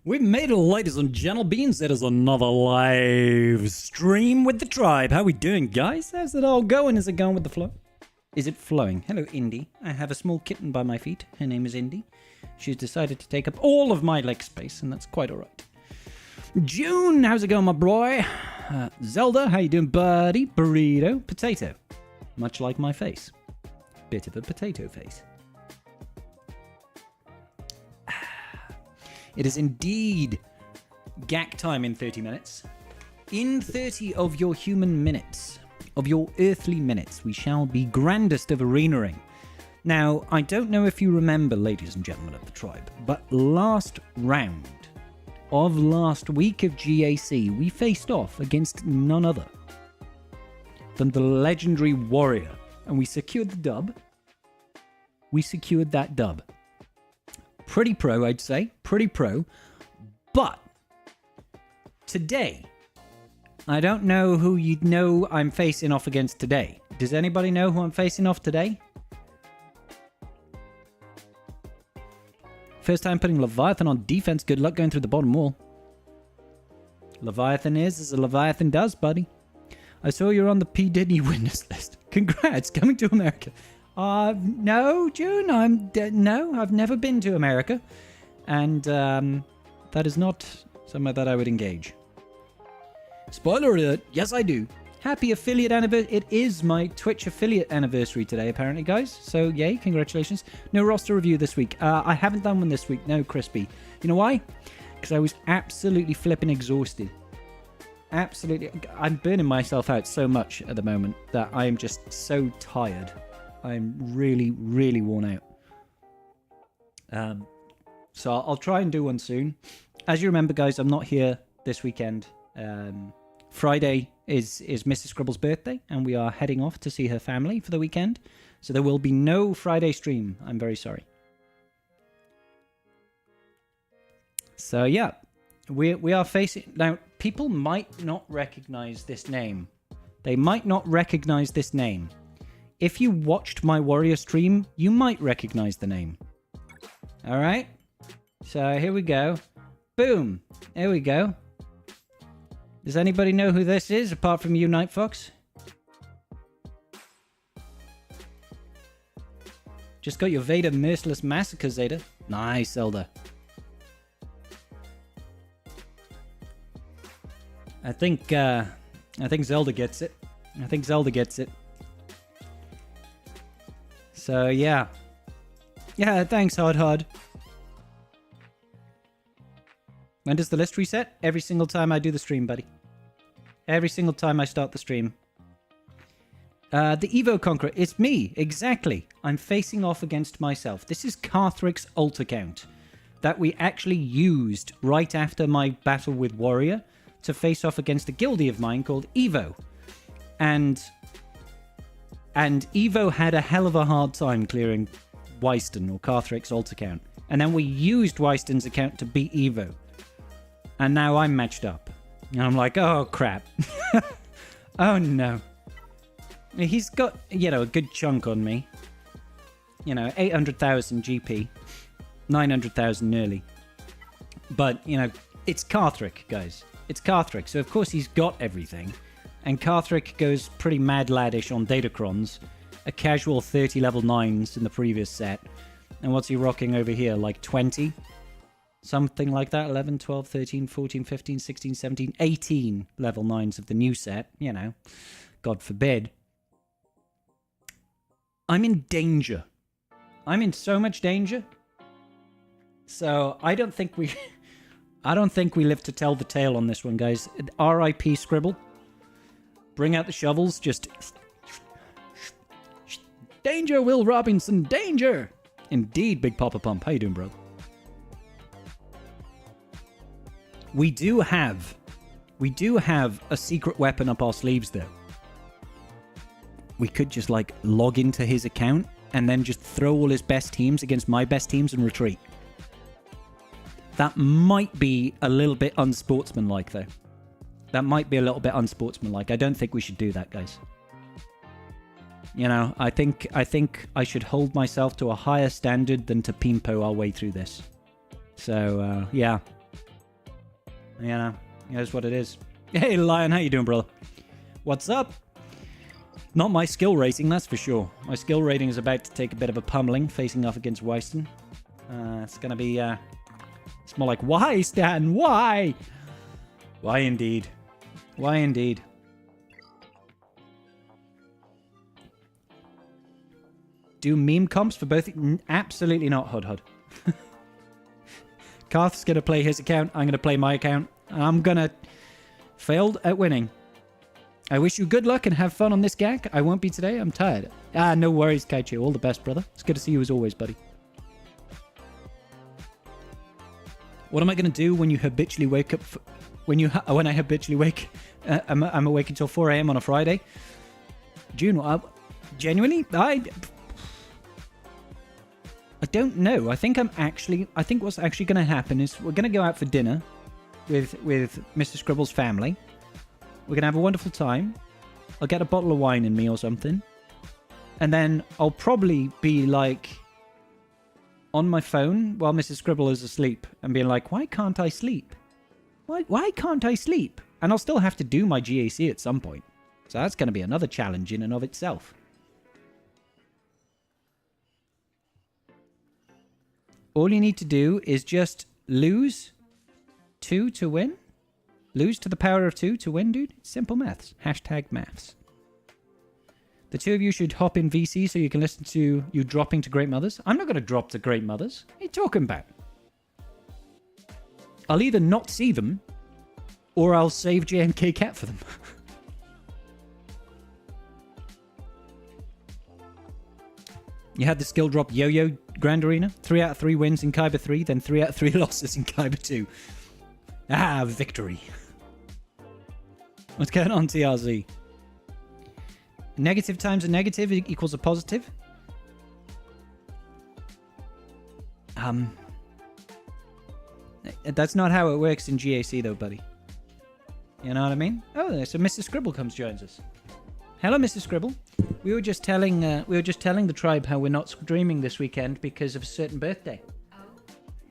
We've made it, ladies and gentlemen. It is another live stream with the tribe. How we doing, guys? How's it all going? Is it going with the flow? Is it flowing? Hello, Indy. I have a small kitten by my feet. Her name is Indy. She's decided to take up all of my leg space, and that's quite all right. June, how's it going, my boy? Zelda, how you doing, buddy? Burrito, potato. Much like my face. Bit of a potato face. It is indeed GAC time in 30 minutes. In 30 of your human minutes, of your earthly minutes, we shall be grandest of arenaing. Now, I don't know if you remember, ladies and gentlemen of the tribe, but last round of last week of GAC, we faced off against none other than the legendary Warrior, and we secured the dub. We secured that dub. Pretty pro, I'd say. Pretty pro. But today, I don't know who you'd know I'm facing off against today. Does anybody know who I'm facing off today? First time putting Leviathan on defense. Good luck going through the bottom wall. Leviathan is as a Leviathan does, buddy. I saw you're on the P. Diddy witness list. Congrats, coming to America. No, June, no, I've never been to America. And that is not somewhere that I would engage. Spoiler alert, yes I do. Happy affiliate anniversary. It is my Twitch affiliate anniversary today, apparently, guys. So, yay, congratulations. No roster review this week. I haven't done one this week, no, Crispy. You know why? Because I was absolutely flipping exhausted. Absolutely. I'm burning myself out so much at the moment that I am just so tired. I'm really, really worn out. So I'll try and do one soon. As you remember, guys, I'm not here this weekend. Friday is Mrs. Scribble's birthday, and we are heading off to see her family for the weekend. So there will be no Friday stream. I'm very sorry. So yeah, we are facing... Now, people might not recognize this name. They might not recognize this name. If you watched my Warrior stream, you might recognize the name. Alright? So, here we go. Boom! There we go. Does anybody know who this is, apart from you, Night Fox? Just got your Vader Merciless Massacre, Zeta. Nice, Zelda. I think Zelda gets it. I think Zelda gets it. So, yeah. Yeah, thanks, Hard. When does the list reset? Every single time I do the stream, buddy. Every single time I start the stream. The Evo Conqueror. It's me. Exactly. I'm facing off against myself. This is Carthrick's ult account that we actually used right after my battle with Warrior to face off against a guildie of mine called Evo. And Evo had a hell of a hard time clearing Weiston or Carthrick's ult account. And then we used Weiston's account to beat Evo. And now I'm matched up. And I'm like, oh, crap. Oh, no. He's got, a good chunk on me. 800,000 GP. 900,000 nearly. But, it's Carthrick, guys. It's Carthrick. So, of course, he's got everything. And Carthrick goes pretty mad laddish on Datacrons. A casual 30 level 9s in the previous set. And what's he rocking over here? Like 20? Something like that. 11, 12, 13, 14, 15, 16, 17, 18 level 9s of the new set. God forbid. I'm in danger. I'm in so much danger. So I don't think we live to tell the tale on this one, guys. R.I.P. Scribble. Bring out the shovels, just... Danger, Will Robinson, danger! Indeed, Big Papa Pump. How you doing, bro? We do have a secret weapon up our sleeves, though. We could just, log into his account and then just throw all his best teams against my best teams and retreat. That might be a little bit unsportsmanlike, though. That might be a little bit unsportsmanlike. I don't think we should do that, guys. I think I should hold myself to a higher standard than to pimpo our way through this. So, yeah. You know, here's what it is. Hey, Lion, how you doing, brother? What's up? Not my skill rating, that's for sure. My skill rating is about to take a bit of a pummeling, facing off against Weiston. It's gonna be, it's more like, why, Stan? Why? Why indeed? Why indeed? Do meme comps for both? Absolutely not, Hud. Karth's gonna play his account. I'm gonna play my account. I'm gonna failed at winning. I wish you good luck and have fun on this gag. I won't be today. I'm tired. No worries, Kaichu. All the best, brother. It's good to see you as always, buddy. What am I gonna do when you habitually wake up? When I habitually wake, I'm awake until 4 a.m. on a Friday. June, genuinely, I don't know. I think what's actually going to happen is we're going to go out for dinner with Mr. Scribble's family. We're going to have a wonderful time. I'll get a bottle of wine in me or something. And then I'll probably be like on my phone while Mrs. Scribble is asleep and being like, why can't I sleep? Why can't I sleep? And I'll still have to do my GAC at some point. So that's going to be another challenge in and of itself. All you need to do is just lose 2 to win. Lose to the power of 2 to win, dude. It's simple maths. Hashtag maths. The two of you should hop in VC so you can listen to you dropping to Great Mothers. I'm not going to drop to Great Mothers. What are you talking about? I'll either not see them or I'll save JMK Cat for them. You had the skill drop yo-yo Grand Arena. 3 out of 3 wins in Kyber 3, then 3 out of 3 losses in Kyber 2. Victory. What's going on, TRZ? Negative times a negative equals a positive. That's not how it works in GAC, though, buddy. You know what I mean? Oh, so Mrs. Scribble joins us. Hello, Mrs. Scribble. We were just telling the tribe how we're not streaming this weekend because of a certain birthday. Oh.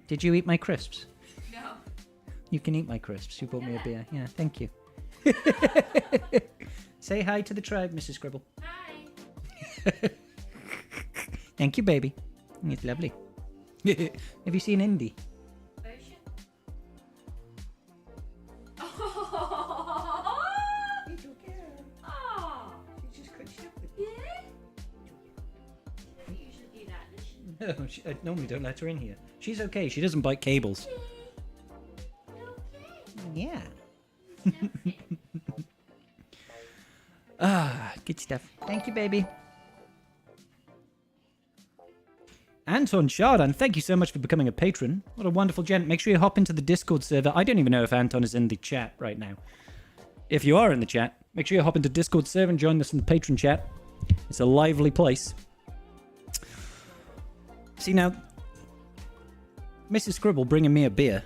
Did you eat my crisps? No. You can eat my crisps. You bought me a beer. Yeah, thank you. Say hi to the tribe, Mrs. Scribble. Hi. Thank you, baby. It's lovely. Have you seen Indy? No, I normally don't let her in here. She's okay. She doesn't bite cables. Yeah. Good stuff. Thank you, baby. Anton Chardon, thank you so much for becoming a patron. What a wonderful gent. Make sure you hop into the Discord server. I don't even know if Anton is in the chat right now. If you are in the chat, make sure you hop into Discord server and join us in the patron chat. It's a lively place. See now, Mrs. Scribble bringing me a beer.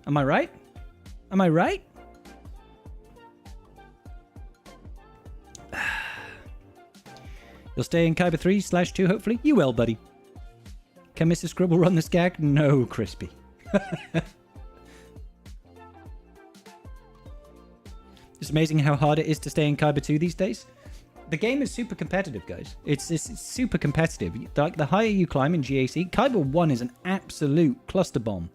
Am I right? Am I right? You'll stay in Kyber 3/2, hopefully? You will, buddy. Can Mrs. Scribble run this gag? No, Crispy. It's amazing how hard it is to stay in Kyber 2 these days. The game is super competitive, guys. It's super competitive. Like, the higher you climb in GAC, Kyber 1 is an absolute cluster bomb.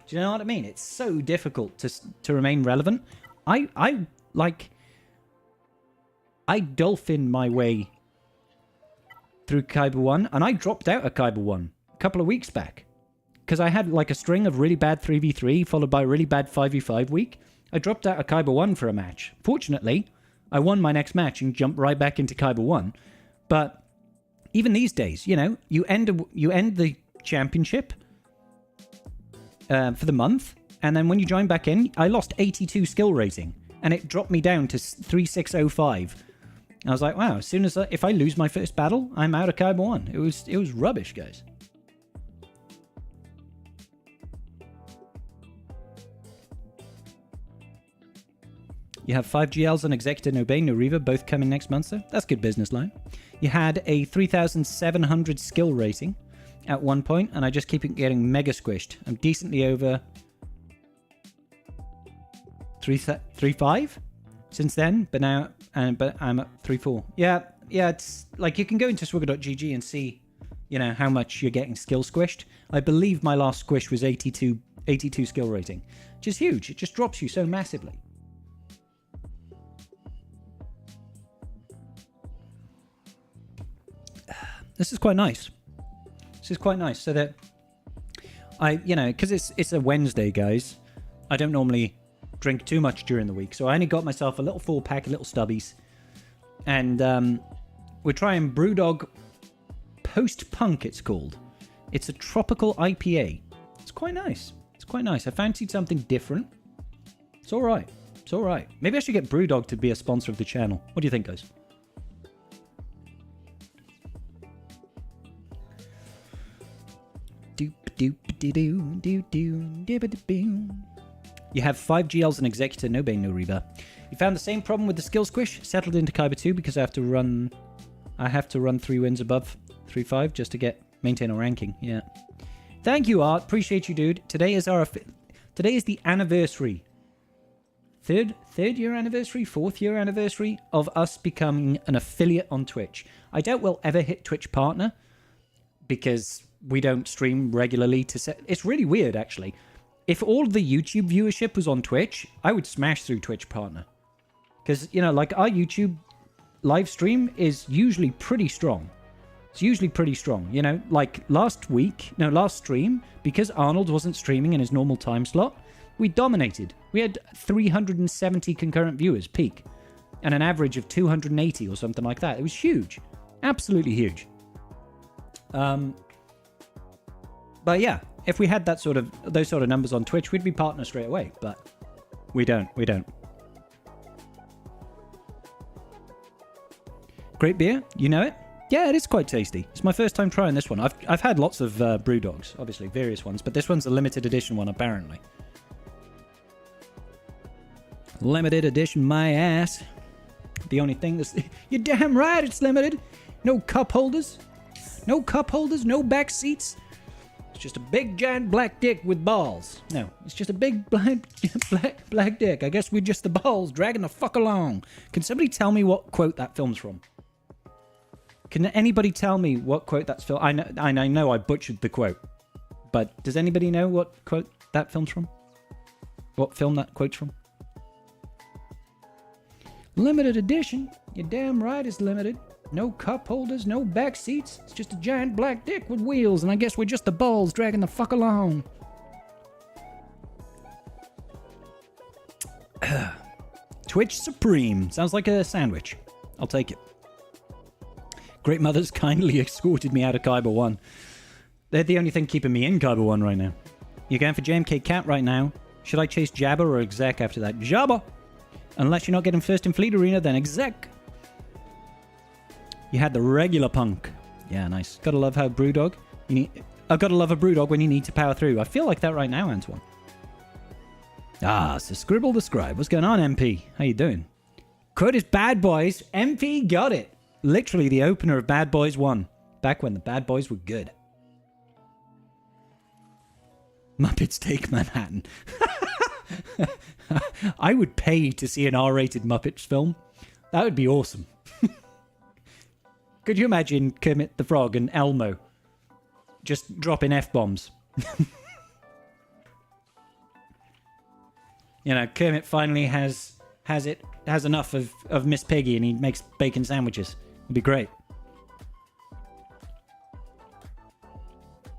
Do you know what I mean? It's so difficult to remain relevant. I dolphin my way through Kyber 1, and I dropped out of Kyber 1 a couple of weeks back. Because I had like a string of really bad 3v3 followed by a really bad 5v5 week. I dropped out of Kyber 1 for a match. Fortunately, I won my next match and jumped right back into Kyber 1. But even these days, you know, you end the championship for the month, and then when you join back in, I lost 82 skill rating, and it dropped me down to 3605. I was like, wow, as soon as if I lose my first battle, I'm out of Kyber 1. It was rubbish, guys. You have 5 GLs on Executor, no Bane, no Reaver, both coming next month, sir. That's good business line. You had a 3,700 skill rating at one point, and I just keep getting mega squished. I'm decently over 3.5 since then, but now, but I'm at 3.4. Yeah, it's like you can go into swigger.gg and see, you know, how much you're getting skill squished. I believe my last squish was 82 skill rating, which is huge. It just drops you so massively. This is quite nice. This is quite nice. So that you know, because it's a Wednesday, guys. I don't normally drink too much during the week, so I only got myself a little 4-pack, a little stubbies, and we're trying Brewdog Post-Punk. It's called. It's a tropical IPA. It's quite nice. It's quite nice. I fancied something different. It's all right. It's all right. Maybe I should get Brewdog to be a sponsor of the channel. What do you think, guys? You have 5 GLs and Executor, no bane, no reaver. You found the same problem with the skill squish. Settled into Kyber 2 because I have to run 3 wins above 3.5 just to maintain a ranking. Yeah. Thank you, Art. Appreciate you, dude. Today is the anniversary. Third year anniversary, 4th year anniversary of us becoming an affiliate on Twitch. I doubt we'll ever hit Twitch partner because we don't stream regularly to set. It's really weird, actually. If all the YouTube viewership was on Twitch, I would smash through Twitch partner. Because, you know, like our YouTube live stream is usually pretty strong. It's usually pretty strong. You know, like last stream, because Arnold wasn't streaming in his normal time slot, we dominated. We had 370 concurrent viewers peak and an average of 280 or something like that. It was huge. Absolutely huge. But yeah, if we had those sort of numbers on Twitch, we'd be partners straight away. But we don't. Great beer, you know it? Yeah, it is quite tasty. It's my first time trying this one. I've had lots of Brewdogs, obviously, various ones, but this one's a limited edition one, apparently. Limited edition, my ass. The only thing that's... You're damn right it's limited. No cup holders. No cup holders, no back seats. It's just a big, giant black dick with balls. No, it's just a big, black dick. I guess we're just the balls dragging the fuck along. Can somebody tell me what quote that film's from? Can anybody tell me what quote that's from? I know I butchered the quote. But does anybody know what quote that film's from? What film that quote's from? Limited edition. You're damn right it's limited. No cup holders, no back seats. It's just a giant black dick with wheels, and I guess we're just the balls dragging the fuck along. Twitch Supreme. Sounds like a sandwich. I'll take it. Great Mothers kindly escorted me out of Kyber 1. They're the only thing keeping me in Kyber 1 right now. You're going for JMK Cat right now. Should I chase Jabba or Exec after that? Jabba! Unless you're not getting first in Fleet Arena, then Exec. You had the regular punk. Yeah, nice. Gotta love how Brewdog. I've gotta love a Brewdog when you need to power through. I feel like that right now, Antoine. So Scribble the Scribe. What's going on, MP? How you doing? Quote is Bad Boys. MP got it. Literally the opener of Bad Boys 1. Back when the Bad Boys were good. Muppets Take Manhattan. I would pay to see an R-rated Muppets film. That would be awesome. Could you imagine Kermit the Frog and Elmo just dropping F-bombs? You know, Kermit finally has enough of Miss Piggy and he makes bacon sandwiches. It'd be great.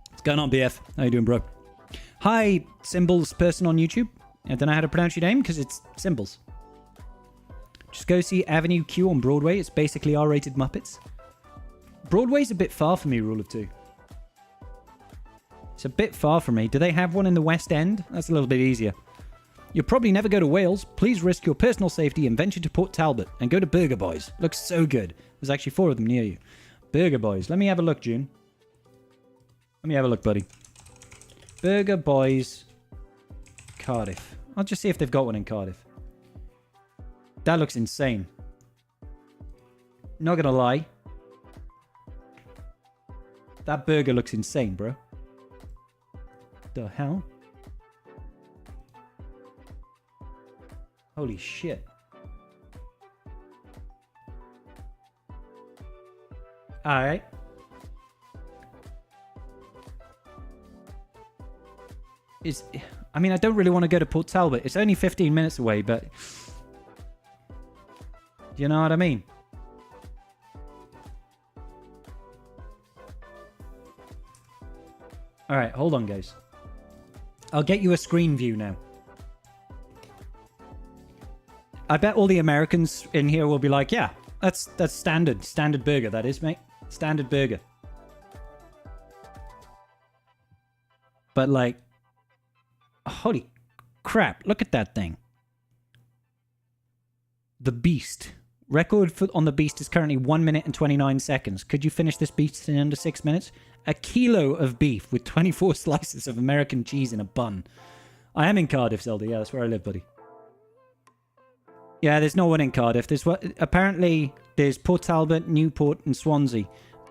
What's going on, BF? How you doing, bro? Hi, Symbols person on YouTube. I don't know how to pronounce your name because it's Symbols. Just go see Avenue Q on Broadway. It's basically R-rated Muppets. Broadway's a bit far for me, Rule of Two. It's a bit far for me. Do they have one in the West End? That's a little bit easier. You'll probably never go to Wales. Please risk your personal safety and venture to Port Talbot and go to Burger Boys. Looks so good. There's actually 4 of them near you. Burger Boys. Let me have a look, June. Let me have a look, buddy. Burger Boys, Cardiff. I'll just see if they've got one in Cardiff. That looks insane. Not gonna lie. That burger looks insane, bro. The hell? Holy shit. Alright. I mean, I don't really want to go to Port Talbot. It's only 15 minutes away, but... You know what I mean? Alright, hold on, guys. I'll get you a screen view now. I bet all the Americans in here will be like, yeah, that's standard. Standard burger, that is, mate. Standard burger. But, like... Holy crap, look at that thing. The Beast. Record on the Beast is currently 1 minute and 29 seconds. Could you finish this Beast in under 6 minutes? A kilo of beef with 24 slices of American cheese in a bun. I am in Cardiff, Zelda. Yeah, that's where I live, buddy. Yeah, there's no one in Cardiff. Apparently, there's Port Talbot, Newport, and Swansea.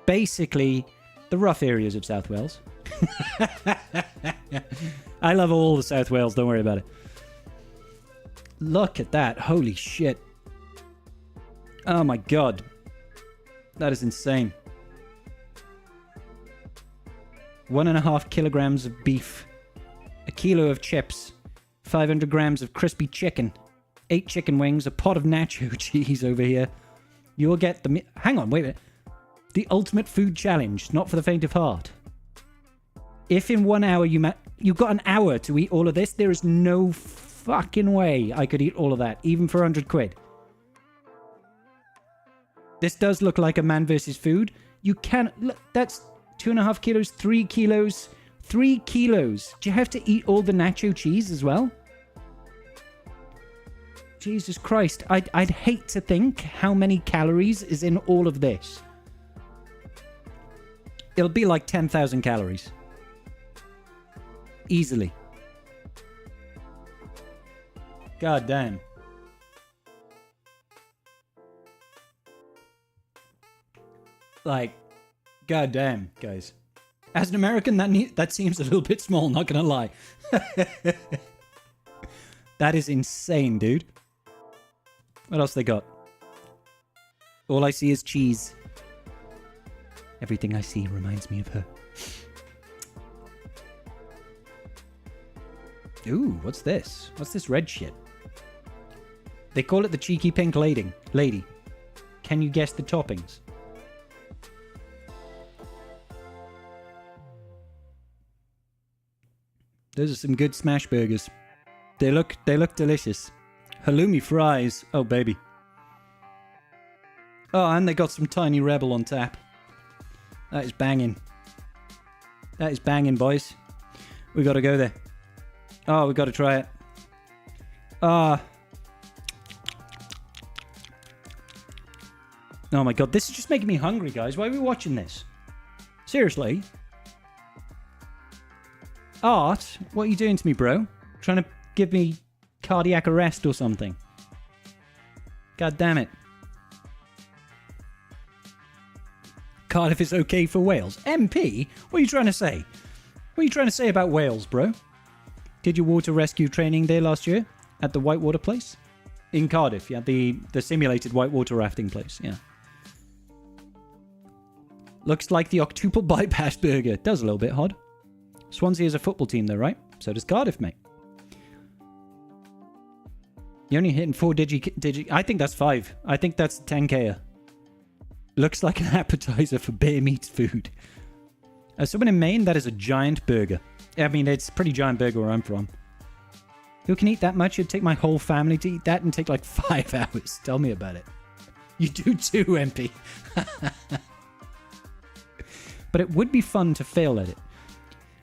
Basically, the rough areas of South Wales. I love all the South Wales. Don't worry about it. Look at that. Holy shit. Oh my god. That is insane. 1.5 kilograms of beef. A kilo of chips. 500 grams of crispy chicken. 8 chicken wings. A pot of nacho cheese over here. You'll get the... Hang on, wait a minute. The ultimate food challenge. Not for the faint of heart. If in 1 hour you got an hour to eat all of this, there is no fucking way I could eat all of that. Even for 100 quid. This does look like a man versus food. You can... Look, that's 2.5 kilos, 3 kilos. 3 kilos. Do you have to eat all the nacho cheese as well? Jesus Christ. I'd hate to think how many calories is in all of this. It'll be like 10,000 calories. Easily. God damn. Like, god damn, guys. As an American, that seems a little bit small, not gonna lie. That is insane, dude. What else they got? All I see is cheese. Everything I see reminds me of her. Ooh, what's this? What's this red shit? They call it the cheeky pink lady. Can you guess the toppings? Those are some good smash burgers. They look delicious. Halloumi fries. Oh, baby. Oh, and they got some Tiny Rebel on tap. That is banging. That is banging, boys. We gotta go there. Oh, we gotta try it. Oh my god, this is just making me hungry, guys. Why are we watching this? Seriously? Art? What are you doing to me, bro? Trying to give me cardiac arrest or something? God damn it. Cardiff is okay for Wales. MP? What are you trying to say? What are you trying to say about Wales, bro? Did you water rescue training there last year? At the whitewater place? In Cardiff, yeah. The simulated whitewater rafting place, yeah. Looks like the octuple bypass burger. Does a little bit odd. Swansea is a football team though, right? So does Cardiff, mate. You're only hitting 4 digi... I think that's 5. I think that's 10k. Looks like an appetizer for bear meats food. Someone in Maine, that is a giant burger. I mean, it's a pretty giant burger where I'm from. Who can eat that much? It'd take my whole family to eat that and take like 5 hours. Tell me about it. You do too, MP. But it would be fun to fail at it.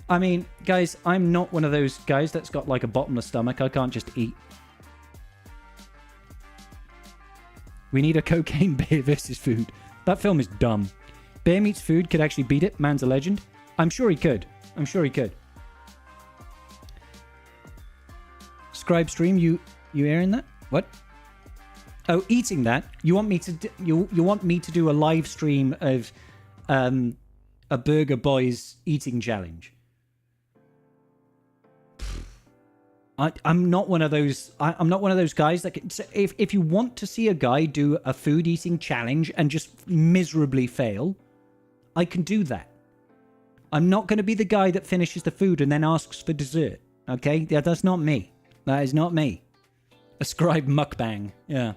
I mean, guys, I'm not one of those guys that's got like a bottomless stomach. I can't just eat. We need a cocaine bear versus food. That film is dumb. Bear meets food could actually beat it. Man's a legend. I'm sure he could. I'm sure he could. Scribe stream, you airing that? What? Oh, eating that? You want me to do, you want me to do a live stream of a Burger Boys eating challenge. I'm not one of those. I'm not one of those guys that can. If you want to see a guy do a food eating challenge and just miserably fail, I can do that. I'm not going to be the guy that finishes the food and then asks for dessert. Okay, yeah, that's not me. That is not me. Ascribe mukbang. Yeah.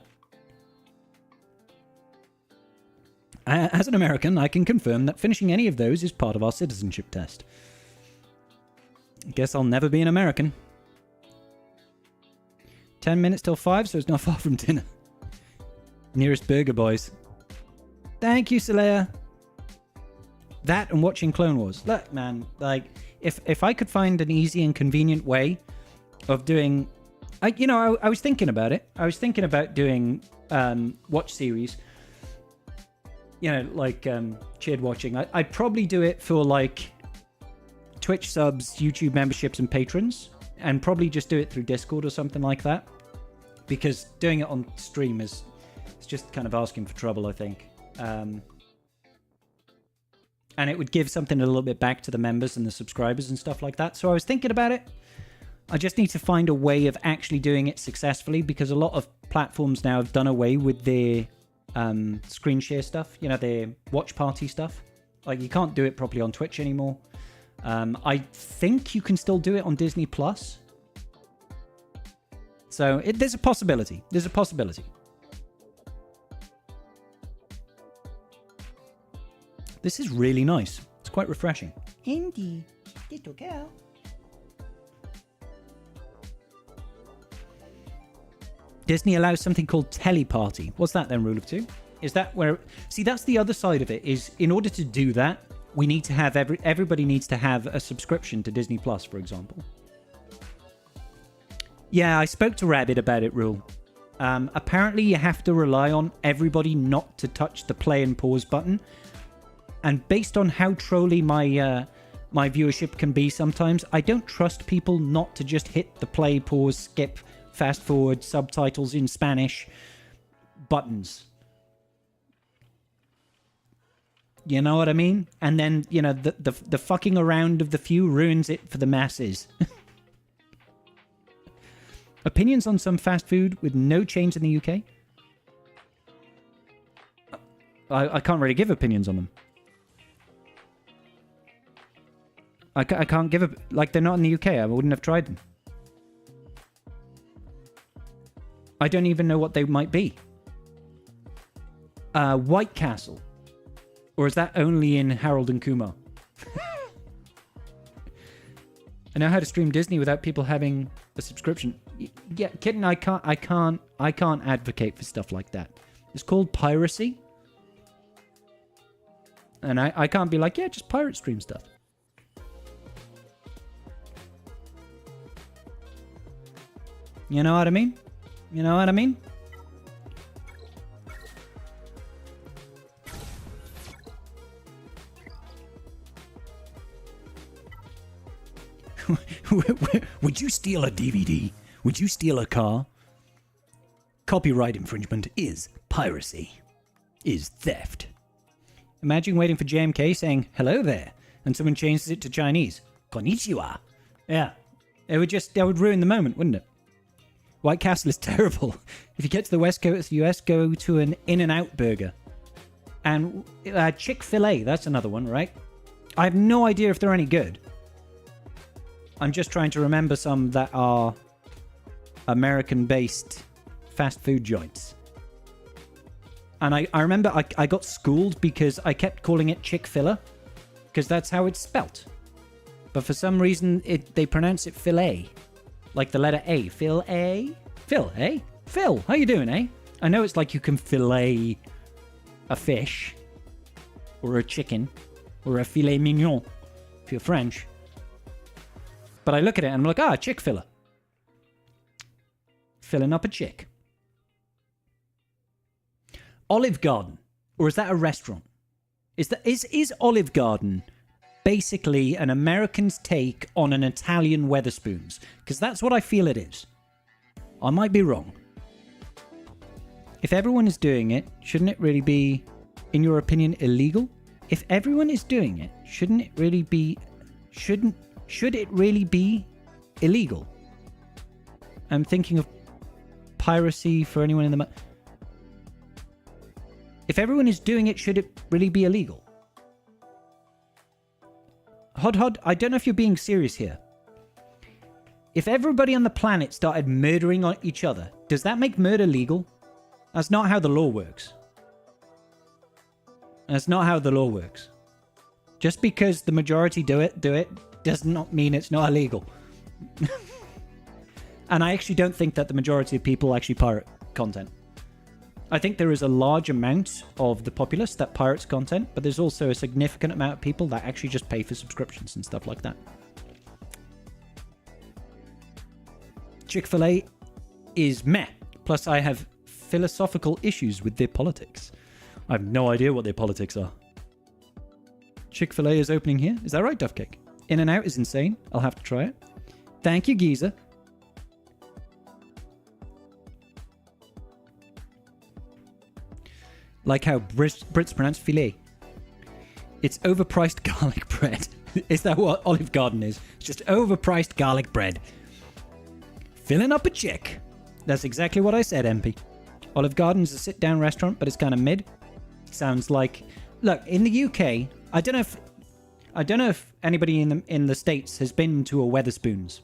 As an American, I can confirm that finishing any of those is part of our citizenship test. Guess I'll never be an American. 10 minutes till 5, so it's not far from dinner. Nearest Burger Boys. Thank you, Saleha. That and watching Clone Wars. Look, man, like, if I could find an easy and convenient way of doing... I was thinking about it. I was thinking about doing watch series. Like cheered watching. I'd probably do it for, like, Twitch subs, YouTube memberships, and patrons. And probably just do it through Discord or something like that. Because doing it on stream it's just kind of asking for trouble, I think. And it would give something a little bit back to the members and the subscribers and stuff like that. So I was thinking about it. I just need to find a way of actually doing it successfully, because a lot of platforms now have done away with their screen share stuff. Their watch party stuff. Like, you can't do it properly on Twitch anymore. I think you can still do it on Disney Plus. So there's a possibility. There's a possibility. This is really nice. It's quite refreshing. Indy, little girl. Disney allows something called Teleparty. What's that then, Rule of Two? Is that where... See, that's the other side of it, is in order to do that, we need to have... Everybody needs to have a subscription to Disney Plus, for example. Yeah, I spoke to Rabbit about it, Rule. Apparently, you have to rely on everybody not to touch the play and pause button. And based on how trolly my viewership can be sometimes, I don't trust people not to just hit the play, pause, skip, fast forward, subtitles in Spanish buttons. You know what I mean? And then, the fucking around of the few ruins it for the masses. Opinions on some fast food with no chains in the UK? I can't really give opinions on them. I can't give like, they're not in the UK. I wouldn't have tried them. I don't even know what they might be. White Castle. Or is that only in Harold and Kumar? I know how to stream Disney without people having a subscription. Yeah, kitten, I can't advocate for stuff like that. It's called piracy. And I can't be like, yeah, just pirate stream stuff. You know what I mean? You know what I mean? Would you steal a DVD? Would you steal a car? Copyright infringement is piracy. Is theft. Imagine waiting for JMK saying, hello there, and someone changes it to Chinese. Konnichiwa. Yeah. That would ruin the moment, wouldn't it? White Castle is terrible. If you get to the West Coast of the US, go to an In-N-Out burger. And Chick-fil-A, that's another one, right? I have no idea if they're any good. I'm just trying to remember some that are American-based fast food joints. And I remember I got schooled because I kept calling it Chick-fil-A, because that's how it's spelt. But for some reason, they pronounce it filet. Like the letter A. Phil-A? Phil, eh? Phil, how you doing, eh? I know it's like you can fillet a fish, or a chicken, or a filet mignon, if you're French. But I look at it and I'm like, Chick-fil-A. Filling up a chick. Olive Garden. Or is that a restaurant? Is Olive Garden basically an American's take on an Italian Wetherspoons? Because that's what I feel it is. I might be wrong. If everyone is doing it, shouldn't it really be, in your opinion, illegal? If everyone is doing it, should it really be illegal? I'm thinking of piracy for anyone in the... If everyone is doing it, should it really be illegal? Hod, I don't know if you're being serious here. If everybody on the planet started murdering each other, does that make murder legal? That's not how the law works. That's not how the law works. Just because the majority do it, does not mean it's not illegal. And I actually don't think that the majority of people actually pirate content. I think there is a large amount of the populace that pirates content, but there's also a significant amount of people that actually just pay for subscriptions and stuff like that. Chick-fil-A is meh. Plus, I have philosophical issues with their politics. I have no idea what their politics are. Chick-fil-A is opening here. Is that right, Duffcake? In-N-Out is insane. I'll have to try it. Thank you, Giza. Like how Brits pronounce filet. It's overpriced garlic bread. Is that what Olive Garden is? It's just overpriced garlic bread. Filling up a chick. That's exactly what I said, MP. Olive Garden is a sit-down restaurant, but it's kind of mid. Sounds like... Look, in the UK, I don't know if anybody in the States has been to a Wetherspoons.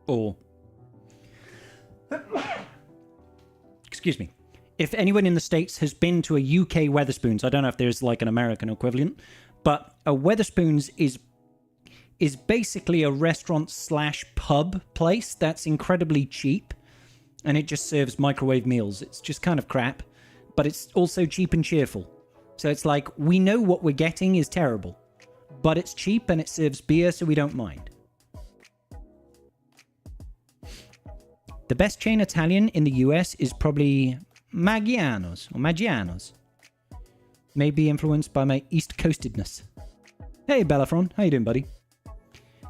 Or... Excuse me. If anyone in the States has been to a UK Wetherspoons, I don't know if there's like an American equivalent, but a Wetherspoons is basically a restaurant / pub place that's incredibly cheap, and it just serves microwave meals. It's just kind of crap, but it's also cheap and cheerful. So it's like, we know what we're getting is terrible, but it's cheap and it serves beer, so we don't mind. The best chain Italian in the US is probably Maggiano's. Maybe influenced by my East Coastedness. Hey, Bellafron. How you doing, buddy?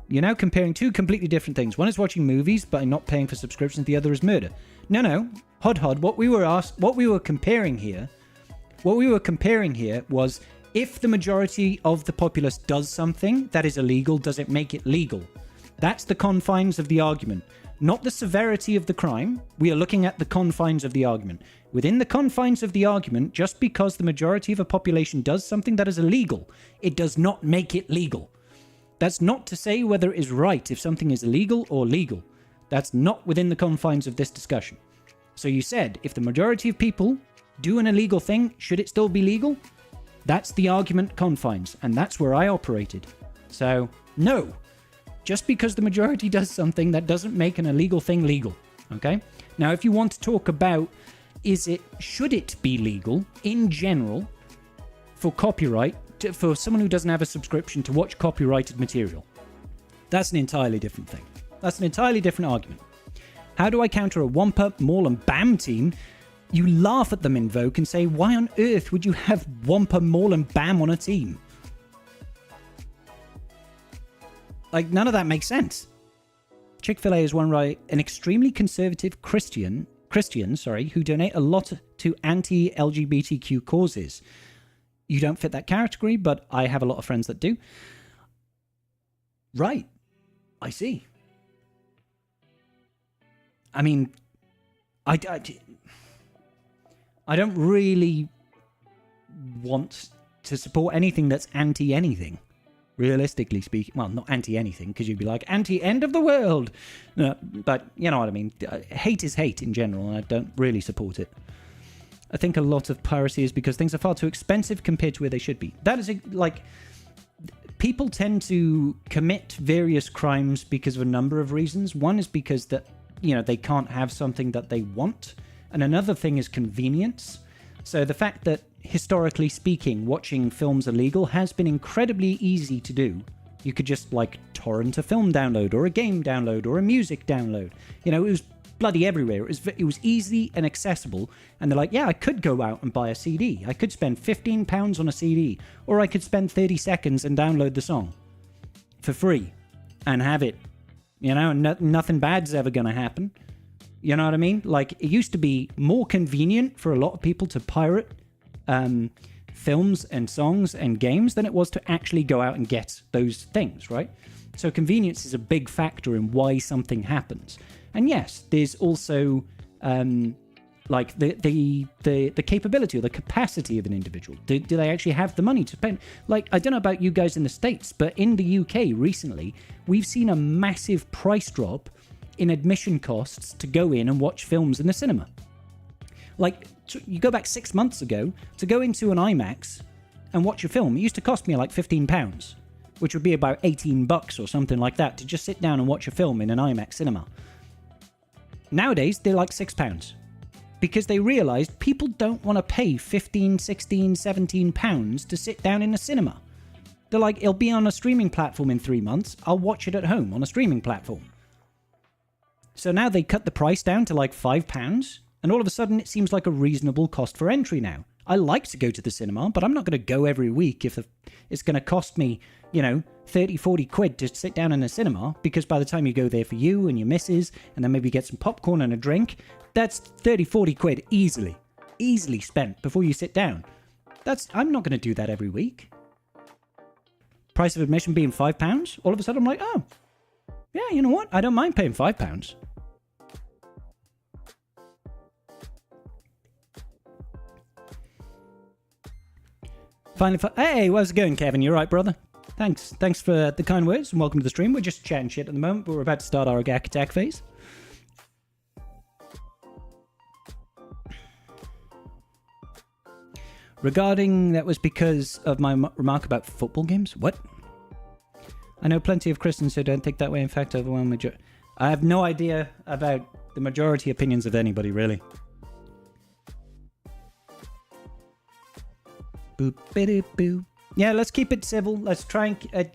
You're now comparing two completely different things. One is watching movies, but not paying for subscriptions. The other is murder. No. Hod. What we were comparing here was if the majority of the populace does something that is illegal, does it make it legal? That's the confines of the argument. Not the severity of the crime. We are looking at the confines of the argument. Within the confines of the argument, just because the majority of a population does something that is illegal, it does not make it legal. That's not to say whether it is right if something is illegal or legal. That's not within the confines of this discussion. So you said, if the majority of people do an illegal thing, should it still be legal? That's the argument confines, and that's where I operated. So, no. Just because the majority does something, that doesn't make an illegal thing legal. Okay? Now, if you want to talk about, should it be legal in general for copyright, for someone who doesn't have a subscription to watch copyrighted material? That's an entirely different thing. That's an entirely different argument. How do I counter a Wampa, Maul, and Bam team? You laugh at them, Invoke, and say, why on earth would you have Wampa, Maul, and Bam on a team? Like, none of that makes sense. Chick-fil-A is run by an extremely conservative Christians, who donate a lot to anti-LGBTQ causes. You don't fit that category, but I have a lot of friends that do. Right. I see. I mean, I don't really want to support anything that's anti-anything. Realistically speaking, well, not anti-anything, because you'd be like, anti-end of the world. No, but you know what I mean. Hate is hate in general, and I don't really support it. I think a lot of piracy is because things are far too expensive compared to where they should be. That is, like, people tend to commit various crimes because of a number of reasons. One is because that, they can't have something that they want. And another thing is convenience. So the fact that, historically speaking, watching films illegal has been incredibly easy to do. You could just, torrent a film download, or a game download, or a music download. It was bloody everywhere. It was easy and accessible. And they're like, yeah, I could go out and buy a CD. I could spend £15 on a CD. Or I could spend 30 seconds and download the song for free and have it. And nothing bad's ever going to happen. You know what I mean? Like, it used to be more convenient for a lot of people to pirate films and songs and games than it was to actually go out and get those things, right? So convenience is a big factor in why something happens. And yes, there's also like the capability or the capacity of an individual. Do they actually have the money to spend? Like, I don't know about you guys in the States, but in the UK recently, we've seen a massive price drop in admission costs to go in and watch films in the cinema. Like, you go back 6 months ago, to go into an IMAX and watch a film, it used to cost me like £15, which would be about $18 or something like that, to just sit down and watch a film in an IMAX cinema. Nowadays, they're like £6. Because they realised people don't want to pay £15, £16, £17 to sit down in a cinema. They're like, it'll be on a streaming platform in 3 months, I'll watch it at home on a streaming platform. So now they cut the price down to like £5, and all of a sudden it seems like a reasonable cost for entry now. I like to go to the cinema, but I'm not going to go every week if it's going to cost me, 30, 40 quid to sit down in a cinema, because by the time you go there for you and your missus, and then maybe get some popcorn and a drink, that's 30, 40 quid easily spent before you sit down. I'm not going to do that every week. Price of admission being £5, all of a sudden I'm like, oh, yeah, you know what? I don't mind paying £5. Finally, hey, how's it going, Kevin? You all right, brother? Thanks for the kind words, and welcome to the stream. We're just chatting shit at the moment, but we're about to start our Gak attack phase. Regarding that was because of my remark about football games? What? I know plenty of Christians who don't think that way. In fact, overwhelming majority. I have no idea about the majority opinions of anybody, really. Boop, biddy, boo. Yeah, let's keep it civil. Let's try and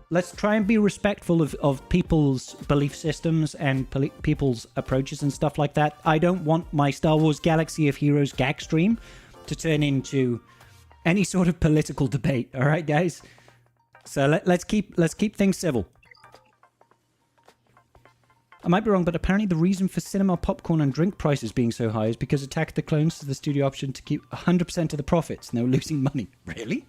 let's try and be respectful of people's belief systems and people's approaches and stuff like that. I don't want my Star Wars Galaxy of Heroes gag stream to turn into any sort of political debate. All right, guys. So let's keep things civil. I might be wrong, but apparently the reason for cinema popcorn and drink prices being so high is because Attack of the Clones has the studio option to keep 100% of the profits, and they were losing money. Really?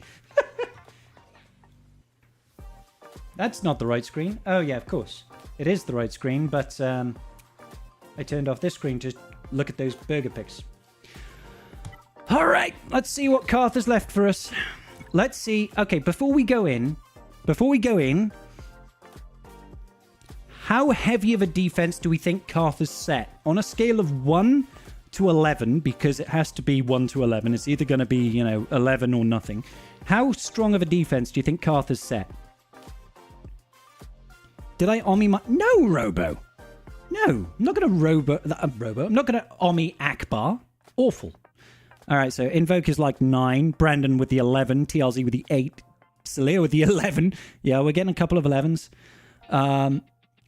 That's not the right screen. Oh, yeah, of course. It is the right screen, but I turned off this screen to look at those burger pics. All right, let's see what Karth has left for us. Let's see. Okay, before we go in, how heavy of a defense do we think Karth has set? On a scale of 1 to 11, because it has to be 1 to 11. It's either going to be, 11 or nothing. How strong of a defense do you think Karth has set? Did I Omni my... No, Robo. No, I'm not going to Robo. I'm not going to Omni Akbar. Awful. All right, so Invoke is like 9. Brandon with the 11. TLZ with the 8. Celia with the 11. Yeah, we're getting a couple of 11s.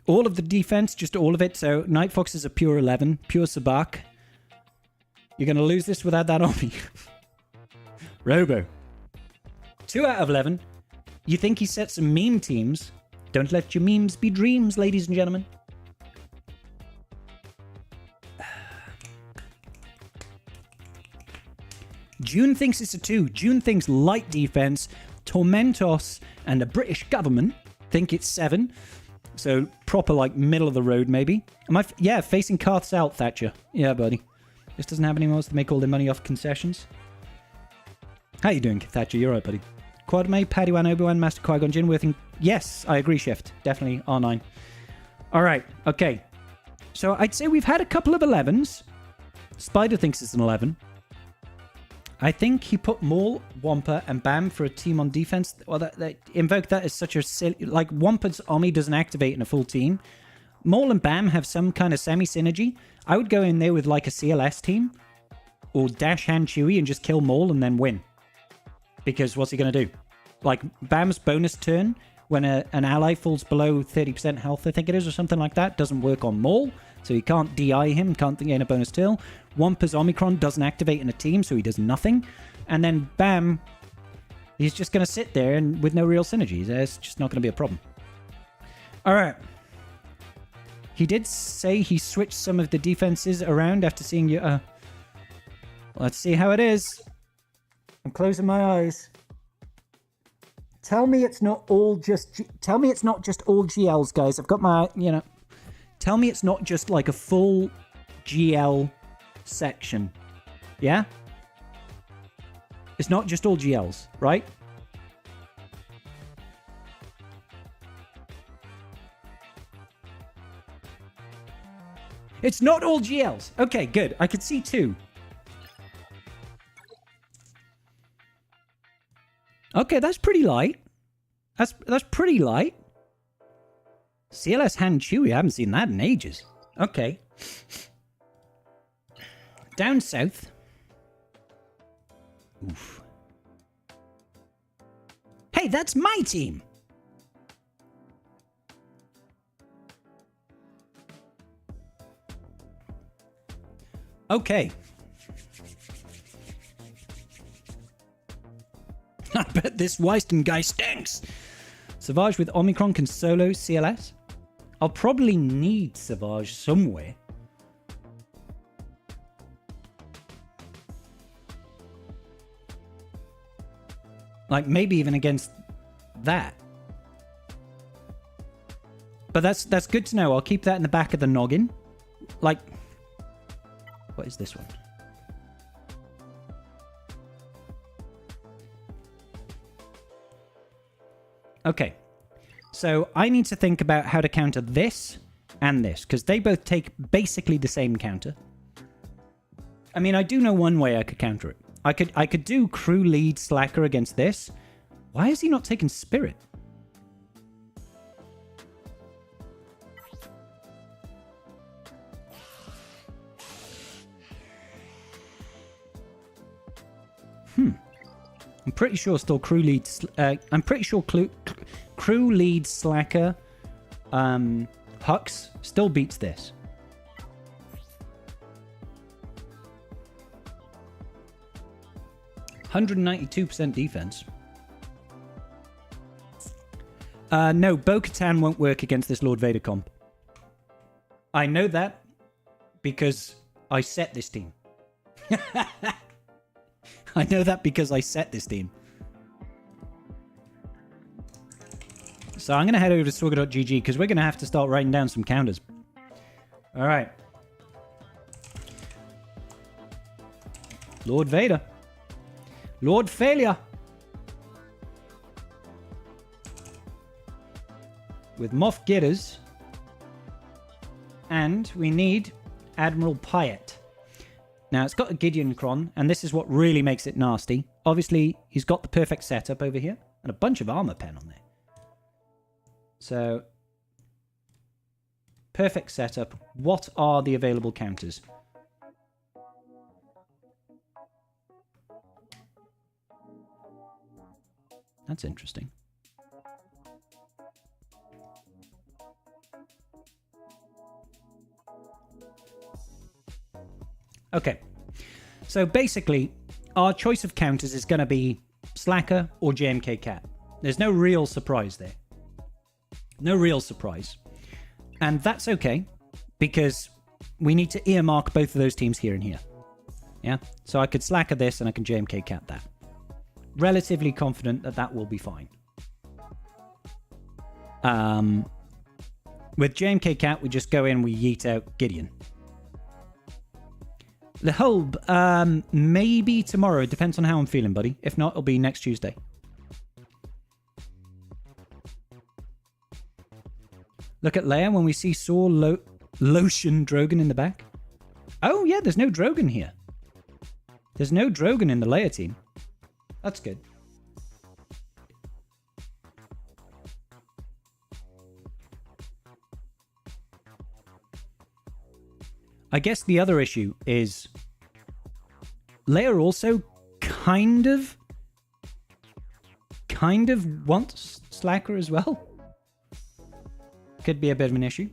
All of the defense, just all of it. So Night Fox is a pure 11. Pure Sabak. You're going to lose this without that Omni. Robo. 2 out of 11. You think he set some meme teams? Don't let your memes be dreams, ladies and gentlemen. June thinks it's a 2. June thinks light defense, Tormentos, and the British government think it's 7. So proper, like, middle of the road, maybe. Am I... yeah, facing Karth's out, Thatcher. Yeah, buddy. This doesn't have any more to make all their money off concessions. How you doing, Thatcher? You're right, buddy. Quadme, Padawan, Obi-Wan, Master Qui-Gon Jinn, working... Yes, I agree, Shift. Definitely R9. All right, okay. So I'd say we've had a couple of 11s. Spider thinks it's an 11. I think he put Maul, Wampa, and Bam for a team on defense. Well, that Invoke that is such a silly... Like, Wampa's Omni doesn't activate in a full team. Maul and Bam have some kind of semi-synergy. I would go in there with, like, a CLS team. Or Dash Hand Chewie and just kill Maul and then win. Because what's he going to do? Like, Bam's bonus turn, when an ally falls below 30% health, I think it is, or something like that, doesn't work on Maul. So he can't DI him, can't gain a bonus turn. Wampa's Omicron doesn't activate in a team, so he does nothing. And then Bam, he's just going to sit there and with no real synergies. It's just not going to be a problem. All right. He did say he switched some of the defenses around after seeing you. Let's see how it is. I'm closing my eyes. Tell me it's not all just... Tell me it's not just all GLs, guys. I've got my, you know... Tell me it's not just like a full GL section. Yeah? It's not just all GLs, right? It's not all GLs. Okay, good. I could see 2. Okay, that's pretty light. That's pretty light. CLS Hand Chewy, I haven't seen that in ages. Okay. Down south. Oof. Hey, that's my team! Okay. I bet this Weiston guy stinks. Savage with Omicron can solo CLS. I'll probably need Savage somewhere. Like, maybe even against that. But that's good to know. I'll keep that in the back of the noggin. Like, what is this one? Okay. So I need to think about how to counter this and this, because they both take basically the same counter. I mean, I do know one way I could counter it. I could do crew lead slacker against this. Why is he not taking spirit? I'm pretty sure still crew lead. I'm pretty sure crew lead slacker Hux still beats this. %192% defense. No, Bo-Katan won't work against this Lord Vader comp. I know that because I set this team. I know that because I set this team. So I'm going to head over to swigger.gg because we're going to have to start writing down some counters. All right. Lord Vader. Lord Failure. With Moff Gitters. And we need Admiral Pyatt. Now, it's got a Gideon Cron, and this is what really makes it nasty. Obviously, he's got the perfect setup over here, and a bunch of armor pen on there. So, perfect setup. What are the available counters? That's interesting. Okay, so basically, our choice of counters is going to be Slacker or JMK Cat. There's no real surprise there. No real surprise. And that's okay, because we need to earmark both of those teams here and here. Yeah, so I could Slacker this and I can JMK Cat that. Relatively confident that that will be fine. With JMK Cat, we just go in, we yeet out Gideon. The Hulb, maybe tomorrow. It depends on how I'm feeling, buddy. If not, it'll be next Tuesday. Look at Leia when we see Saw Lotion Drogon in the back. Oh, yeah, there's no Drogon here. There's no Drogon in the Leia team. That's good. I guess the other issue is Leia also kind of wants Slacker as well. Could be a bit of an issue.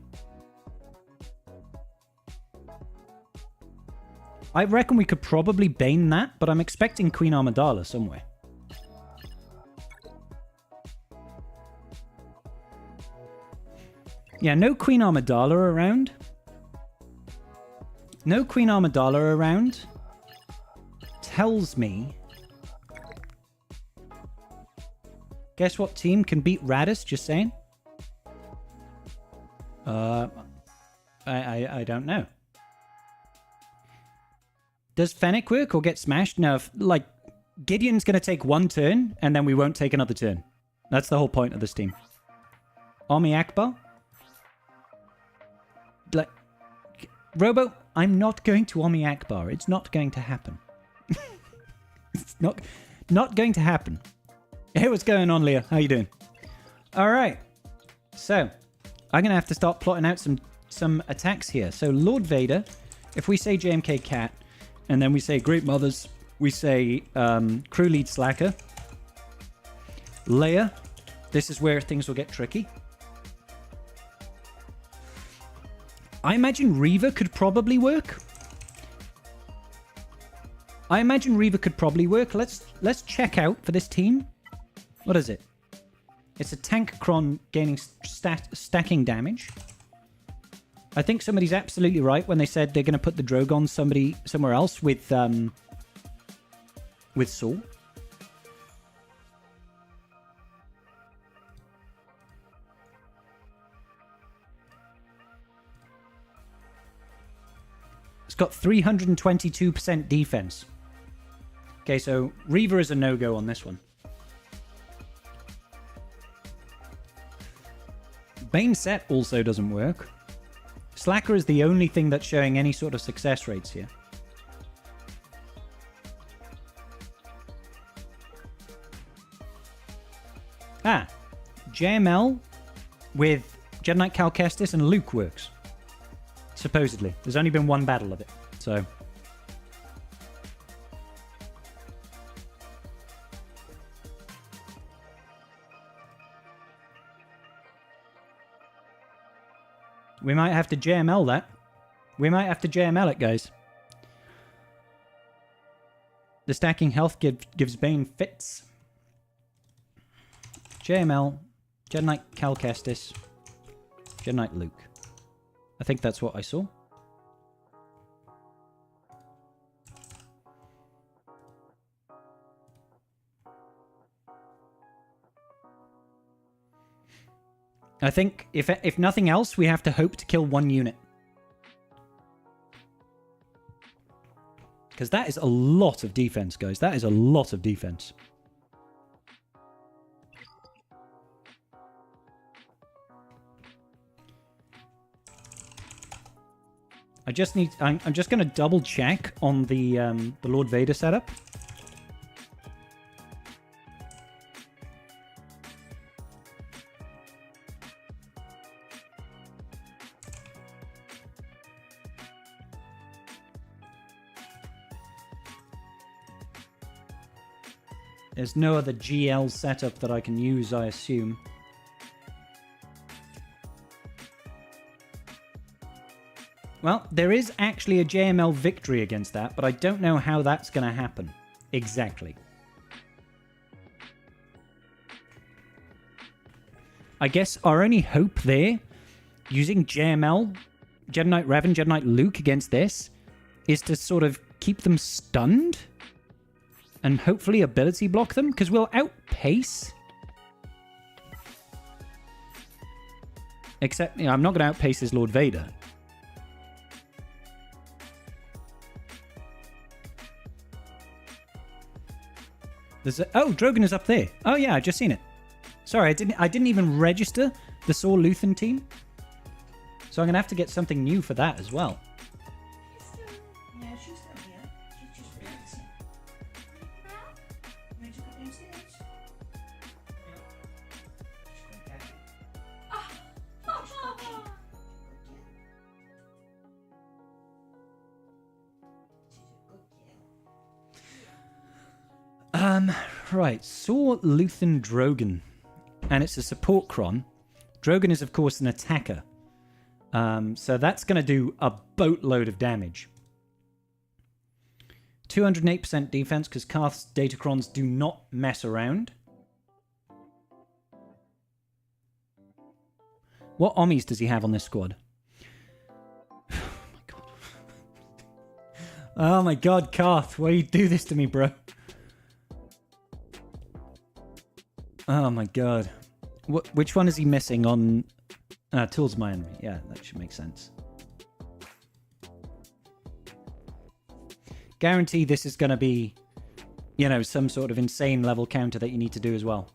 I reckon we could probably Bane that, but I'm expecting Queen Amidala somewhere. Yeah, no Queen Amidala around. No Queen Amidala around tells me Guess what team can beat Radis? Just saying. I don't know. Does Fennec work or get smashed? No, like, Gideon's going to take one turn, and then we won't take another turn. That's the whole point of this team. Army Akbar? Like, Robo, I'm not going to Army Akbar. It's not going to happen. It's not going to happen. Hey, what's going on, Leah? How you doing? All right. So, I'm going to have to start plotting out some attacks here. So, Lord Vader, if we say JMK Cat, and then we say Great Mothers, we say Crew Lead Slacker. Leia, this is where things will get tricky. I imagine Reva could probably work. Let's check out for this team. What is it? It's a tank cron gaining stacking damage. I think somebody's absolutely right when they said they're going to put the Drogon somewhere else with Saul. It's got 322% defense. Okay, so Reaver is a no-go on this one. Bane set also doesn't work. Slacker is the only thing that's showing any sort of success rates here. JML with Jedi Knight Cal Kestis and Luke works. Supposedly. There's only been one battle of it, so... We might have to JML that. We might have to JML it, guys. The stacking health gives Bane fits. JML, Jedi Knight Cal Kestis, Jedi Knight Luke. I think that's what I saw. I think, if nothing else, we have to hope to kill one unit. Because that is a lot of defense, guys. That is a lot of defense. I'm just going to double check on the Lord Vader setup. There's no other GL setup that I can use, I assume. Well, there is actually a JML victory against that, but I don't know how that's going to happen. Exactly. I guess our only hope there, using JML, Jedi Knight Revan, Jedi Knight Luke against this, is to sort of keep them stunned and hopefully ability block them, because we'll outpace. Except, you know, I'm not going to outpace his Lord Vader. Oh, Drogon is up there. Oh yeah, I just seen it. Sorry, I didn't even register the Saul Luthen team. So I'm gonna have to get something new for that as well. Yeah, she's still here. She's just relaxing. You want to go downstairs? Right, Saw Luthen Drogon. And it's a support cron. Drogon is, of course, an attacker. So that's going to do a boatload of damage. 208% defense, because Karth's Datacrons do not mess around. What Ommis does he have on this squad? Oh my god. Oh my god, Karth, why do you do this to me, bro? Oh my god. Which one is he missing on tools my enemy? Yeah, that should make sense. Guarantee this is going to be, you know, some sort of insane level counter that you need to do as well.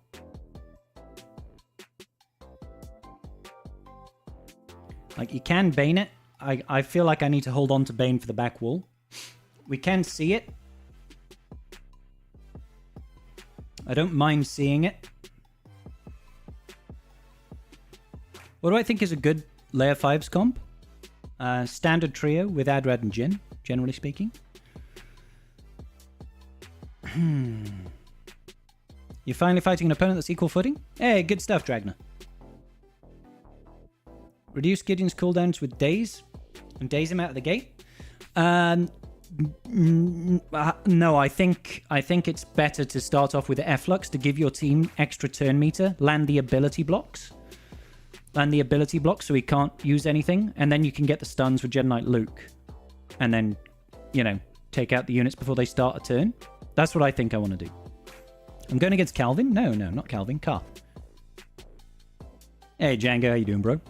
Like, you can Bane it. I feel like I need to hold on to Bane for the back wall. We can see it. I don't mind seeing it. What do I think is a good layer 5s comp? Standard trio with Adrad and Jin, generally speaking. You're finally fighting an opponent that's equal footing? Hey, good stuff, Dragner. Reduce Gideon's cooldowns with daze and daze him out of the gate. No, I think it's better to start off with Efflux to give your team extra turn meter, land the ability blocks. Land the ability blocks so he can't use anything, and then you can get the stuns with Jedi Knight Luke. And then, you know, take out the units before they start a turn. That's what I think I want to do. I'm going against Calvin? No, not Calvin. Carl. Hey, Django, how you doing, bro?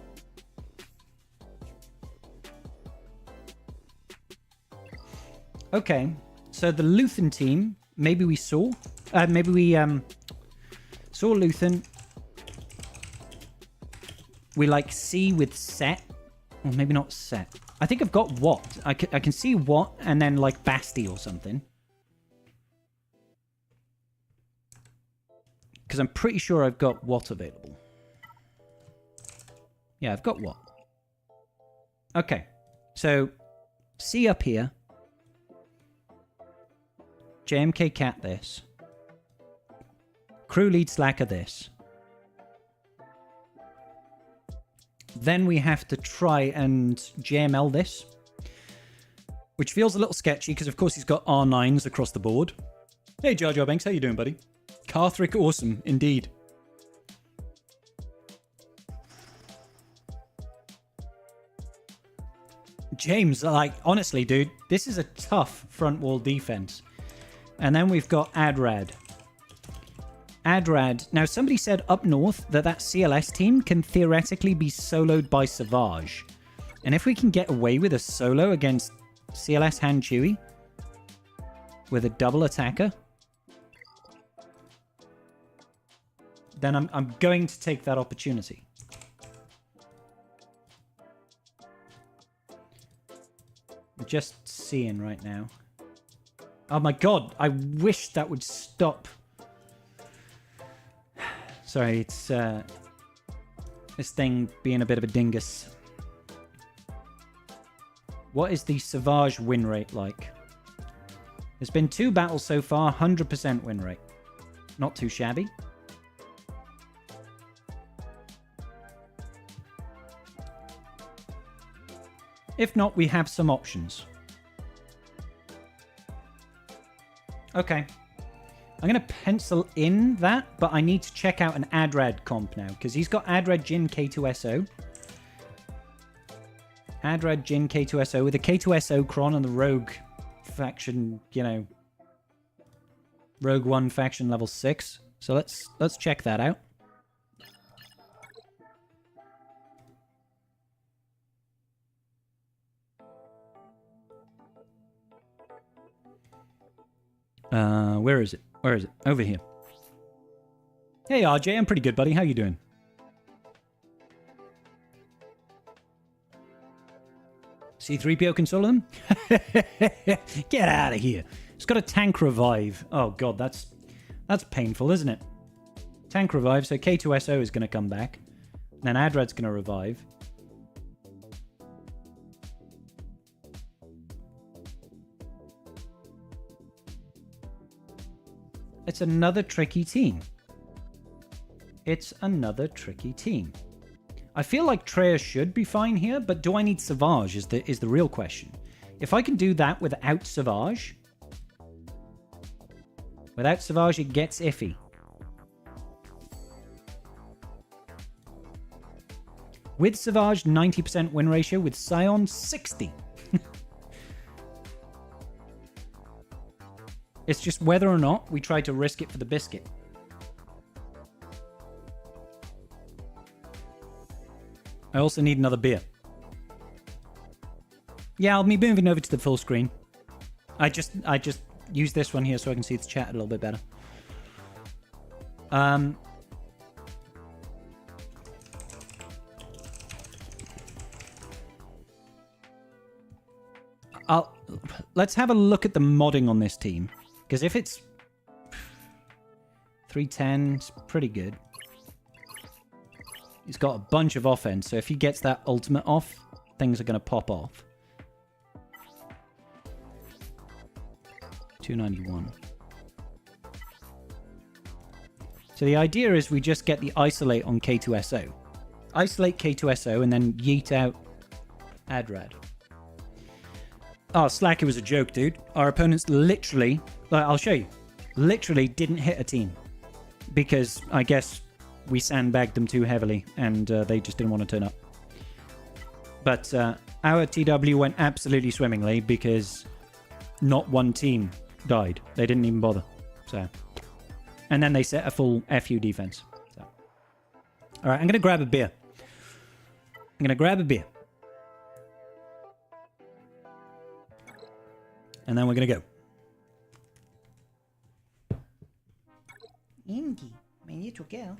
Okay, so the Luthen team, maybe we saw Luthen. We like see with Set, or maybe not Set. I think I've got Wat. I can see Wat and then like Basti or something. Because I'm pretty sure I've got Wat available. Yeah, I've got Wat. Okay, so C up here. JMK Cat this. Crew Lead Slacker this. Then we have to try and JML this. Which feels a little sketchy because of course he's got R9s across the board. Hey Jar Jar Banks, how you doing, buddy? Carthrick awesome, indeed. James, like, honestly, dude, this is a tough front wall defense. And then we've got Adrad. Adrad. Now, somebody said up north that CLS team can theoretically be soloed by Savage. And if we can get away with a solo against CLS Han Chewy with a double attacker, then I'm going to take that opportunity. I'm just seeing right now. Oh my god, I wish that would stop. Sorry, it's this thing being a bit of a dingus. What is the Savage win rate like? There's been 2 battles so far, 100% win rate. Not too shabby. If not, we have some options. Okay. I'm going to pencil in that, but I need to check out an Adrad comp now, because he's got Adrad Jin K2SO. Adrad Jin K2SO with a K2SO Cron and the Rogue faction, you know, Rogue One faction level 6. So let's check that out. Where is it? Where is it? Over here. Hey, RJ, I'm pretty good, buddy. How you doing? C-3PO can solo them? Get out of here. It's got a tank revive. Oh, God, that's painful, isn't it? Tank revive, so K2SO is going to come back. Then Adrad's going to revive. It's another tricky team. It's another tricky team. I feel like Treya should be fine here, but do I need Savage is the real question. If I can do that without Savage, it gets iffy. With Savage, 90% win ratio. With Scion, 60. It's just whether or not we try to risk it for the biscuit. I also need another beer. Yeah, I'll be moving over to the full screen. I just use this one here so I can see the chat a little bit better. Let's have a look at the modding on this team. Because if it's 310, it's pretty good. He's got a bunch of offense, so if he gets that ultimate off, things are going to pop off. 291. So the idea is we just get the isolate on K2SO. Isolate K2SO and then yeet out Adrad. Oh, Slacker was a joke, dude. Our opponents literally, I'll show you, literally didn't hit a team. Because I guess we sandbagged them too heavily and they just didn't want to turn up. But our TW went absolutely swimmingly because not one team died. They didn't even bother. So, and then they set a full FU defense. So. All right, I'm going to grab a beer. And then we're going to go. Ingy, my little girl.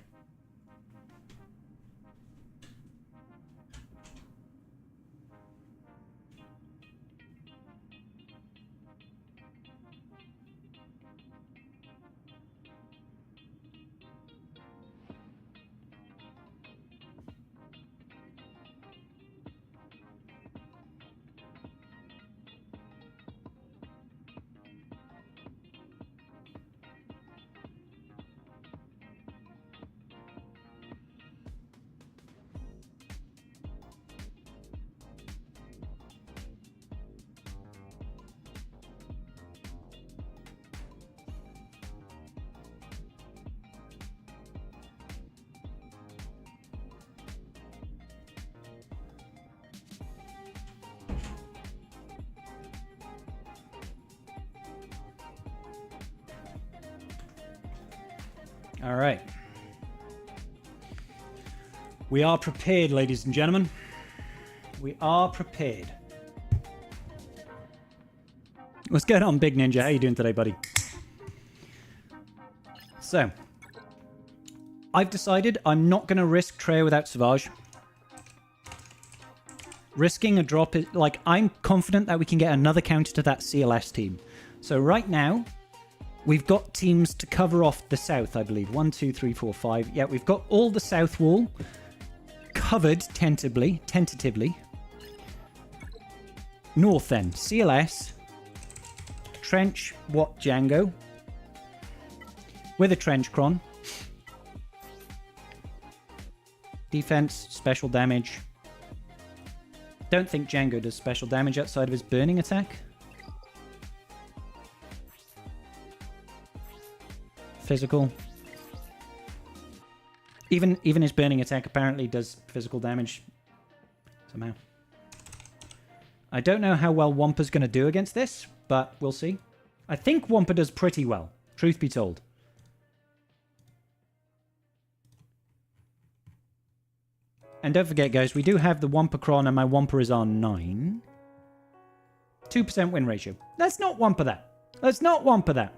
All right. We are prepared, ladies and gentlemen. We are prepared. What's going on, Big Ninja? How you doing today, buddy? So, I've decided I'm not going to risk Trey without Savage. Risking a drop is like, I'm confident that we can get another counter to that CLS team. So right now, we've got teams to cover off the south, I believe. 1, 2, 3, 4, 5. Yeah, we've got all the south wall covered tentatively. North then, CLS, Trench, Watt, Django, with a Trench Cron. Defense, special damage. Don't think Django does special damage outside of his burning attack. Physical. Even his burning attack apparently does physical damage somehow. I don't know how well Wampa's going to do against this, but we'll see. I think Wampa does pretty well, truth be told. And don't forget, guys, we do have the Wampa Cron, and my Wampa is on 9. 2% win ratio. Let's not Wampa that. Let's not Wampa that.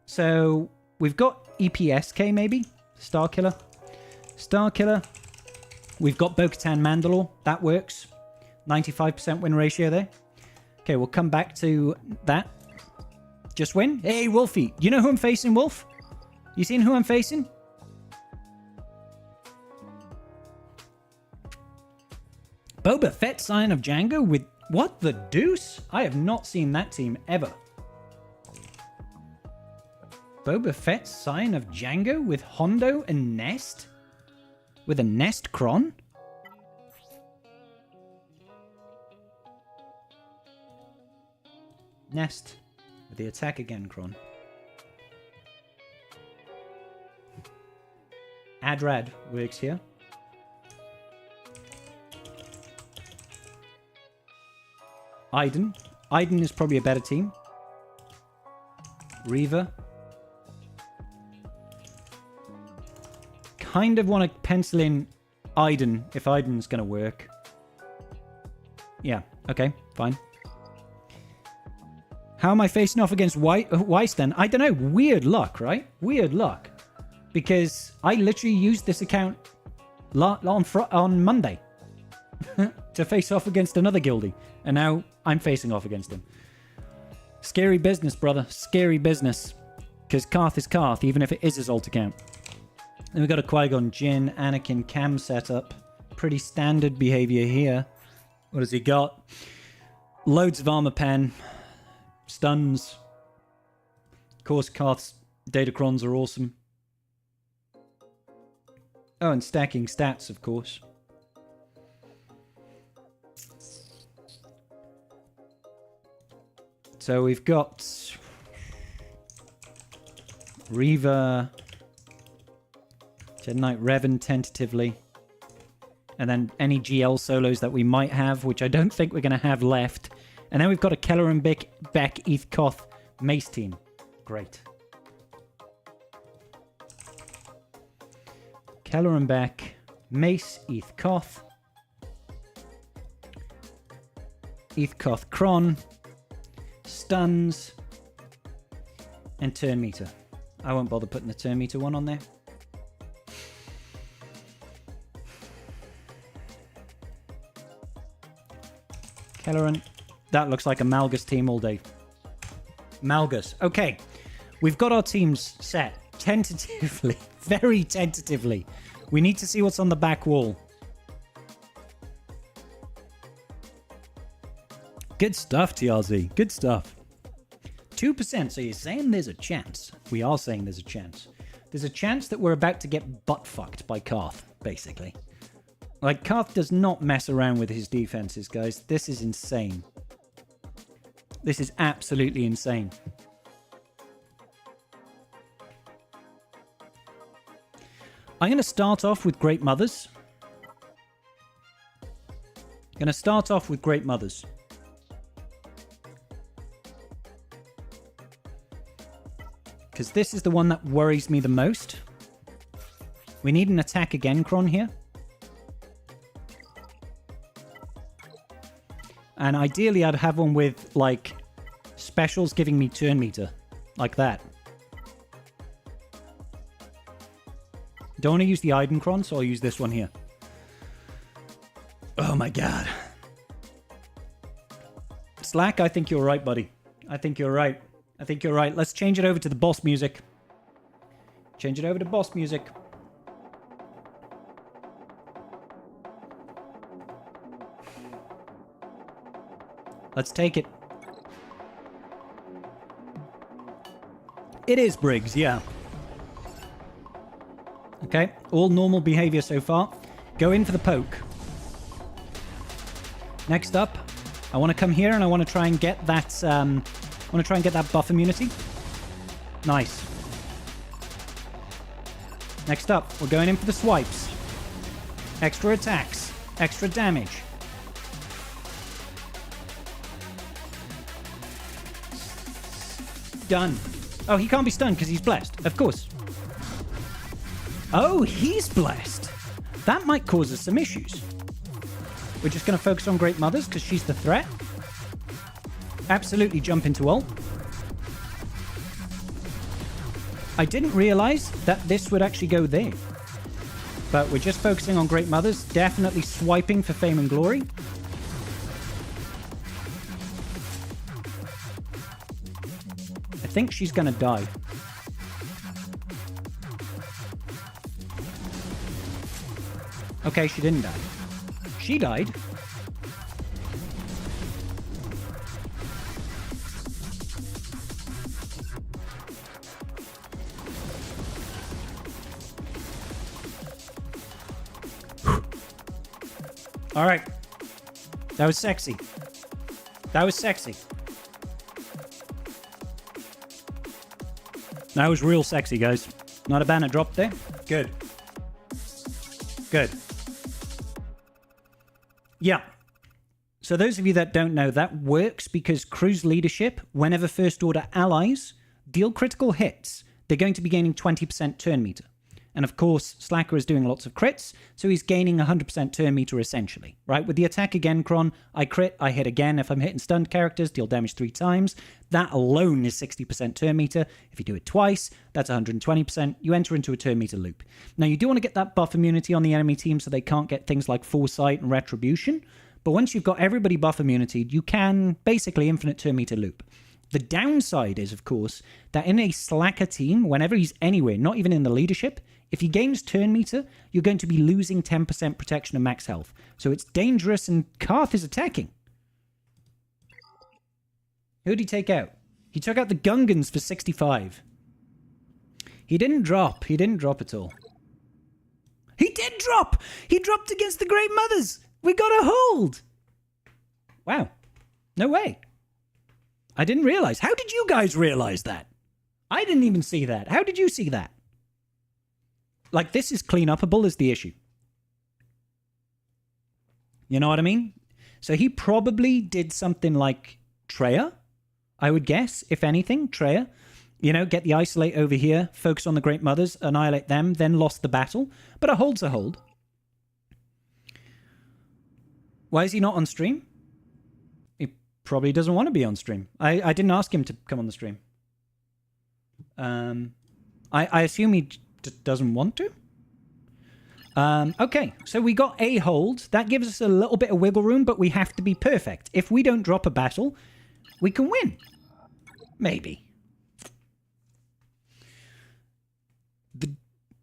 So, we've got EPSK, maybe? Star Killer. Star Killer. We've got Bo-Katan Mandalore. That works. 95% win ratio there. Okay, we'll come back to that. Just win. Hey, Wolfie. You know who I'm facing, Wolf? You seen who I'm facing? Boba Fett Sign of Django with... What the deuce? I have not seen that team ever. Boba Fett Sign of Django with Hondo and Nest? With a Nest Cron? Nest. With the attack again Cron. Adrad works here. Iden. Iden is probably a better team. Reaver. Kind of want to pencil in Iden, if Iden's going to work. Yeah, okay, fine. How am I facing off against Weiss then? I don't know. Weird luck, right? Weird luck. Because I literally used this account on Monday to face off against another guildie. And now I'm facing off against him. Scary business, brother. Scary business. Because Karth is Karth, even if it is his alt account. Then we've got a Qui-Gon Jinn, Anakin Cam setup. Pretty standard behavior here. What has he got? Loads of armor pen. Stuns. Of course, Karth's Datacrons are awesome. Oh, and stacking stats, of course. So we've got Reaver, Jedi Knight Revan tentatively, and then any GL solos that we might have, which I don't think we're going to have left. And then we've got a Keller and Beck Eth Koth Mace team. Great. Keller and Beck, Mace, Eth Koth, Eth Koth Kron, stuns, and turn meter. I won't bother putting the turn meter one on there. Kelleran. That looks like a Malgus team all day. Malgus. Okay. We've got our teams set. Tentatively. Very tentatively. We need to see what's on the back wall. Good stuff, TRZ. Good stuff. 2%. So you're saying there's a chance. We are saying there's a chance. There's a chance that we're about to get butt-fucked by Karth, basically. Like, Karth does not mess around with his defenses, guys. This is insane. This is absolutely insane. I'm going to start off with Great Mothers. Because this is the one that worries me the most. We need an attack again, Kron, here. And ideally, I'd have one with, like, specials giving me turn meter. Like that. Don't want to use the Eidenkron, so I'll use this one here. Oh my god. Slack, I think you're right, buddy. I think you're right. Let's change it over to the boss music. Change it over to boss music. Let's take it. It is Briggs, yeah. Okay, all normal behavior so far. Go in for the poke. Next up, I want to come here and I want to try and get that. That buff immunity. Nice. Next up, we're going in for the swipes. Extra attacks, extra damage. Done. Oh, he can't be stunned because he's blessed. Of course. Oh, he's blessed. That might cause us some issues. We're just going to focus on Great Mothers because she's the threat. Absolutely jump into ult. I didn't realize that this would actually go there. But we're just focusing on Great Mothers. Definitely swiping for Fame and Glory. I think she's going to die. Okay, she didn't die. She died. All right. That was sexy. That was sexy. That was real sexy, guys. Not a banner drop there. Good. Good. Yeah. So those of you that don't know, that works because Crew's leadership, whenever First Order allies deal critical hits, they're going to be gaining 20% turn meter. And of course, Slacker is doing lots of crits, so he's gaining 100% turn meter essentially, right? With the attack again, Kron, I crit, I hit again. If I'm hitting stunned characters, deal damage 3 times. That alone is 60% turn meter. If you do it twice, that's 120%. You enter into a turn meter loop. Now, you do want to get that buff immunity on the enemy team so they can't get things like Foresight and Retribution. But once you've got everybody buff immunity, you can basically infinite turn meter loop. The downside is, of course, that in a Slacker team, whenever he's anywhere, not even in the leadership, if he gains turn meter, you're going to be losing 10% protection and max health. So it's dangerous, and Karth is attacking. Who'd he take out? He took out the Gungans for 65. He didn't drop. He didn't drop at all. He did drop! He dropped against the Great Mothers! We got a hold! Wow. No way. I didn't realize. How did you guys realize that? I didn't even see that. How did you see that? Like, this is clean-upable is the issue. You know what I mean? So he probably did something like Treya, I would guess, if anything, Treya. You know, get the isolate over here, focus on the Great Mothers, annihilate them, then lost the battle. But a hold's a hold. Why is he not on stream? He probably doesn't want to be on stream. I didn't ask him to come on the stream. I assume he doesn't want to. Okay, so we got a hold. That gives us a little bit of wiggle room, but we have to be perfect. If we don't drop a battle, we can win. Maybe.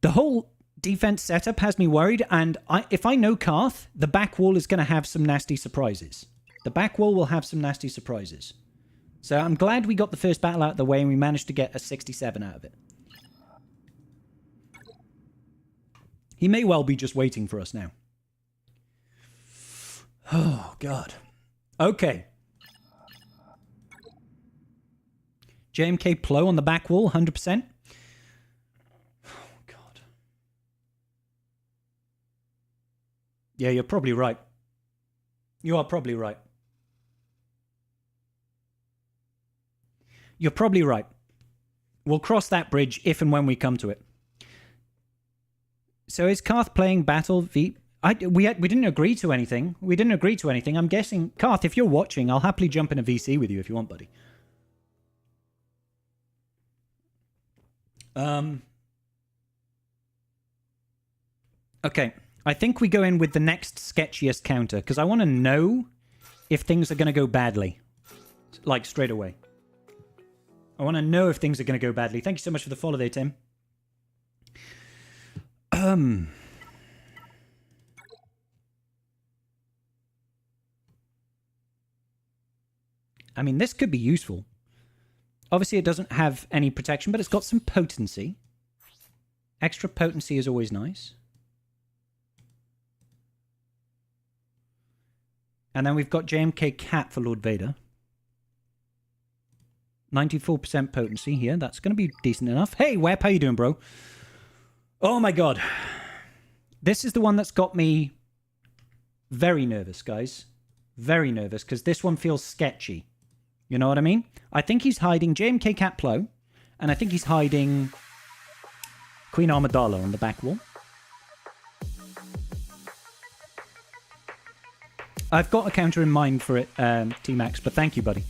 The whole defense setup has me worried, and if I know Karth, the back wall is going to have some nasty surprises. The back wall will have some nasty surprises. So I'm glad we got the first battle out of the way and we managed to get a 67 out of it. He may well be just waiting for us now. Oh, God. Okay. JMK Plo on the back wall, 100%. Oh, God. Yeah, you're probably right. You are probably right. You're probably right. We'll cross that bridge if and when we come to it. So is Karth playing Battle V? We didn't agree to anything. We didn't agree to anything. I'm guessing, Karth, if you're watching, I'll happily jump in a VC with you if you want, buddy. Okay. I think we go in with the next sketchiest counter, because I want to know if things are going to go badly. Like, straight away. I want to know if things are going to go badly. Thank you so much for the follow there, Tim. I mean, this could be useful. Obviously, it doesn't have any protection, but it's got some potency. Extra potency is always nice. And then we've got JMK Cat for Lord Vader. 94% potency here. That's going to be decent enough. Hey, Web, how you doing, bro? Oh, my God. This is the one that's got me very nervous, guys. Very nervous, because this one feels sketchy. You know what I mean? I think he's hiding JMK Cat Plo, and I think he's hiding Queen Amidala on the back wall. I've got a counter in mind for it, T-Max, but thank you, buddy.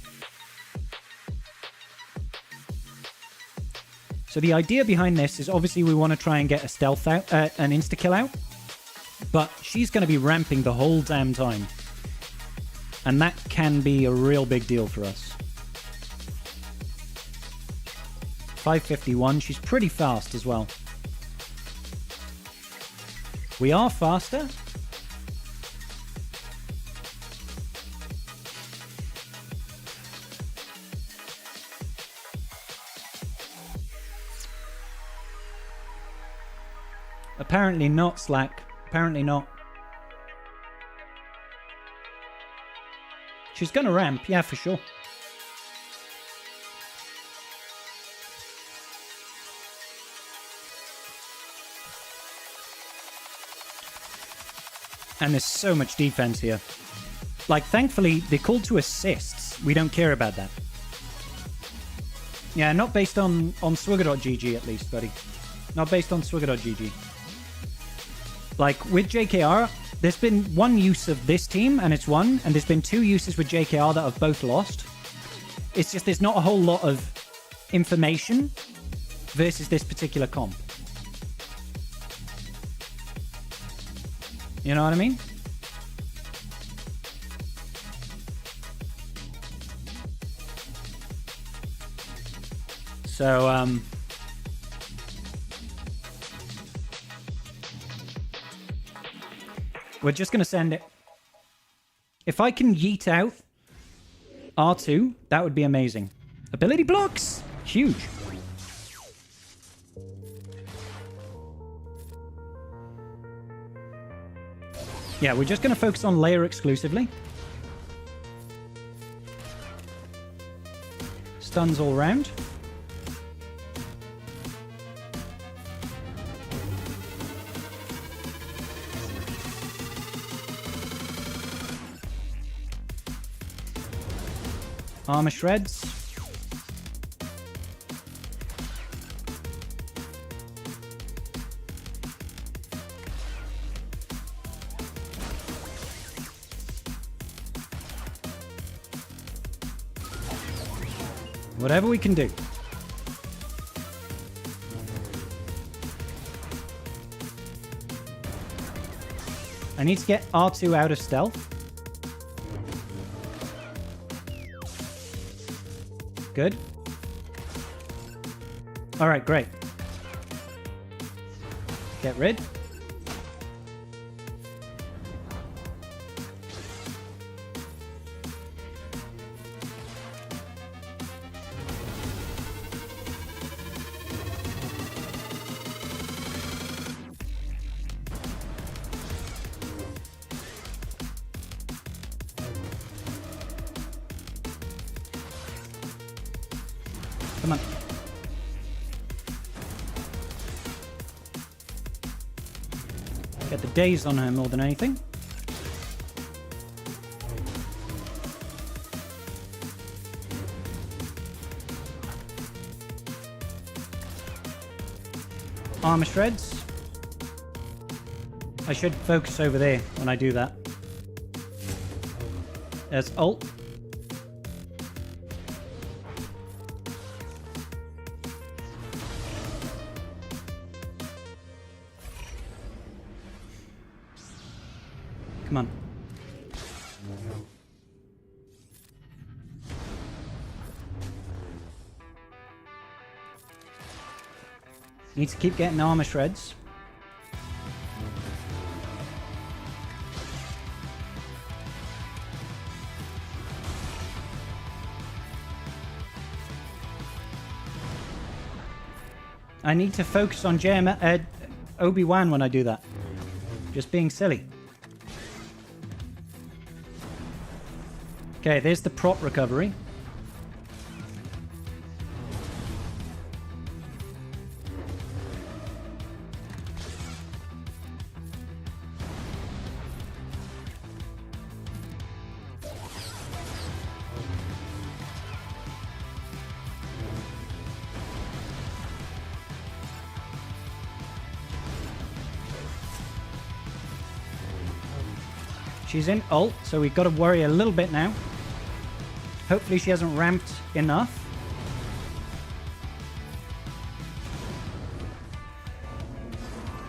So the idea behind this is obviously we want to try and get a stealth out, an insta-kill out, but she's going to be ramping the whole damn time. And that can be a real big deal for us. 551, she's pretty fast as well. We are faster. Apparently not, Slack. Apparently not. She's gonna ramp, yeah, for sure. And there's so much defense here. Like, thankfully, they called to assists. We don't care about that. Yeah, not based on Swigger.gg at least, buddy. Not based on Swigger.gg. Like, with JKR, there's been one use of this team, and it's won, and there's been 2 uses with JKR that have both lost. It's just there's not a whole lot of information versus this particular comp. You know what I mean? So, we're just going to send it. If I can yeet out R2, that would be amazing. Ability blocks! Huge. Yeah, we're just going to focus on layer exclusively. Stuns all round. Armor shreds. Whatever we can do. I need to get R2 out of stealth. Good. All right, great. Get rid. Come on. Get the daze on her more than anything. Armor shreds. I should focus over there when I do that. There's ult. Come on. Need to keep getting armor shreds. I need to focus on Obi-Wan when I do that. Just being silly. Okay, there's the prop recovery. She's in ult, so we've got to worry a little bit now. Hopefully she hasn't ramped enough.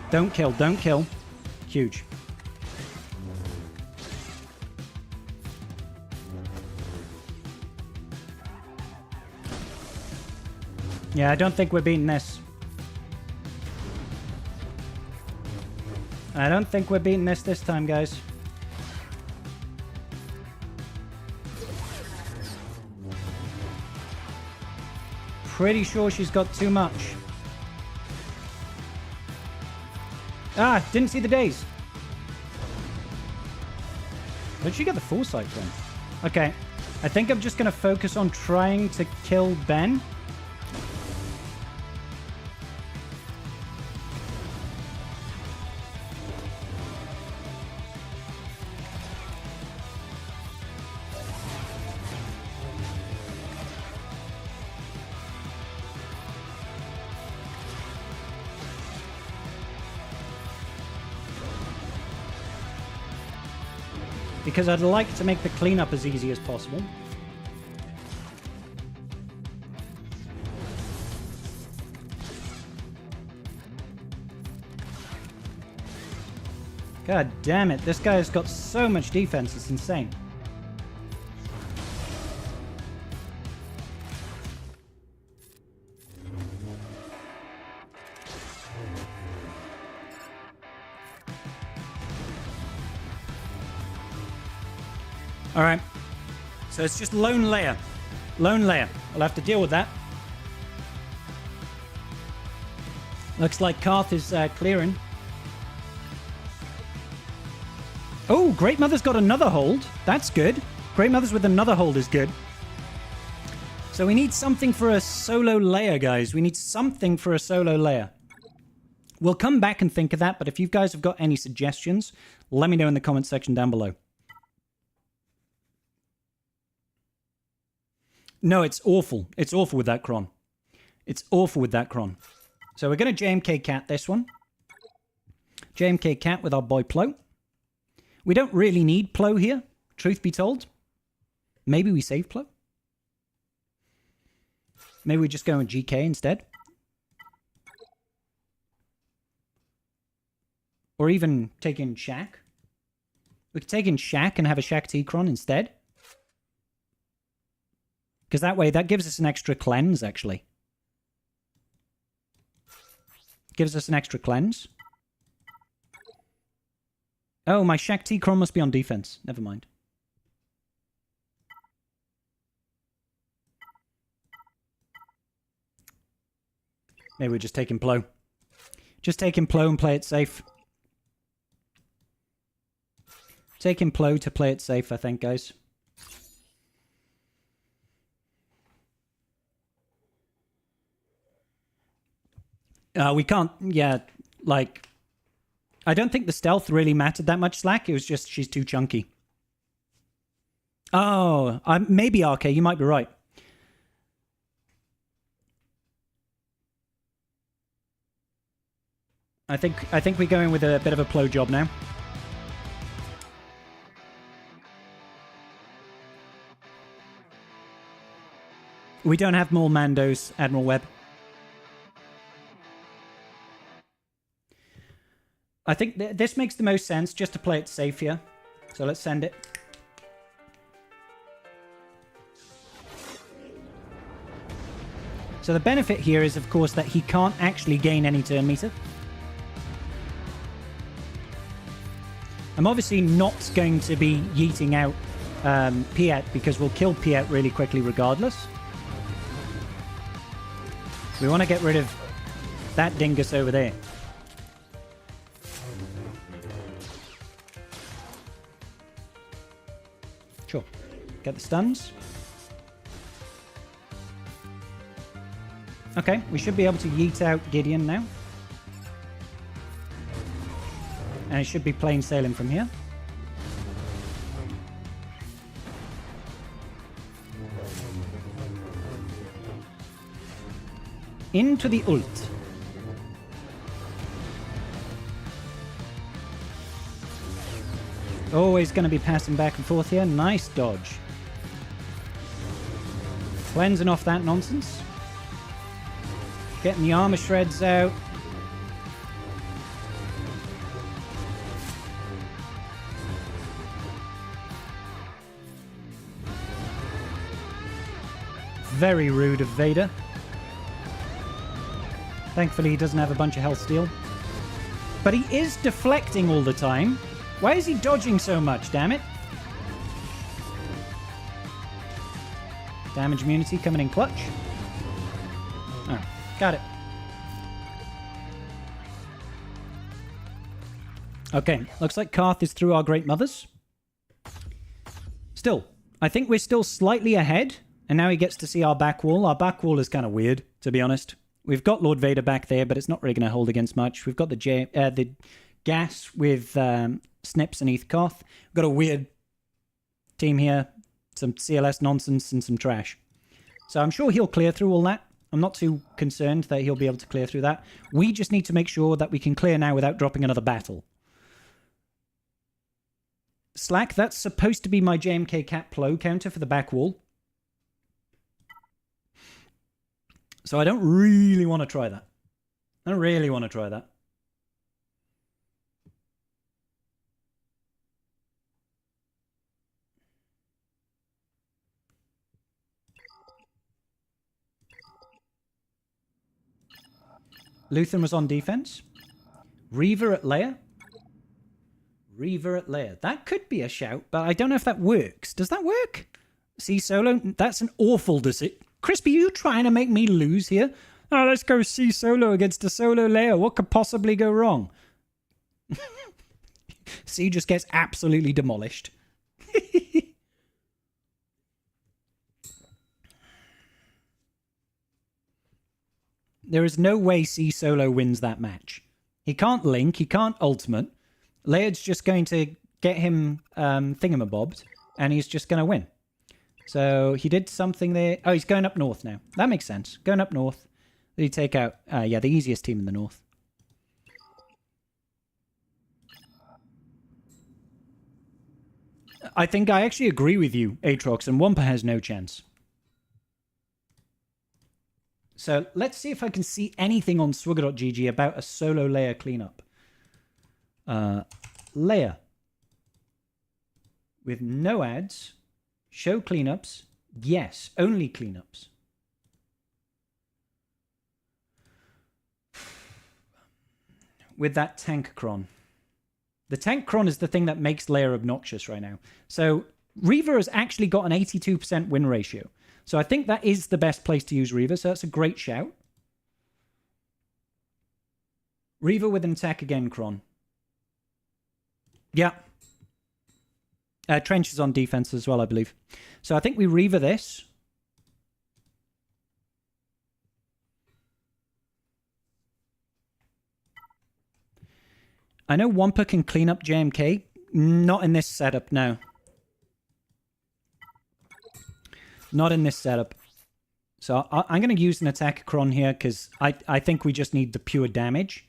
Don't kill, don't kill. Huge. Yeah, I don't think we're beating this. I don't think we're beating this time, guys. Pretty sure she's got too much. Ah, didn't see the days. Where'd she get the foresight from? Okay, I think I'm just going to focus on trying to kill Ben. because I'd like to make the cleanup as easy as possible. God damn it, this guy has got so much defense, it's insane. Alright, so it's just lone layer. Lone layer. I'll have to deal with that. Looks like Karth is clearing. Oh, Great Mother's got another hold. That's good. Great Mother's with another hold is good. So we need something for a solo layer, guys. We need something for a solo layer. We'll come back and think of that, but if you guys have got any suggestions, let me know in the comment section down below. No, it's awful. It's awful with that cron. It's awful with that cron. So we're going to JMK Cat this one. JMK Cat with our boy Plo. We don't really need Plo here, truth be told. Maybe we save Plo. Maybe we just go with GK instead. Or even take in Shaq. We could take in Shaq and have a Shaq T-Cron instead. Because that way, that gives us an extra cleanse, actually. Gives us an extra cleanse. Oh, my Shaq T-Cron must be on defense. Never mind. Maybe we're just taking Plo. Just taking Plo and play it safe. Taking Plo to play it safe, I think, guys. We can't, yeah, like... I don't think the stealth really mattered that much, Slack. It was just she's too chunky. Oh, maybe RK, you might be right. I think we're going with a bit of a Plo job now. We don't have more Mandos, Admiral Webb. I think this makes the most sense just to play it safe here. So let's send it. So the benefit here is, of course, that he can't actually gain any turn meter. I'm obviously not going to be yeeting out Piet because we'll kill Piet really quickly regardless. We want to get rid of that dingus over there. Sure. Get the stuns. Okay, we should be able to yeet out Gideon now. And it should be plain sailing from here. Into the ult. Always going to be passing back and forth here. Nice dodge. Cleansing off that nonsense. Getting the armor shreds out. Very rude of Vader. Thankfully, he doesn't have a bunch of health steal. But he is deflecting all the time. Why is he dodging so much, damn it? Damage immunity coming in clutch. Oh, got it. Okay, looks like Karth is through our Great Mothers. Still, I think we're still slightly ahead. And now he gets to see our back wall. Our back wall is kind of weird, to be honest. We've got Lord Vader back there, but it's not really going to hold against much. We've got the gas with Snips and Heath Koth. We've got a weird team here. Some CLS nonsense and some trash. So I'm sure he'll clear through all that. I'm not too concerned that he'll be able to clear through that. We just need to make sure that we can clear now without dropping another battle. Slack, that's supposed to be my JMK Cat Plo counter for the back wall. So I don't really want to try that. I don't really want to try that. Luthen was on defense. Reaver at layer. Reaver at layer. That could be a shout, but I don't know if that works. Does that work? C solo? That's an awful decision. Crispy, you trying to make me lose here? Oh, let's go C solo against a solo layer. What could possibly go wrong? C just gets absolutely demolished. There is no way C solo wins that match. He can't link, he can't ultimate. Layard's just going to get him thingamabobbed, and he's just going to win. So he did something there. Oh, he's going up north now. That makes sense. Going up north. Did he take out, yeah, the easiest team in the north. I think I actually agree with you, Aatrox, and Wampa has no chance. So let's see if I can see anything on Swigger.gg about a solo layer cleanup. Layer. With no ads. Show cleanups. Yes, only cleanups. With that tank cron. The tank cron is the thing that makes layer obnoxious right now. So Reaver has actually got an 82% win ratio. So I think that is the best place to use Reaver. So that's a great shout. Reaver with an attack again, Cron. Yeah. Trench is on defense as well, I believe. So I think we Reaver this. I know Wampa can clean up JMK. Not in this setup, no. Not in this setup. So I'm going to use an attack cron here because I think we just need the pure damage.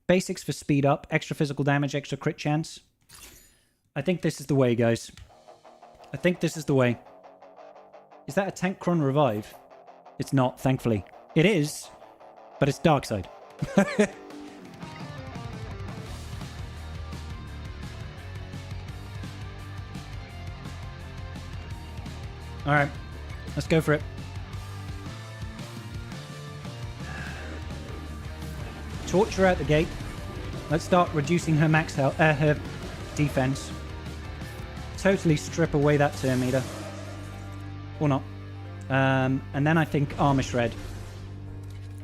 Basics for speed up, extra physical damage, extra crit chance. I think this is the way, guys. I think this is the way. Is that a tank cron revive? It's not, thankfully. It is, but it's dark side. All right, let's go for it. Torture out the gate. Let's start reducing her max health, her defense. Totally strip away that turn meter. Or not. And then I think armor shred.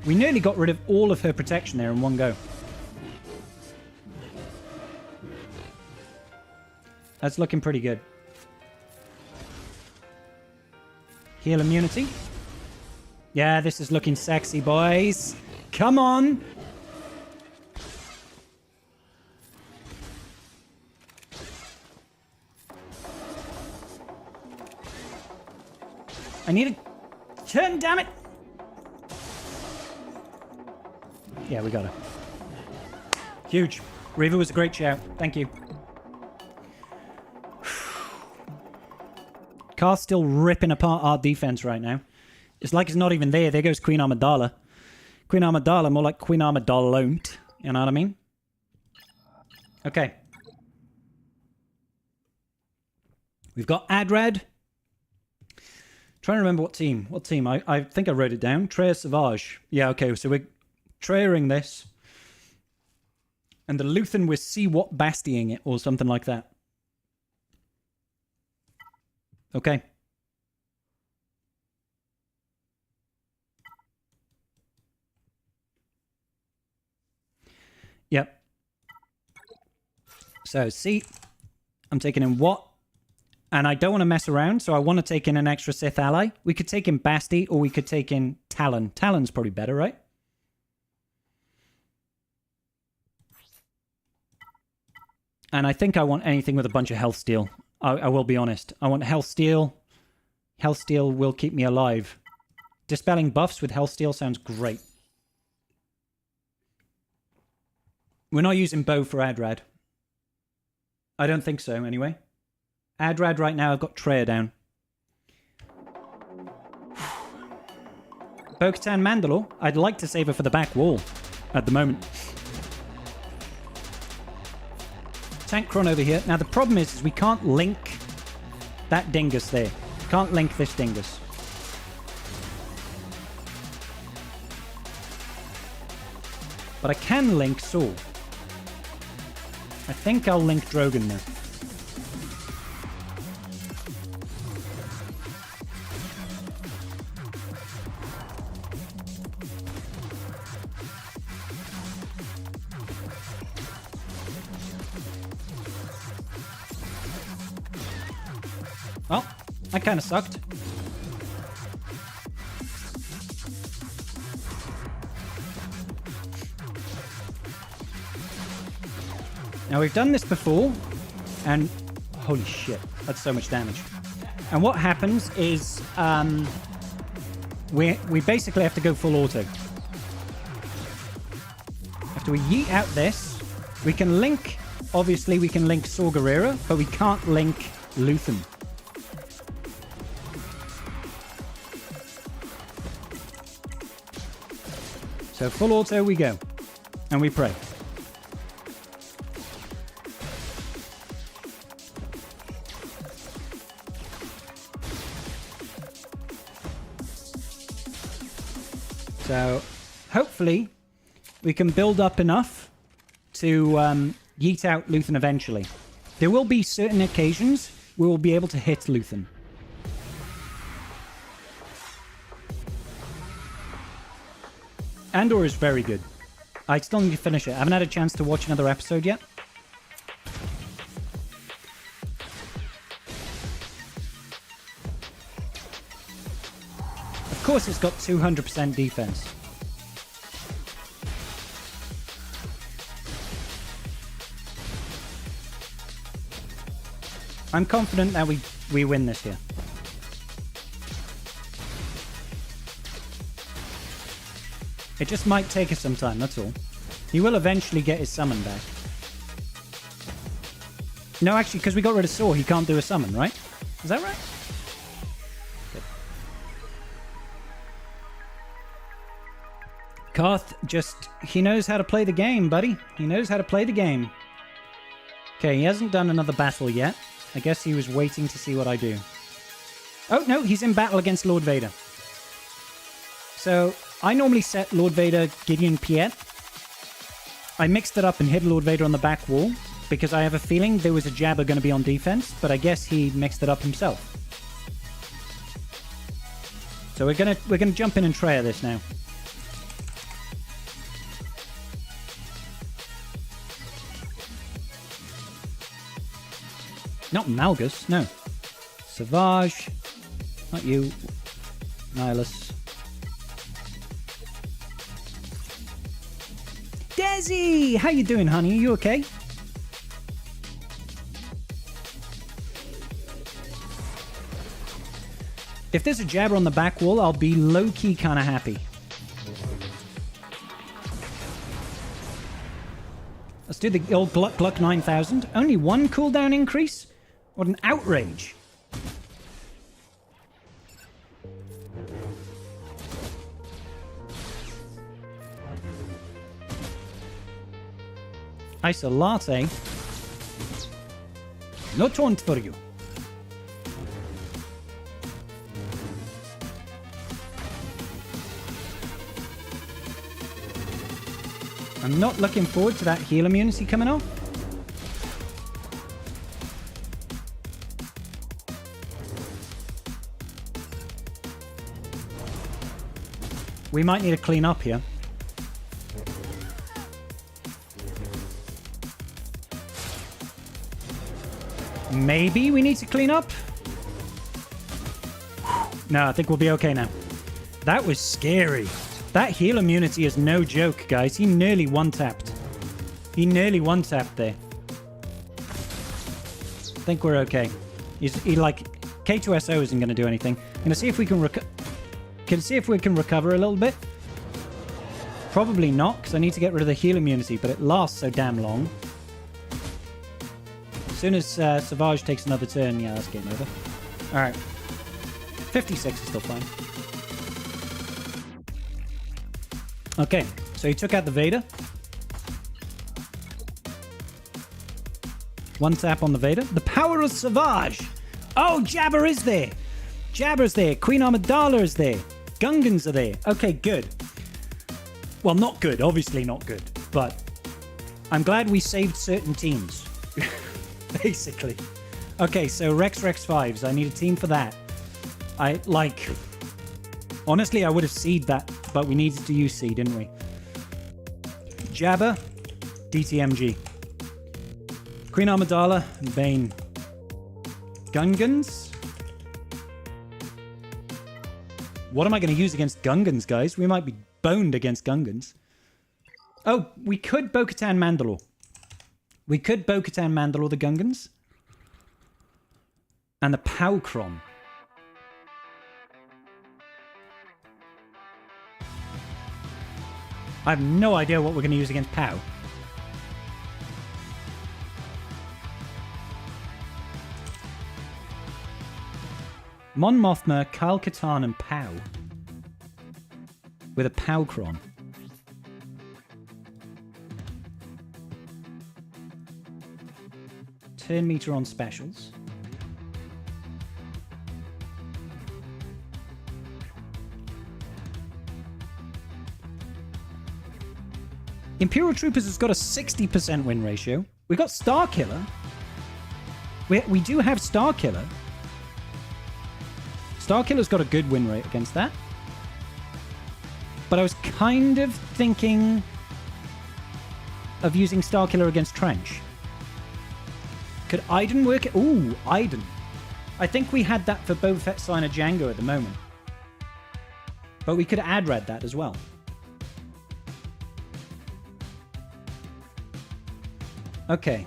We nearly got rid of all of her protection there in one go. That's looking pretty good. Heal immunity. Yeah, this is looking sexy, boys. Come on. I need a turn, damn it. Yeah, we got her. Huge. Reaver was a great shout. Thank you. Car's still ripping apart our defense right now. It's like it's not even there. There goes Queen Amidala. Queen Amidala, more like Queen Amidala. You know what I mean? Okay. We've got Adrad. Trying to remember what team. What team? I think I wrote it down. Treya Savage. Yeah, okay. So we're Treyaing this. And the Luthen we're see-what Bastying it or something like that. Okay. Yep. So, see, I'm taking in what? And I don't want to mess around, so I want to take in an extra Sith ally. We could take in Basti, or we could take in Talon. Talon's probably better, right? And I think I want anything with a bunch of health steal. I will be honest. I want health steal. Health steal will keep me alive. Dispelling buffs with health steal sounds great. We're not using bow for Adrad. I don't think so, anyway. Adrad right now, I've got Treya down. Bo-Katan Mandalore, I'd like to save her for the back wall at the moment. Tank Kron over here. Now, the problem is we can't link that dingus there. Can't link this dingus. But I can link Saul. I think I'll link Drogon now. Well, that kind of sucked. Now, we've done this before, and holy shit, that's so much damage. And what happens is we basically have to go full auto. After we yeet out this, we can link, obviously we can link Saw Gerrera, but we can't link Luthen. So full auto we go. And we pray. So hopefully we can build up enough to yeet out Luthen eventually. There will be certain occasions we will be able to hit Luthen. Andor is very good. I still need to finish it. I haven't had a chance to watch another episode yet. Of course, it's got 200% defense. I'm confident that we win this here. It just might take us some time, that's all. He will eventually get his summon back. No, actually, because we got rid of Saw, he can't do a summon, right? Is that right? Good. Karth just... He knows how to play the game, buddy. He knows how to play the game. Okay, he hasn't done another battle yet. I guess he was waiting to see what I do. Oh, no, he's in battle against Lord Vader. So... I normally set Lord Vader, Gideon, Piet. I mixed it up and hit Lord Vader on the back wall because I have a feeling there was a Jabba going to be on defense, but I guess he mixed it up himself. So we're gonna jump in and Treya this now. Not Malgus, no. Savage. Not you. Nihilus. Desi! How you doing, honey? Are you okay? If there's a Jabber on the back wall, I'll be low-key kind of happy. Let's do the old Gluck Gluck 9000. Only one cooldown increase? What an outrage. Ice a latte. No taunt for you. I'm not looking forward to that heal immunity coming off. We might need to clean up here. Maybe we need to clean up? No, I think we'll be okay now. That was scary. That heal immunity is no joke, guys. He nearly one-tapped. He nearly one-tapped there. I think we're okay. K2SO isn't going to do anything. I'm going to see if we can recover a little bit. Probably not, because I need to get rid of the heal immunity, but it lasts so damn long. soon as Savage takes another turn, yeah, that's game over. All right. 56 is still fine. Okay, so he took out the Vader. One tap on the Vader. The power of Savage! Oh, Jabber is there! Jabber's there. Queen Amidala is there. Gungans are there. Okay, good. Well, not good. Obviously not good. But I'm glad we saved certain teams. Basically. Okay, so Rex 5s. I need a team for that. Honestly, I would have seed that, but we needed to use seed, didn't we? Jabber, DTMG. Queen Amidala, Bane. Gungans. What am I going to use against Gungans, guys? We might be boned against Gungans. Oh, we could Bo-Katan Mandalore. We could Bo-Katan Mandalore the Gungans. And the Powcron. I have no idea what we're going to use against Pow. Mon Mothma, Kyle Katarn, and Pow. With a Powcron. Turn meter on specials. Imperial Troopers has got a 60% win ratio. We got Starkiller. We do have Starkiller. Starkiller's got a good win rate against that. But I was kind of thinking of using Starkiller against Trench. Could Iden work it? Ooh, Iden. I think we had that for Boba Fett, Signer, Django at the moment. But we could add read that as well. Okay.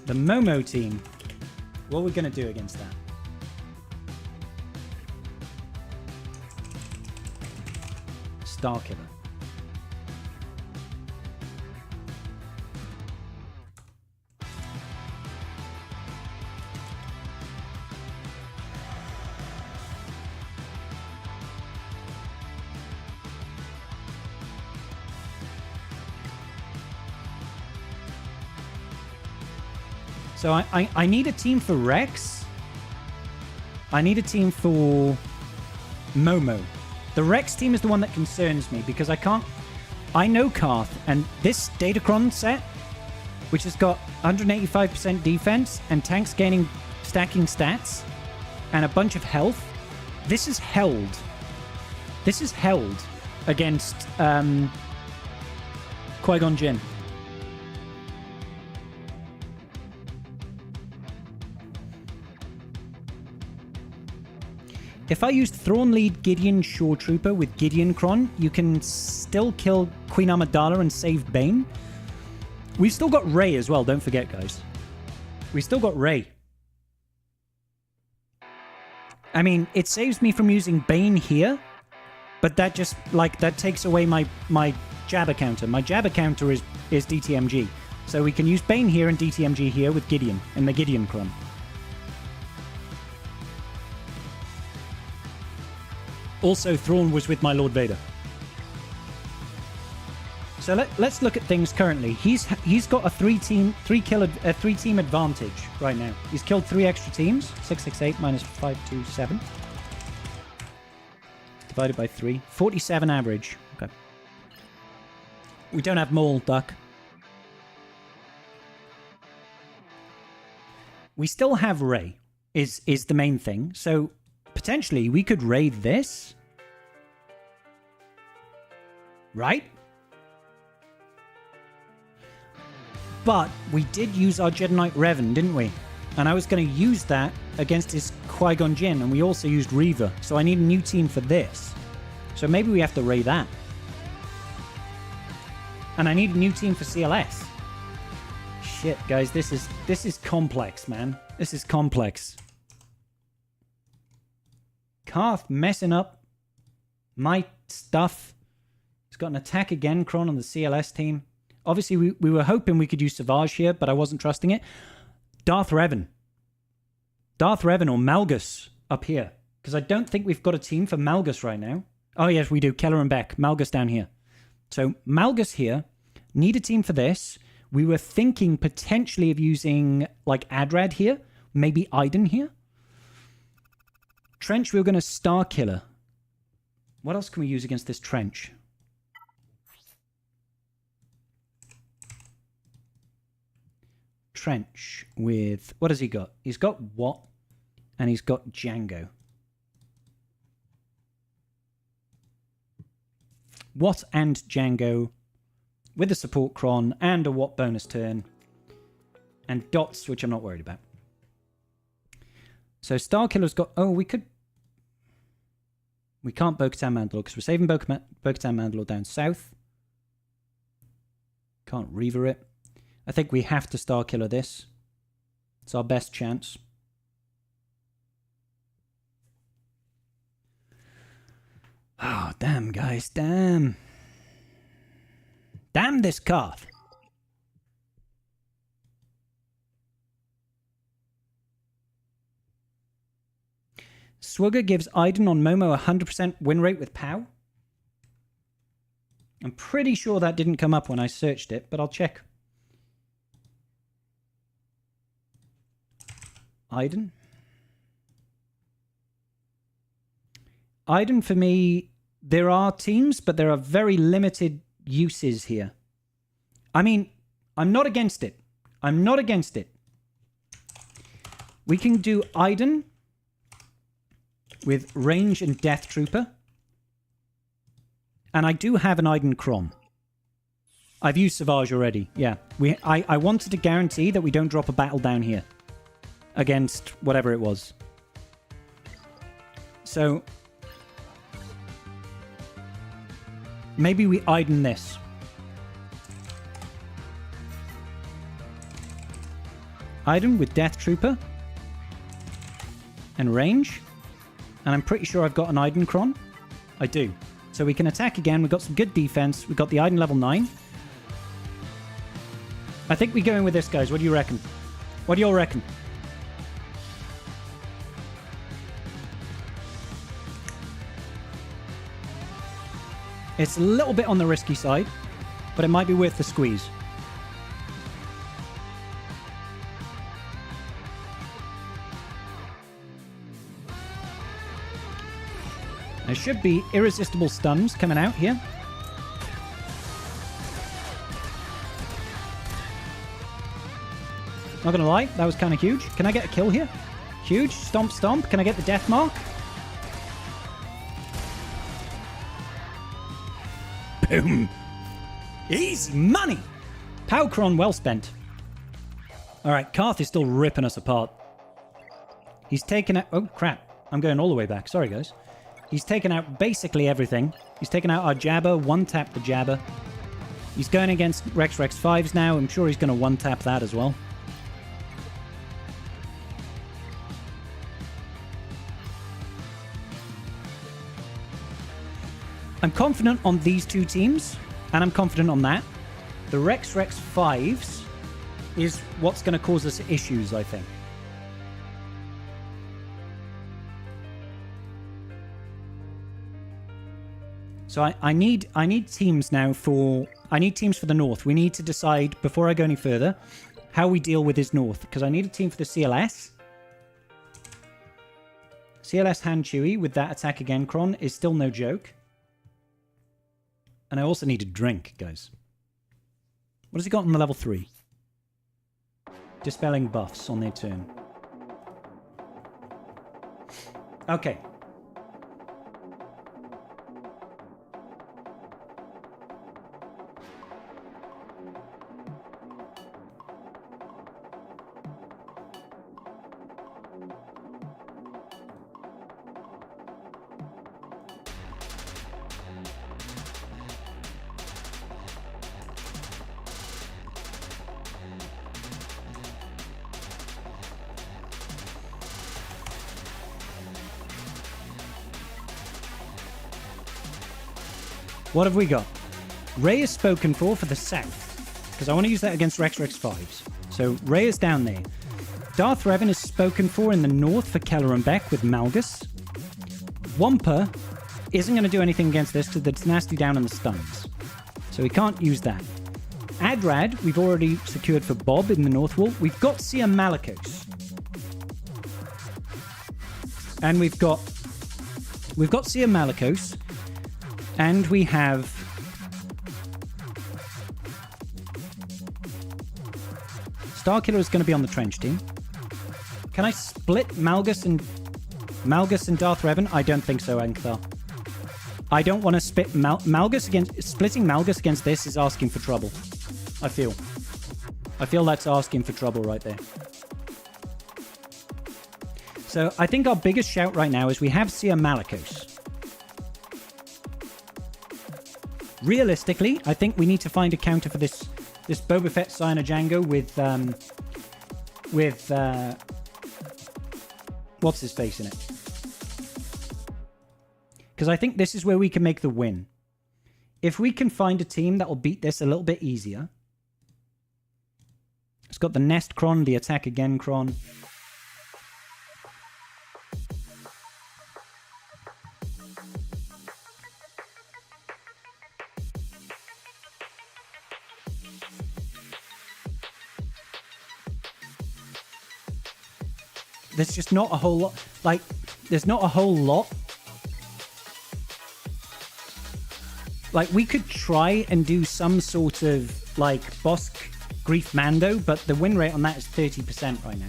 The Momo team. What are we going to do against that? Starkiller. So I need a team for Rex. I need a team for Momo. The Rex team is the one that concerns me because I know Karth, and this Datacron set, which has got 185% defense and tanks stacking stats and a bunch of health, this is held. This is held against Qui-Gon Jinn. If I use Thrawn Lead Gideon Shore Trooper with Gideon Kron, you can still kill Queen Amidala and save Bane. We've still got Rey as well, don't forget, guys. We've still got Rey. I mean, it saves me from using Bane here, but that just, that takes away my Jabba counter. My Jabba counter is DTMG. So we can use Bane here and DTMG here with Gideon and the Gideon Kron. Also, Thrawn was with my Lord Vader. So let's look at things currently. He's got a three team advantage right now. He's killed 3 extra teams. 668 minus 527 divided by 3. 47 average. Okay. We don't have Maul, Duck. We still have Rey. Is the main thing. So potentially, we could raid this. Right? But we did use our Jedi Knight Revan, didn't we? And I was going to use that against his Qui-Gon Jinn, and we also used Reva. So I need a new team for this. So maybe we have to raid that. And I need a new team for CLS. Shit, guys, this is complex, man. This is complex. Karth messing up my stuff. He's got an attack again, Kron on the CLS team. Obviously, we were hoping we could use Savage here, but I wasn't trusting it. Darth Revan. Darth Revan or Malgus up here. Because I don't think we've got a team for Malgus right now. Oh, yes, we do. Keller and Beck. Malgus down here. So, Malgus here. Need a team for this. We were thinking potentially of using, like, Adrad here. Maybe Iden here. Trench, we were going to Star Killer. What else can we use against this Trench? Trench with... What has he got? He's got What? And he's got Django. What and Django with a support cron and a What bonus turn. And dots, which I'm not worried about. So Starkiller's got... Oh, we could... We can't Bo-Katan Mandalore because we're saving Bo-Katan Mandalore down south. Can't Reaver it. I think we have to Starkiller this. It's our best chance. Oh, damn, guys. Damn. Damn this Karth. Swugger gives Iden on Momo 100% win rate with POW. I'm pretty sure that didn't come up when I searched it, but I'll check. Iden. Iden, for me, there are teams, but there are very limited uses here. I mean, I'm not against it. I'm not against it. We can do Iden with range and Death Trooper. And I do have an Iden Crom. I've used Savage already. Yeah. I wanted to guarantee that we don't drop a battle down here against whatever it was. So maybe we Iden this. Iden with Death Trooper and range. And I'm pretty sure I've got an Iden Cron. I do. So we can attack again. We've got some good defense. We've got the Iden level 9. I think we go in with this, guys. What do you reckon? What do y'all reckon? It's a little bit on the risky side, but it might be worth the squeeze. There should be irresistible stuns coming out here. Not gonna lie, that was kind of huge. Can I get a kill here? Huge. Stomp, stomp. Can I get the death mark? Boom. Easy money. Powcron well spent. Alright, Karth is still ripping us apart. He's taken out... Oh, crap. I'm going all the way back. Sorry, guys. He's taken out basically everything. He's taken out our Jabba, one-tap the Jabba. He's going against Rex 5s now. I'm sure he's going to one-tap that as well. I'm confident on these two teams, and I'm confident on that. The Rex 5s is what's going to cause us issues, I think. So I need teams now for... I need teams for the North. We need to decide, before I go any further, how we deal with this North. Because I need a team for the CLS. CLS Han Chewie with that attack again, Cron, is still no joke. And I also need a drink, guys. What has he got on the level 3? Dispelling buffs on their turn. Okay. What have we got? Rey is spoken for the south. because I want to use that against Rex 5s. So Ray is down there. Darth Revan is spoken for in the north for Keller and Beck with Malgus. Wampa isn't going to do anything against this because it's nasty down on the stuns. So we can't use that. Adrad, we've already secured for Bob in the north wall. We've got Sia Malakos. And we've got Sia Malakos. And we have Starkiller is going to be on the trench team. Can I split Malgus and Darth Revan? I don't think so, Ankthar. I don't want to split Malgus against... Splitting Malgus against this is asking for trouble. I feel that's asking for trouble right there. So I think our biggest shout right now is we have Sia Malakos. Realistically, I think we need to find a counter for this Boba Fett Signer Django with what's his face in it? Because I think this is where we can make the win. If we can find a team that will beat this a little bit easier. It's got the Nest Cron, the Attack Again Cron. There's just not a whole lot. Like, there's not a whole lot. Like, we could try and do some sort of, like, Bosk Grief Mando, but the win rate on that is 30% right now.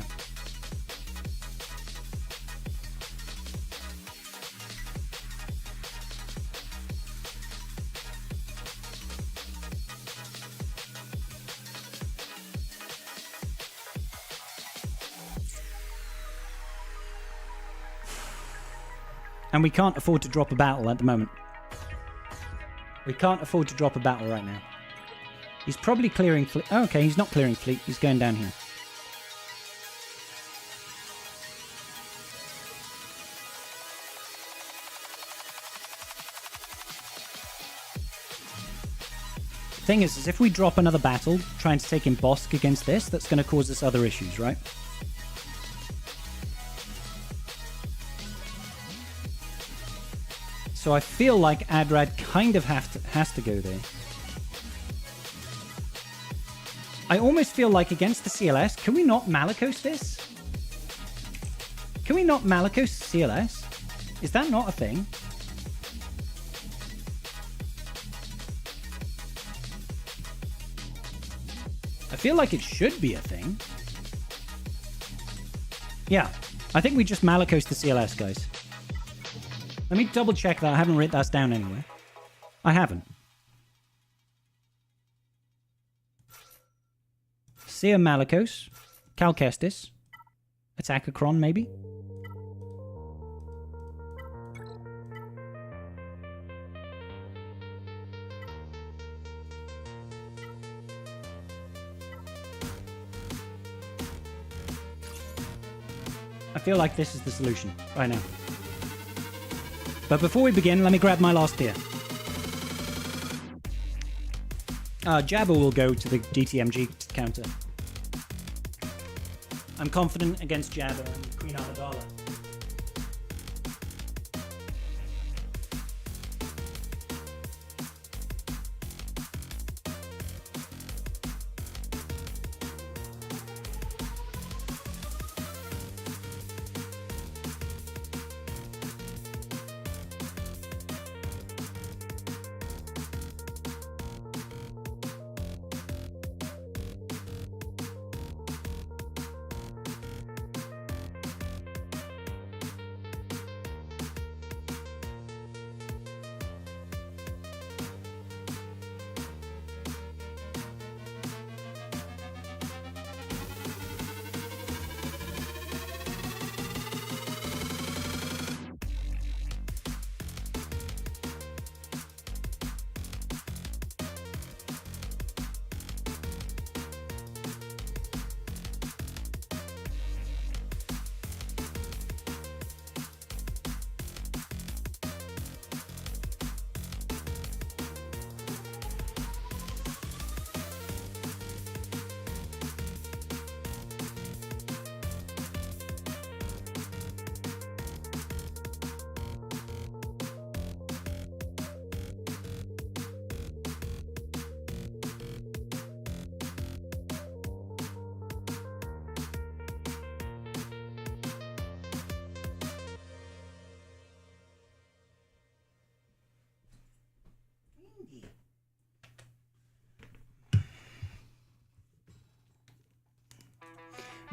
And we can't afford to drop a battle at the moment. We can't afford to drop a battle right now. He's probably clearing fleet. Oh, okay, he's not clearing fleet. He's going down here. Thing is if we drop another battle trying to take in Bosk against this, that's going to cause us other issues, right? So I feel like Adrad kind of has to go there. I almost feel like against the CLS, can we not Malakos this? Can we not Malakos CLS? Is that not a thing? I feel like it should be a thing. Yeah, I think we just Malakos the CLS, guys. Let me double check that. I haven't written that down anywhere. I haven't. Sia Malakos. Cal Kestis. Attackacron, maybe? I feel like this is the solution right now. But before we begin, let me grab my last tier. Jabba will go to the DTMG counter. I'm confident against Jabba and Queen Amidala.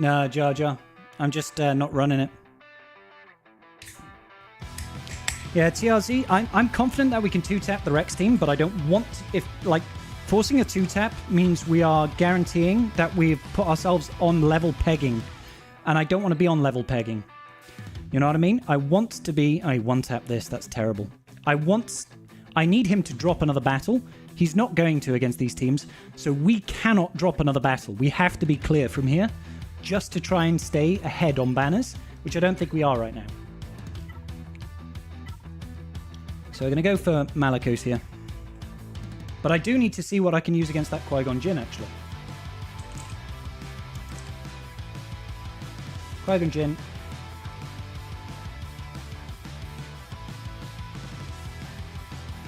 Nah, Jar Jar. I'm just not running it. Yeah, TRZ, I'm confident that we can 2-tap the Rex team, but I don't want... If, like, forcing a 2-tap means we are guaranteeing that we've put ourselves on level pegging. And I don't want to be on level pegging. You know what I mean? I want to be... I 1-tap this, that's terrible. I need him to drop another battle. He's not going to against these teams, so we cannot drop another battle. We have to be clear from here, just to try and stay ahead on banners, which I don't think we are right now. So we're going to go for Malakos here. But I do need to see what I can use against that Qui-Gon Jinn, actually. Qui-Gon Jinn.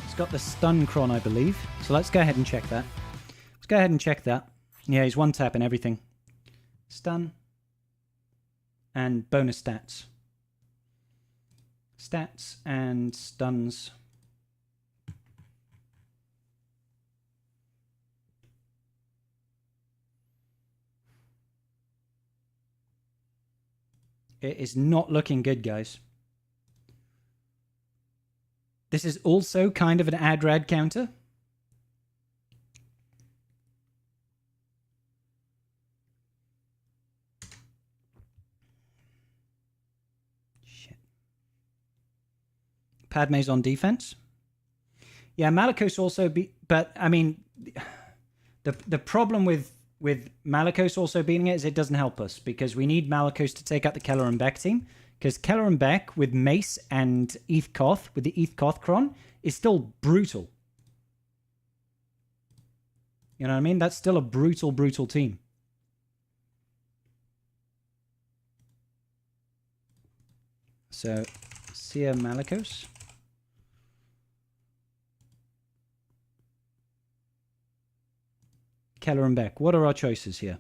He's got the stun cron, I believe. So let's go ahead and check that. Let's go ahead and check that. Yeah, he's 1-tapping everything. Stun. And bonus stats. Stats and stuns. It is not looking good, guys. This is also kind of an ad-rad counter. Shit. Padme's on defense. Yeah, Malakos also but I mean, the problem with Malakos also beating it is it doesn't help us, because we need Malakos to take out the Keller and Beck team, because Keller and Beck with Mace and Eth Koth with the Eth Koth cron is still brutal. You know what I mean? That's still a brutal team. So, Sia Malakos. Keller and Beck. What are our choices here?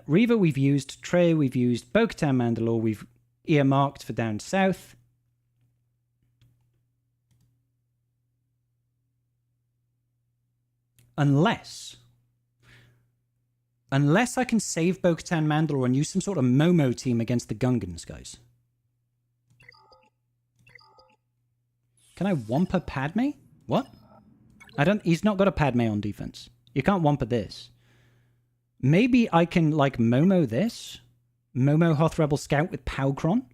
Reva we've used. Trey we've used. Bo-Katan Mandalore we've earmarked for down south. Unless I can save Bo-Katan Mandalore and use some sort of Momo team against the Gungans, guys. Can I Wampa Padme? What? He's not got a Padme on defense. You can't Wampa this. Maybe I can, like, Momo this. Momo Hoth Rebel Scout with Powcron.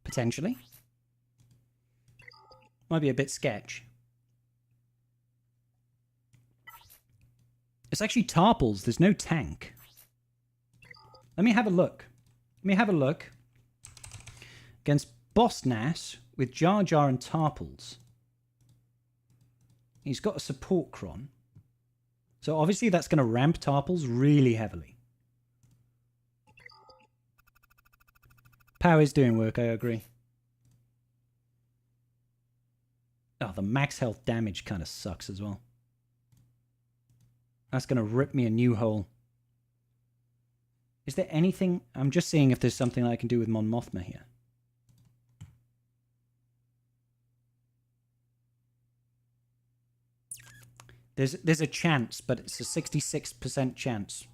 Potentially. Might be a bit sketch. It's actually Tarples. There's no tank. Let me have a look. Against Boss Nass with Jar Jar and Tarples. He's got a support cron. So obviously that's going to ramp Tarples really heavily. Power is doing work, I agree. Oh, the max health damage kind of sucks as well. That's going to rip me a new hole. Is there anything... I'm just seeing if there's something I can do with Mon Mothma here. There's a chance, but it's a 66% chance.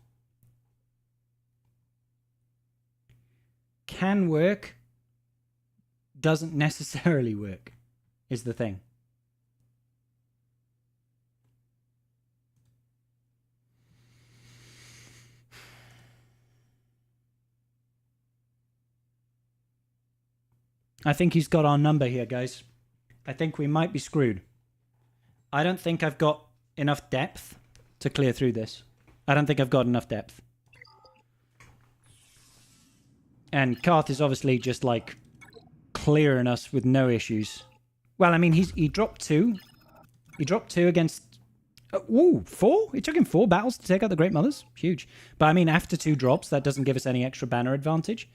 Can work. Doesn't necessarily work, is the thing. I think he's got our number here, guys. I think we might be screwed. I don't think I've got enough depth to clear through this. I don't think I've got enough depth. And Karth is obviously just, like, clearing us with no issues. Well, I mean, he dropped 2. He dropped 2 against... 4? It took him 4 battles to take out the Great Mothers. Huge. But, I mean, after 2 drops, that doesn't give us any extra banner advantage.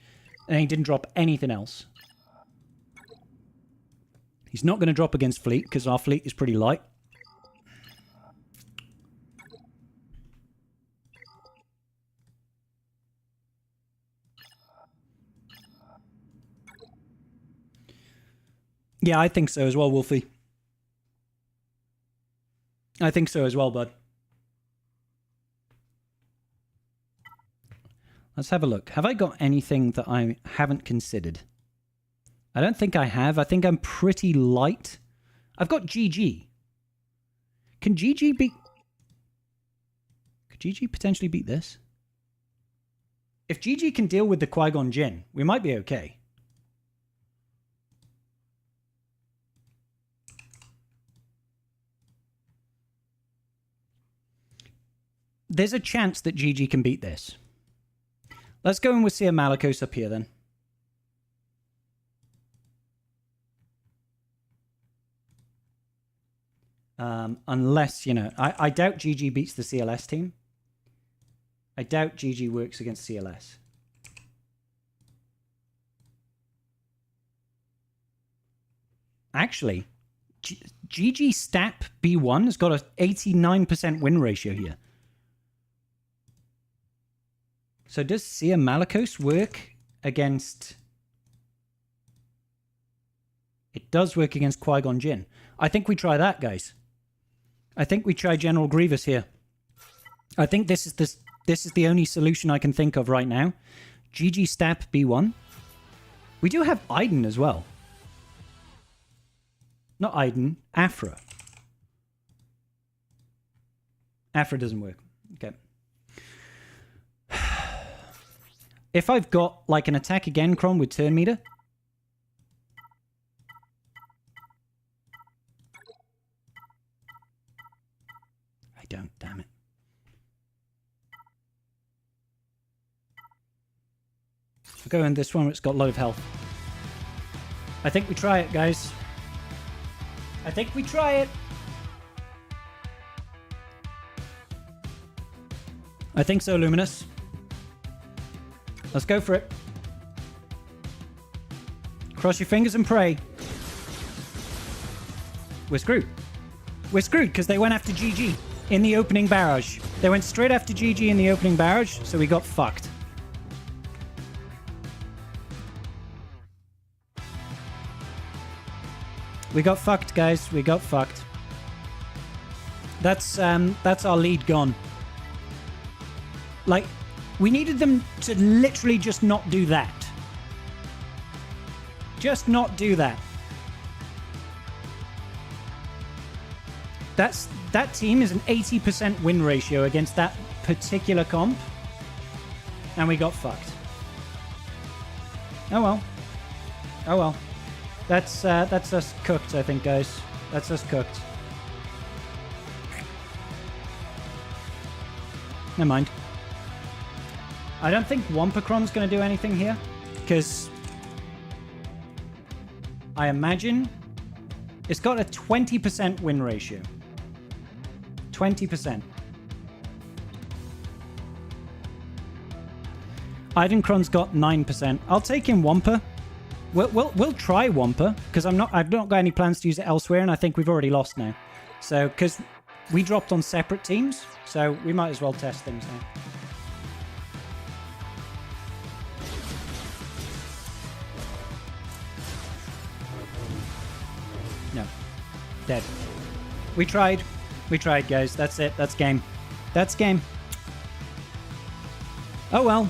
And he didn't drop anything else. He's not going to drop against fleet, because our fleet is pretty light. Yeah, I think so as well, Wolfie. I think so as well, bud. Let's have a look. Have I got anything that I haven't considered? I don't think I have. I think I'm pretty light. I've got GG. Can GG beat... Could GG potentially beat this? If GG can deal with the Qui-Gon Jinn, we might be okay. There's a chance that GG can beat this. Let's go in with Seer Malicos up here then. Unless, you know, I doubt GG beats the CLS team. I doubt GG works against CLS. Actually, GG Stap B1 has got an 89% win ratio here. So does Seer Malicos work against... It does work against Qui-Gon Jinn. I think we try that, guys. I think we try General Grievous here. I think this is the only solution I can think of right now. GG Stap B1. We do have Iden as well. Not Iden, Afra. Afra doesn't work. Okay. If I've got like an attack again, Cron, with turn meter. I don't, damn it. I'll go in this one where it's got a lot of health. I think we try it, guys. I think we try it. I think so, Luminous. Let's go for it. Cross your fingers and pray. We're screwed. We're screwed because they went after GG in the opening barrage. They went straight after GG in the opening barrage, so we got fucked. We got fucked, guys. We got fucked. That's our lead gone. Like, we needed them to literally just not do that. Just not do that. That team is an 80% win ratio against that particular comp. And we got fucked. Oh well. Oh well. That's us cooked, I think, guys. That's us cooked. Never mind. I don't think Wampacron's going to do anything here, because I imagine it's got a 20% win ratio. 20%. Idancron's got 9%. I'll take in Wampa. We'll try Wampa, because I've not got any plans to use it elsewhere, and I think we've already lost now. So, because we dropped on separate teams, so we might as well test things now. No. Dead. We tried. We tried, guys. That's it. That's game. That's game. Oh well.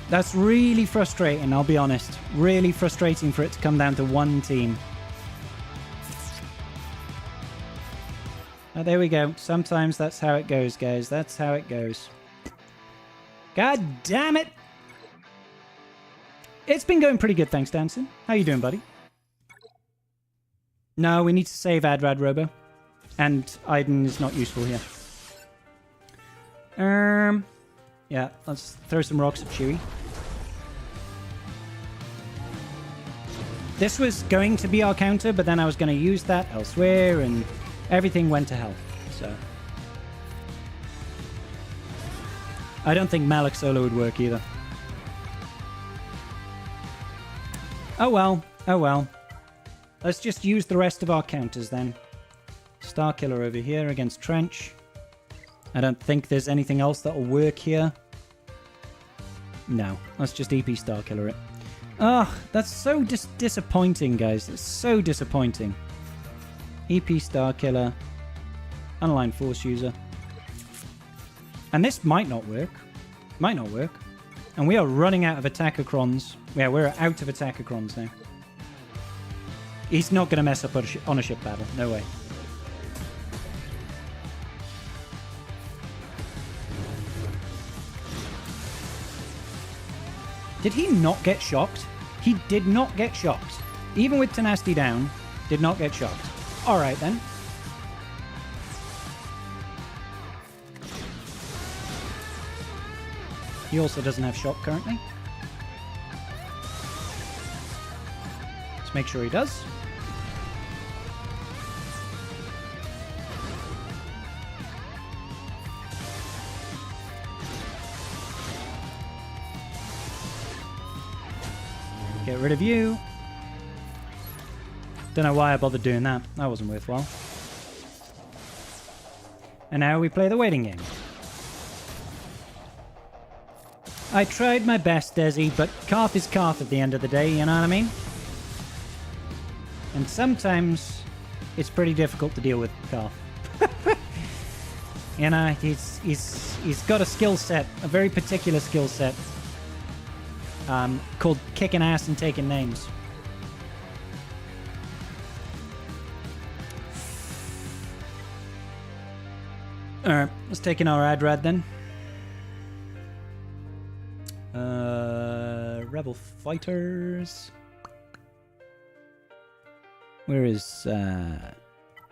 That's really frustrating, I'll be honest. Really frustrating for it to come down to one team. Oh, there we go. Sometimes that's how it goes, guys. That's how it goes. God damn it! It's been going pretty good, thanks, Danson. How you doing, buddy? No, we need to save Adrad Robo. And Iden is not useful here. Yeah, let's throw some rocks at Chewie. This was going to be our counter, but then I was going to use that elsewhere, and everything went to hell. So I don't think Malik solo would work either. Oh well, oh well. Let's just use the rest of our counters then. Starkiller over here against Trench. I don't think there's anything else that'll work here. No, let's just EP Starkiller it. Ugh, that's so disappointing, guys. That's so disappointing. EP Starkiller. Unaligned Force User. And this might not work. Might not work. And we are running out of attacker-crons. Yeah, we're out of attacker-crons now. He's not going to mess up on a ship battle. No way. Did he not get shocked? He did not get shocked. Even with tenacity down, did not get shocked. All right, then. He also doesn't have shock currently. Let's make sure he does. Get rid of you. Don't know why I bothered doing that. That wasn't worthwhile. And now we play the waiting game. I tried my best, Desi, but calf is calf at the end of the day, you know what I mean? And sometimes it's pretty difficult to deal with calf. You know, he's got a skill set, a very particular skill set, called kicking ass and taking names. Alright, let's take in our Adrad then. Rebel fighters. Where is... No,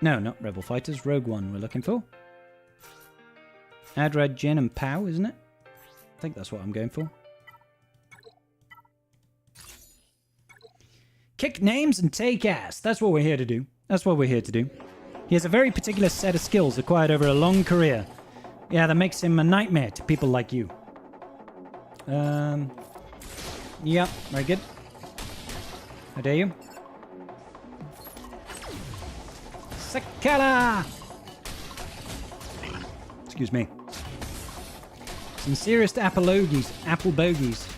not Rebel fighters. Rogue One we're looking for. Adrad, Jin, and Pow, isn't it? I think that's what I'm going for. Kick names and take ass. That's what we're here to do. That's what we're here to do. He has a very particular set of skills acquired over a long career. Yeah, that makes him a nightmare to people like you. Yeah, very good. How dare you? Sakala! Excuse me. Some serious apple bogies.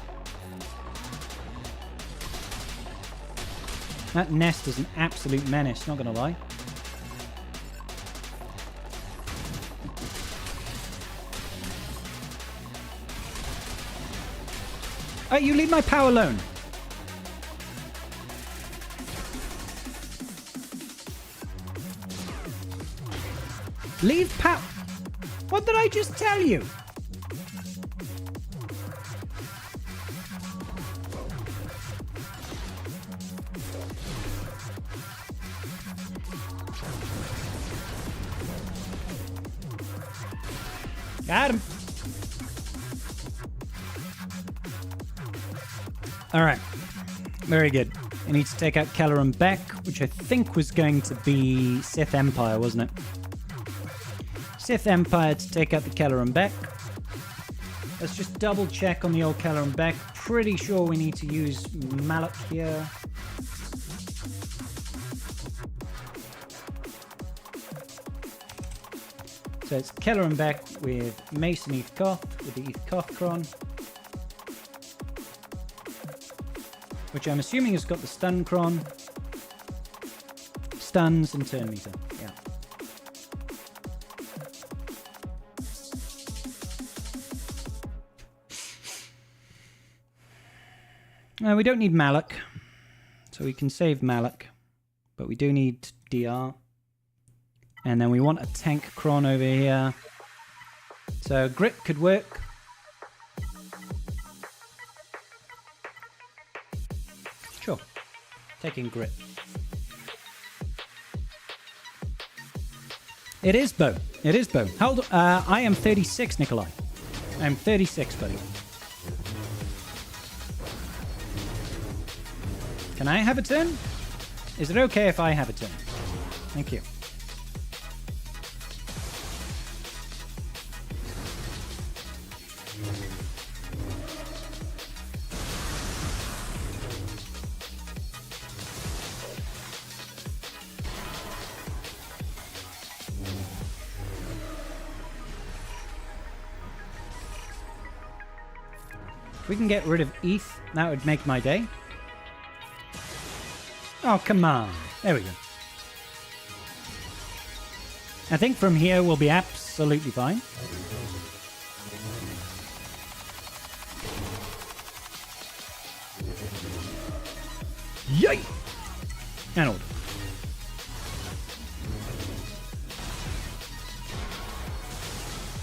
That nest is an absolute menace, not gonna lie. Oh, you leave my power alone. Leave power. What did I just tell you? Got him. Alright. Very good. I need to take out Keller and Beck, which I think was going to be Sith Empire, wasn't it? Sith Empire to take out the Keller and Beck. Let's just double check on the old Keller and Beck. Pretty sure we need to use Malak here. So it's Keller and Beck with Mason Eth Koth, with the Eth Koth Cron. Which I'm assuming has got the stun cron. Stuns and turn meter. Yeah. We don't need Malak. So we can save Malak. But we do need DR. And then we want a tank cron over here. So Grit could work. Sure. Taking Grit. It is Bo. It is Bo. Hold on. I am 36, Nikolai. I'm 36, buddy. Can I have a turn? Is it okay if I have a turn? Thank you. If we can get rid of ETH, that would make my day. Oh, come on. There we go. I think from here we'll be absolutely fine. Yay! And order.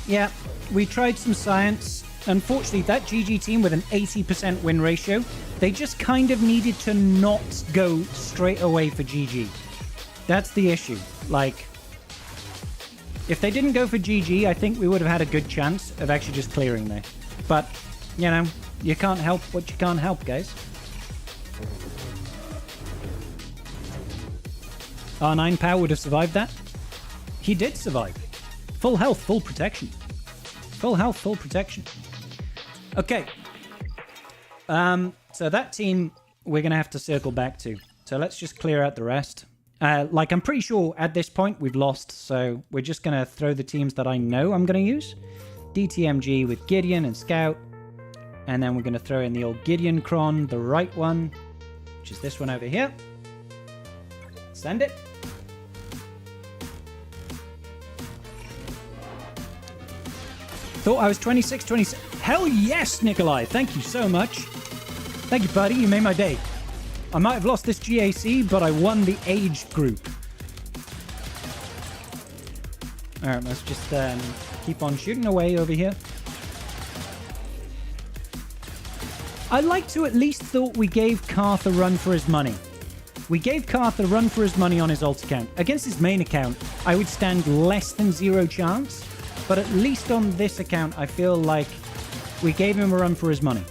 Yeah, we tried some science. Unfortunately, that GG team with an 80% win ratio, they just kind of needed to not go straight away for GG. That's the issue. Like, if they didn't go for GG, I think we would have had a good chance of actually just clearing there. But, you know, you can't help what you can't help, guys. R9 Power would have survived that. He did survive. Full health, full protection. Full health, full protection. Okay. So that team we're going to have to circle back to. So let's just clear out the rest. Like, I'm pretty sure at this point we've lost, so we're just going to throw the teams that I know I'm going to use. DTMG with Gideon and Scout. And then we're going to throw in the old Gideon Cron, the right one, which is this one over here. Send it. Thought I was 26, 27. Hell yes, Nikolai. Thank you so much. Thank you, buddy. You made my day. I might have lost this GAC, but I won the age group. Alright, let's just keep on shooting away over here. I'd like to at least thought we gave Karth a run for his money. We gave Karth a run for his money on his alt account. Against his main account, I would stand less than 0 chance. But at least on this account, I feel like we gave him a run for his money.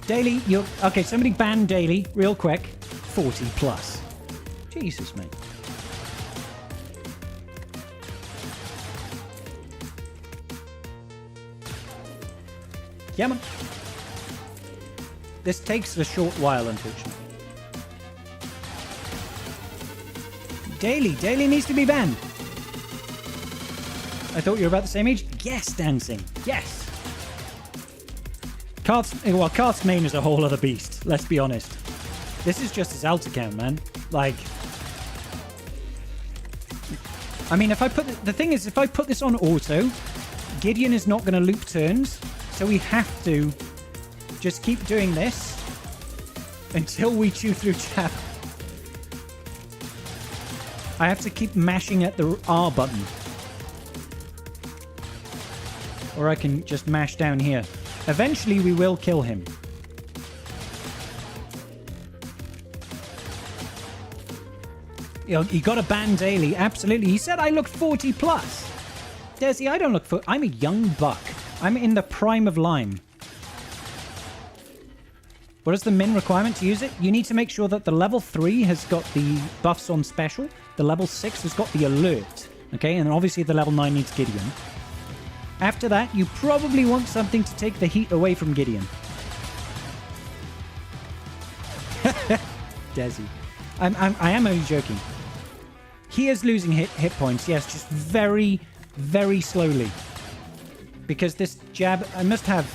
Daily, you're... Okay, somebody ban Daily, real quick. 40 plus. Jesus, mate. Yeah, man. This takes a short while, unfortunately. Daily needs to be banned. I thought you were about the same age. Yes, dancing. Yes. Karth's main is a whole other beast. Let's be honest. This is just his alt account, man. Like, I mean, if I put the thing is, if I put this on auto, Gideon is not going to loop turns, so we have to just keep doing this until we chew through jab. I have to keep mashing at the R button. Or I can just mash down here. Eventually we will kill him. You got to ban Daily. Absolutely. He said I look 40 plus. Desi, I don't look for... I'm a young buck. I'm in the prime of Lime. What is the min requirement to use it? You need to make sure that the level 3 has got the buffs on special. The level 6 has got the alert. Okay, and obviously the level 9 needs Gideon. After that, you probably want something to take the heat away from Gideon. Desi. I am only joking. He is losing hit points, yes, just very, very slowly. Because this jab, I must have...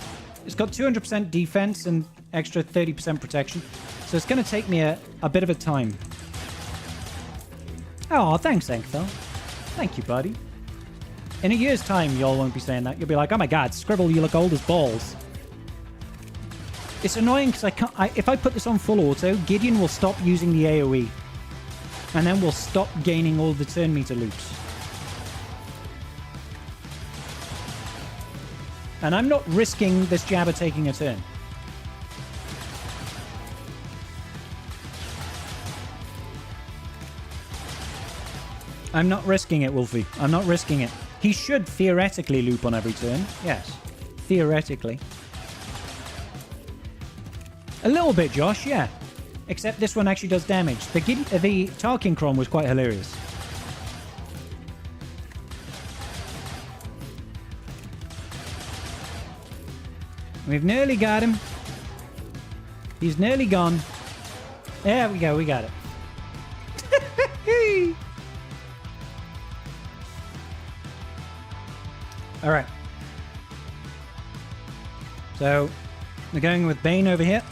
It's got 200% defense and extra 30% protection. So it's going to take me a bit of a time. Oh, thanks, Enkthal. Thank you, buddy. In a year's time, y'all won't be saying that. You'll be like, oh my god, Scribble, you look old as balls. It's annoying because I can't... if I put this on full auto, Gideon will stop using the AoE. And then we'll stop gaining all the turn meter loops. And I'm not risking this jabber taking a turn. I'm not risking it, Wolfie. I'm not risking it. He should theoretically loop on every turn. Yes. Theoretically. A little bit, Josh, yeah. Except this one actually does damage. The Tarkin Cron was quite hilarious. We've nearly got him. He's nearly gone. There we go, we got it. All right. So, we're going with Bane over here.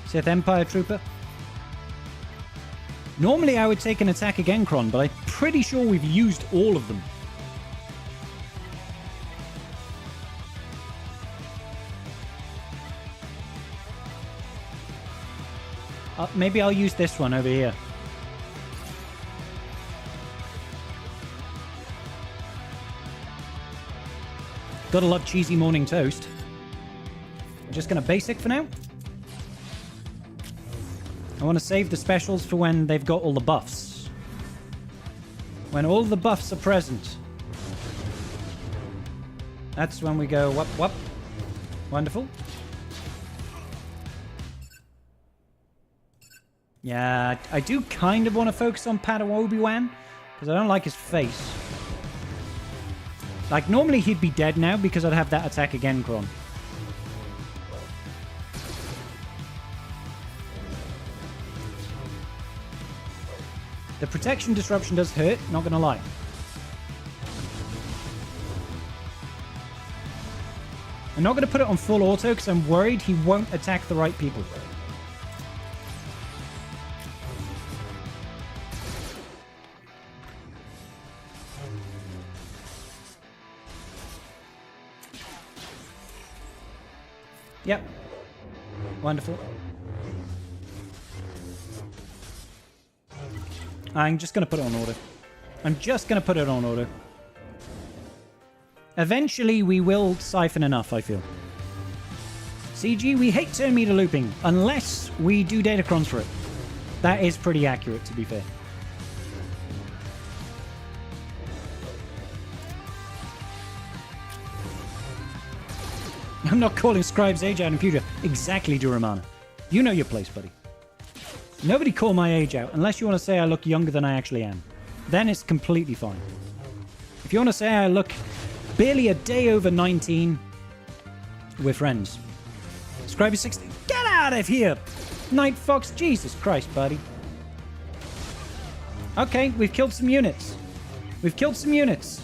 Sith Empire Trooper. Normally I would take an attack again, Kron, but I'm pretty sure we've used all of them. Maybe I'll use this one over here. Gotta love cheesy morning toast. I'm just gonna basic for now. I want to save the specials for when they've got all the buffs. When all the buffs are present. That's when we go whoop whoop. Wonderful. Yeah, I do kind of want to focus on Padawan Obi-Wan because I don't like his face. Like, normally he'd be dead now because I'd have that attack again, Kron. The protection disruption does hurt, not gonna lie. I'm not gonna put it on full auto because I'm worried he won't attack the right people. Yep. Wonderful. I'm just going to put it on order. I'm just going to put it on order. Eventually, we will siphon enough, I feel. CG, we hate turn meter looping, unless we do datacrons for it. That is pretty accurate, to be fair. I'm not calling Scribe's age out in future. Exactly, Duramana. You know your place, buddy. Nobody call my age out unless you want to say I look younger than I actually am. Then it's completely fine. If you want to say I look barely a day over 19, we're friends. Scribe is 60. Get out of here! Night Fox, Jesus Christ, buddy. Okay, we've killed some units. We've killed some units.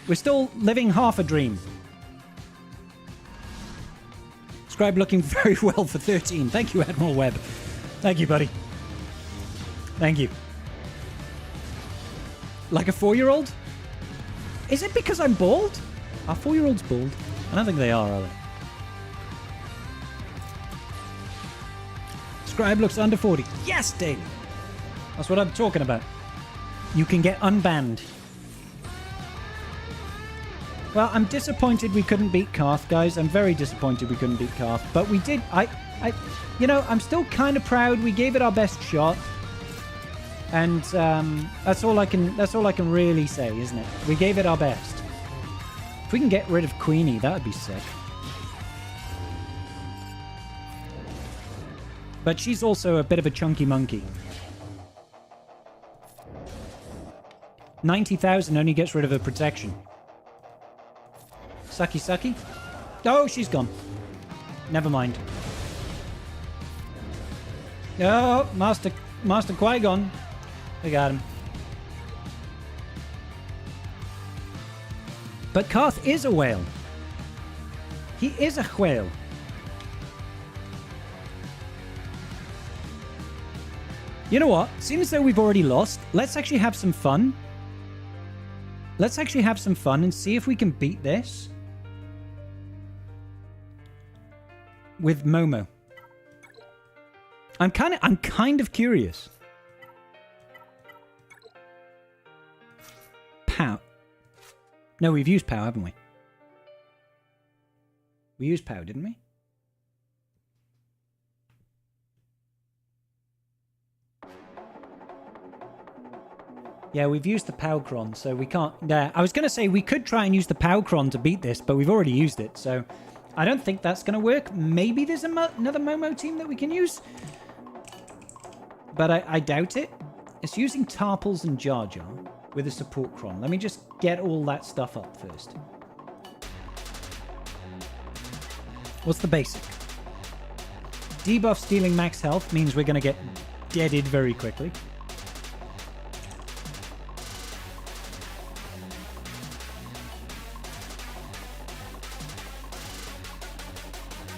We're still living half a dream. Scribe looking very well for 13. Thank you, Admiral Webb. Thank you, buddy. Thank you. Like a 4-year-old? Is it because I'm bald? Are 4-year-olds bald? I don't think they are they? Scribe looks under 40. Yes, Daily. That's what I'm talking about. You can get unbanned. Well, I'm disappointed we couldn't beat Karth, guys. I'm very disappointed we couldn't beat Karth. But we did. You know, I'm still kind of proud. We gave it our best shot. And that's all I can really say, isn't it? We gave it our best. If we can get rid of Queenie, that would be sick. But she's also a bit of a chunky monkey. 90,000 only gets rid of her protection. Sucky, sucky. Oh, she's gone. Never mind. Oh, Master Qui-Gon. We got him. But Karth is a whale. He is a whale. You know what? Seems as though we've already lost. Let's actually have some fun. Let's actually have some fun and see if we can beat this with Momo. I'm kind of curious. Pow. No, we've used Pow, haven't we? We used Pow, didn't we? Yeah, we've used the Powcron, so we can't... I was going to say we could try and use the Powcron to beat this, but we've already used it, so I don't think that's going to work. Maybe there's another Momo team that we can use, but I doubt it. It's using Tarples and Jar Jar with a support Cron. Let me just get all that stuff up first. What's the basic? Debuff stealing max health means we're going to get deaded very quickly.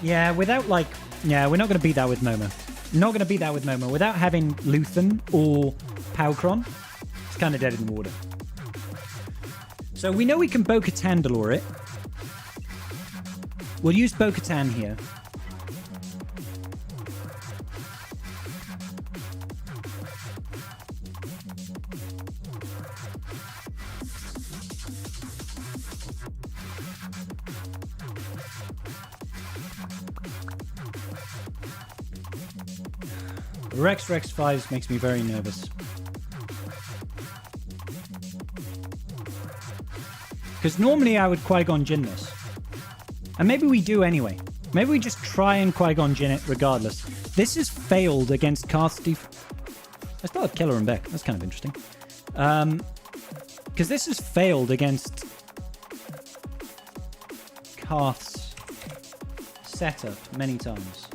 Yeah, without like... Yeah, we're not going to beat that with Momo. Not going to beat that with Momo. Without having Luthen or Powcron, it's kind of dead in the water. So we know we can Bo-Katan Dolor it. We'll use Bo-Katan here. Rex 5 makes me very nervous. Because normally I would Qui-Gon Jinn this. And maybe we do anyway. Maybe we just try and Qui-Gon Jinn it regardless. This has failed against Carth's I still have Keller and Beck. That's kind of interesting. Because this has failed against Carth's setup many times.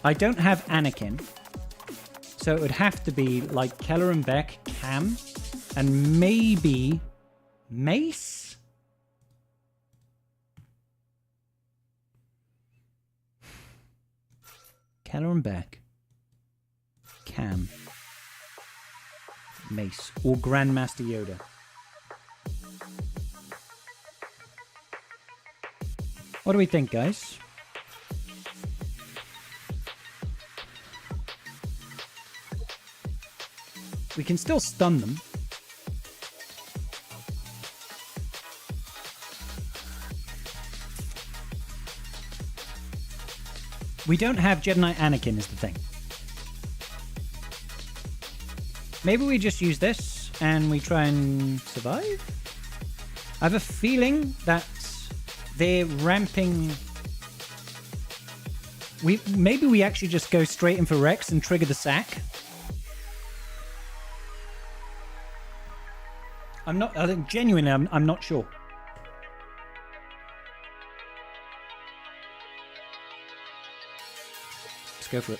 I don't have Anakin. So it would have to be like Keller and Beck, Cam, and maybe Mace? Keller and Beck, Cam, Mace, or Grandmaster Yoda. What do we think, guys? We can still stun them. We don't have Jedi Knight Anakin is the thing. Maybe we just use this and we try and survive? I have a feeling that they're ramping... Maybe we actually just go straight in for Rex and trigger the sack. I think genuinely, I'm not sure. Let's go for it.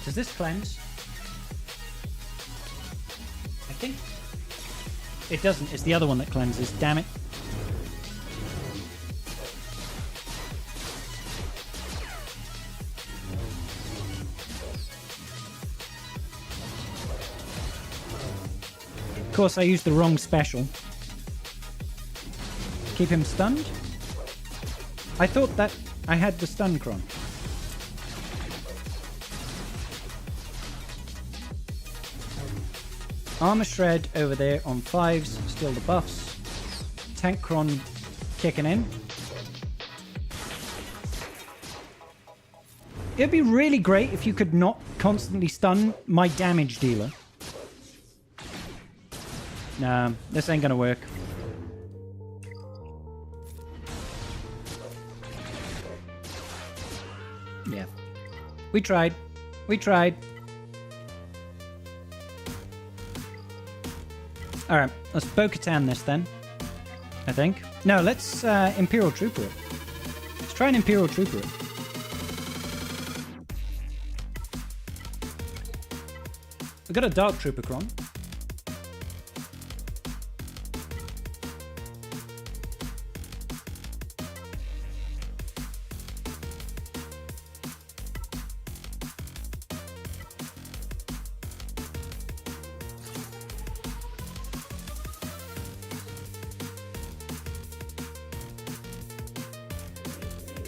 Does this cleanse? I think it doesn't. It's the other one that cleanses. Damn it. Of course, I used the wrong special. Keep him stunned. I thought that I had the stun cron. Armor Shred over there on 5s, still the buffs. Tank Cron kicking in. It'd be really great if you could not constantly stun my damage dealer. Nah, this ain't gonna work. Yeah. We tried. We tried. Alright, let's Bo-Katan this then. I think. No, let's Imperial Trooper it. Let's try an Imperial Trooper it. We got a Dark Trooper Cron.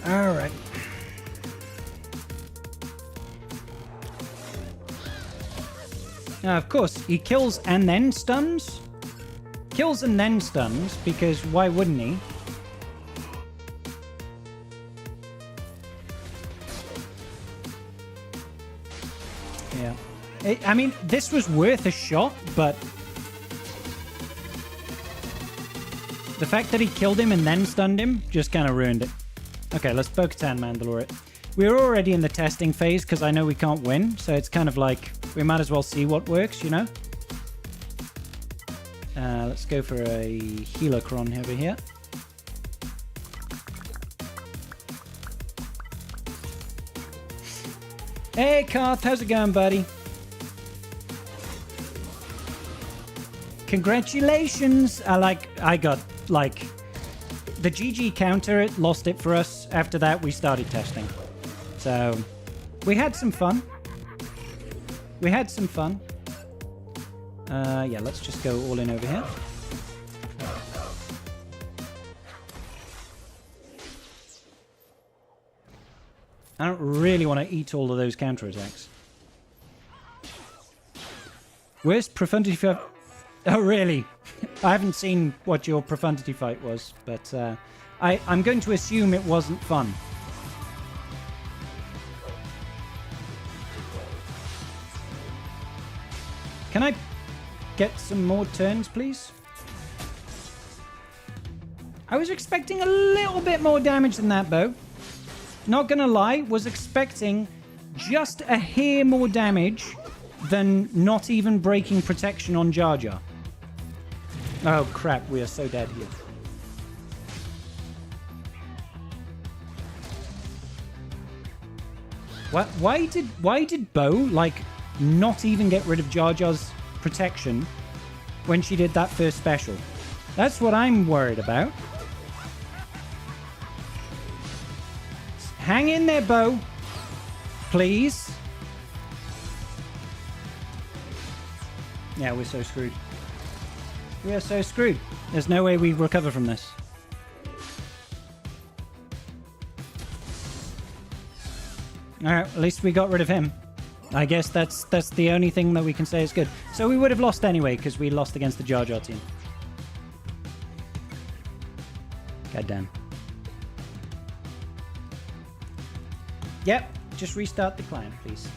Alright. Now, of course, he kills and then stuns. Kills and then stuns, because why wouldn't he? Yeah. I mean, this was worth a shot, but... the fact that he killed him and then stunned him just kind of ruined it. Okay, let's Bo-Katan Mandalore it. We're already in the testing phase because I know we can't win, so it's kind of like we might as well see what works, you know? Let's go for a healer cron over here. Hey, Karth, how's it going, buddy? Congratulations! I got, like... the GG counter, it lost it for us. After that, we started testing. So, we had some fun. We had some fun. Yeah, let's just go all in over here. I don't really want to eat all of those counterattacks. Worst profundity fight. Oh, really? I haven't seen what your profundity fight was, but I'm going to assume it wasn't fun. Can I get some more turns, please? I was expecting a little bit more damage than that, bow. Not gonna lie, was expecting just a hair more damage than not even breaking protection on Jar Jar. Oh crap, we are so dead here. What? Why did Bo, like, not even get rid of Jar Jar's protection when she did that first special? That's what I'm worried about. Hang in there, Bo. Please. Yeah, we're so screwed. We are so screwed. There's no way we recover from this. Alright, at least we got rid of him. I guess that's the only thing that we can say is good. So we would have lost anyway, because we lost against the Jar Jar team. God damn. Yep, just restart the client, please.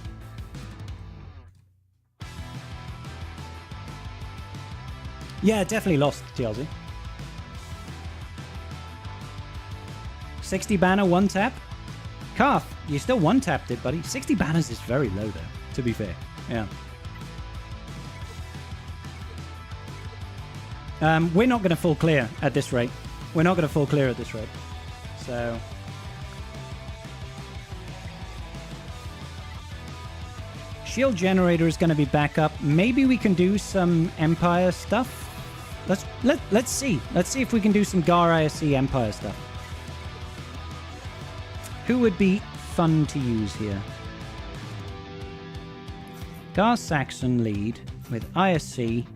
Yeah, definitely lost, TLZ. 60 banner, one tap. Calf, you still one tapped it, buddy. 60 banners is very low, though, to be fair. Yeah. We're not going to full clear at this rate. We're not going to full clear at this rate. So... Shield generator is going to be back up. Maybe we can do some Empire stuff. Let's see. Let's see if we can do some Gar ISC Empire stuff. Who would be fun to use here? Gar Saxon lead with ISC.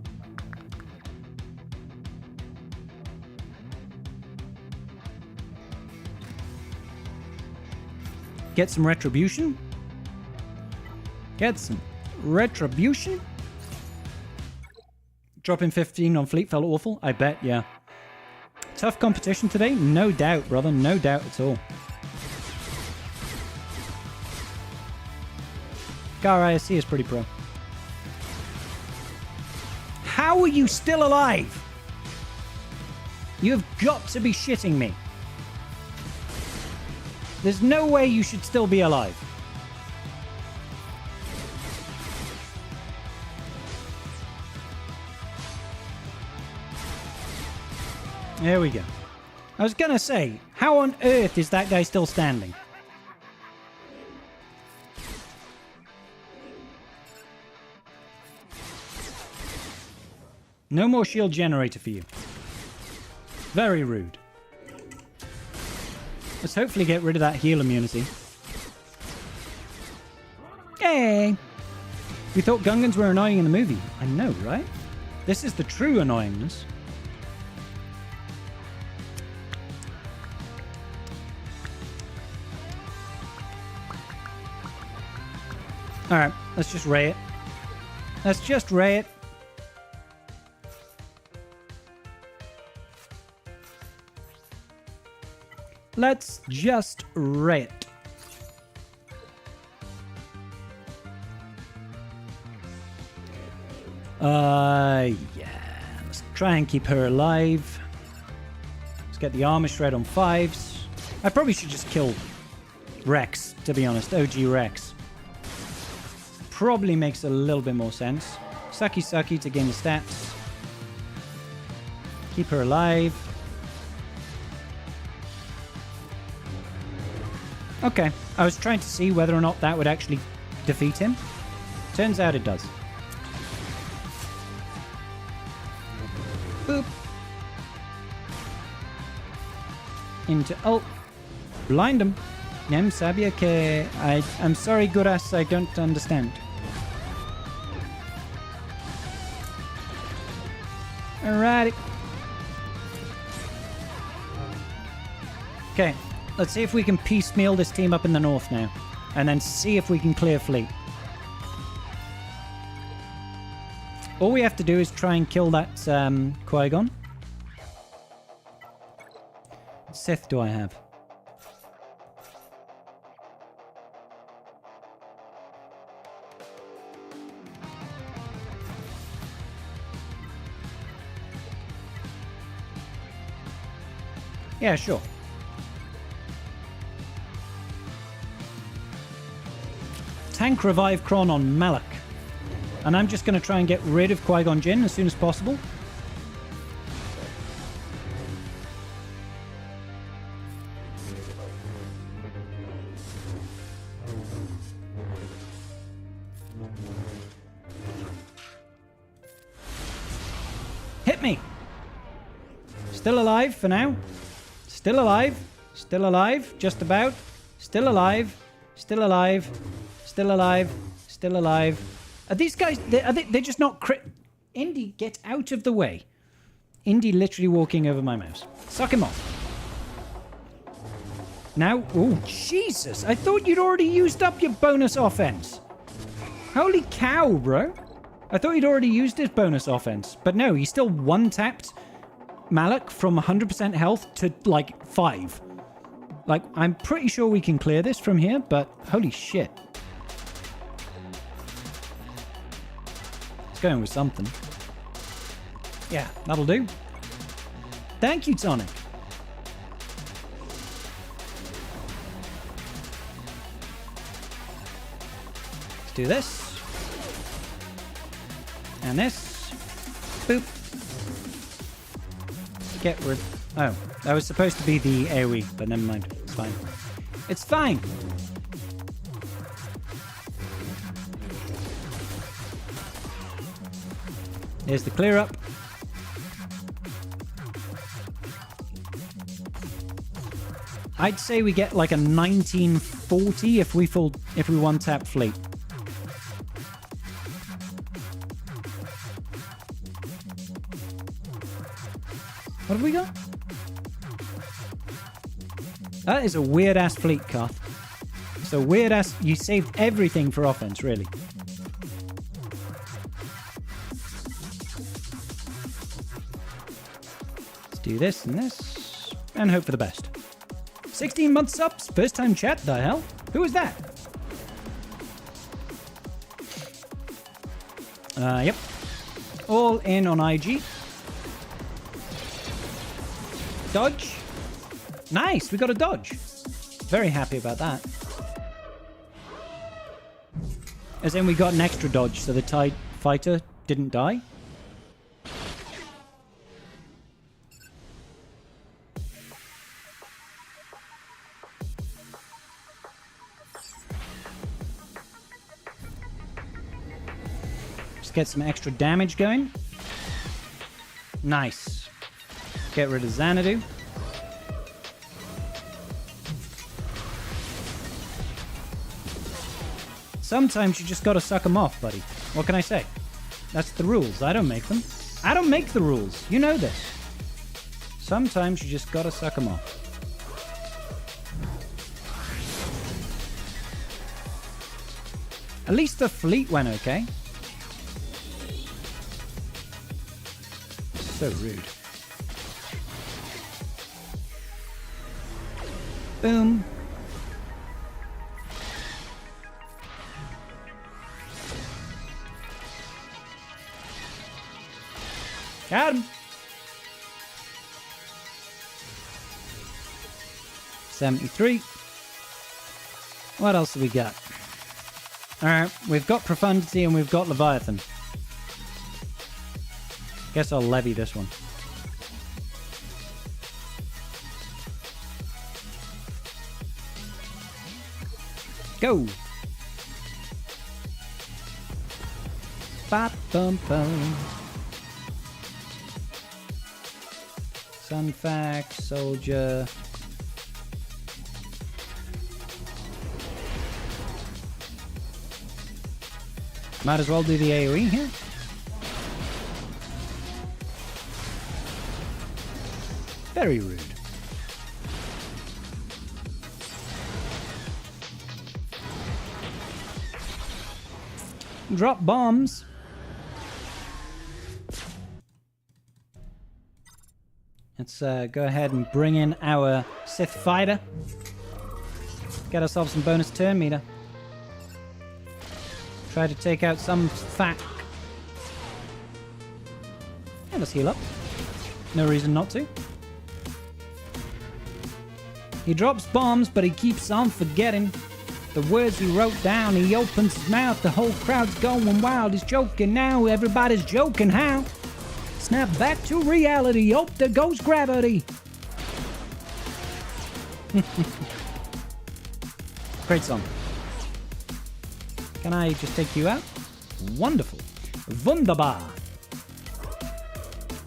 Get some retribution. Get some retribution. Dropping 15 on fleet felt awful. I bet, yeah. Tough competition today? No doubt, brother. No doubt at all. Gar ISC is pretty pro. How are you still alive? You've got to be shitting me. There's no way you should still be alive. There we go. I was gonna say, how on earth is that guy still standing? No more shield generator for you. Very rude. Let's hopefully get rid of that heal immunity. Hey! We thought Gungans were annoying in the movie. I know, right? This is the true annoyingness. Alright, let's just ray it. Let's just ray it. Let's just ray it. Yeah. Let's try and keep her alive. Let's get the armor shred on 5s. I probably should just kill Rex, to be honest. OG Rex. Probably makes a little bit more sense. Sucky to gain the stats. Keep her alive. Okay, I was trying to see whether or not that would actually defeat him. Turns out it does. Boop. Into ult. Blind him. Nem sabia que... I'm sorry, Guras, I don't understand. Alrighty. Okay, let's see if we can piecemeal this team up in the north now. And then see if we can clear fleet. All we have to do is try and kill that Qui-Gon. What Sith do I have? Yeah, sure. Tank revive Kron on Malak. And I'm just going to try and get rid of Qui-Gon Jinn as soon as possible. Hit me! Still alive for now. Still alive. Still alive. Just about. Still alive. Still alive. Still alive. Still alive. Are these guys... They're just not... Indy, get out of the way. Indy literally walking over my mouse. Suck him off. Now... Oh, Jesus. I thought you'd already used up your bonus offense. Holy cow, bro. I thought you'd already used his bonus offense. But no, he still one-tapped Malak from 100% health to, like, 5. Like, I'm pretty sure we can clear this from here, but holy shit. It's going with something. Yeah, that'll do. Thank you, Tonic. Let's do this. And this. Boop. Get rid... Oh, that was supposed to be the AoE, but never mind. It's fine. It's fine! Here's the clear up. I'd say we get like a 1940 if we one-tap fleet. What have we got? That is a weird-ass fleet, Karth. So weird-ass... You saved everything for offense, really. Let's do this and this. And hope for the best. 16 months subs. First time chat. The hell? Who was that? Yep. All in on IG. Dodge. Nice, we got a dodge. Very happy about that. As in we got an extra dodge, so the TIE fighter didn't die. Just get some extra damage going. Nice. Get rid of Xanadu. Sometimes you just gotta suck them off, buddy. What can I say? That's the rules. I don't make them. I don't make the rules. You know this. Sometimes you just gotta suck them off. At least the fleet went okay. So rude. Boom. Got him. 73. What else have we got? Alright, we've got Profundity and we've got Leviathan. Guess I'll levy this one. Go! Ba-bum-bum. Sunfax, Soldier. Might as well do the AoE here. Very rude. Drop bombs. Let's go ahead and bring in our Sith fighter. Get ourselves some bonus turn meter. Try to take out some fat. Yeah, let's heal up. No reason not to. He drops bombs, but he keeps on forgetting the words he wrote down. He opens his mouth, the whole crowd's going wild. He's joking now, everybody's joking how. Snap back to reality. Oh, there goes gravity. Great song. Can I just take you out? Wonderful. Wunderbar.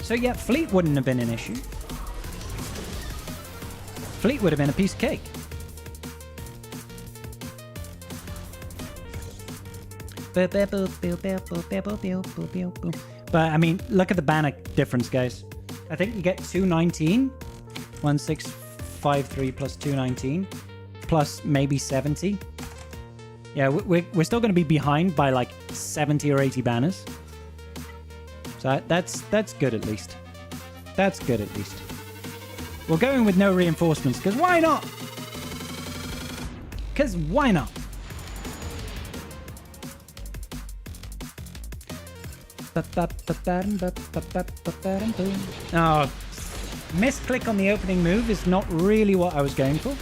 So yeah, fleet wouldn't have been an issue. Fleet would have been a piece of cake. But, I mean, look at the banner difference, guys. I think you get 219. 1653 plus 219. Plus maybe 70. Yeah, we're still going to be behind by like 70 or 80 banners. So that's good at least. That's good at least. We're going with no reinforcements, because why not? Because why not? Oh, misclick on the opening move is not really what I was going for.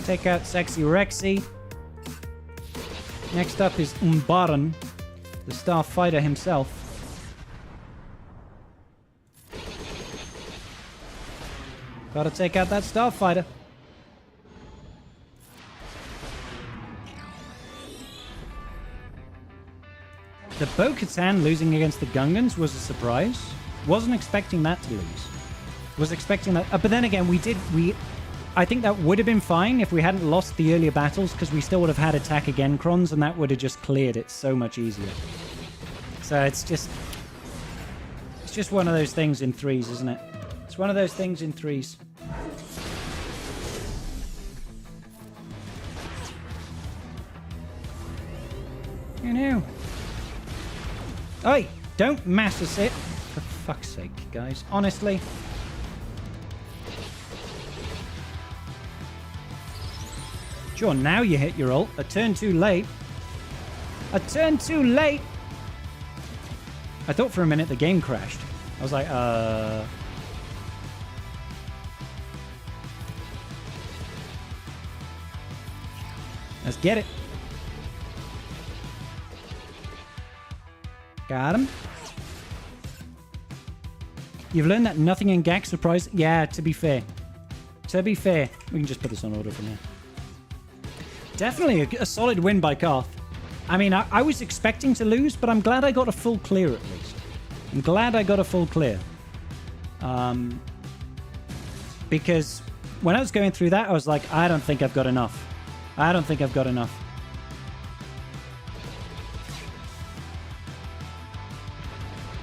Take out Sexy Rexy. Next up is Umbaran, the Starfighter himself. Gotta take out that Starfighter. The Bo-Katan losing against the Gungans was a surprise. Wasn't expecting that to lose. Was expecting that, but then again, I think that would have been fine if we hadn't lost the earlier battles, because we still would have had attack again crons, and that would have just cleared it so much easier. So it's just one of those things in threes, isn't it? It's one of those things in threes. You know. Oi! Don't mass us it! For fuck's sake, guys. Honestly. Sure, now you hit your ult. A turn too late. A turn too late! I thought for a minute the game crashed. I was like, Let's get it. Got him. You've learned that nothing in GAC surprise... Yeah, to be fair. To be fair. We can just put this on order from here. Definitely a solid win by Karth. I mean, I was expecting to lose, but I'm glad I got a full clear at least. I'm glad I got a full clear. Because when I was going through that, I was like, I don't think I've got enough. I don't think I've got enough.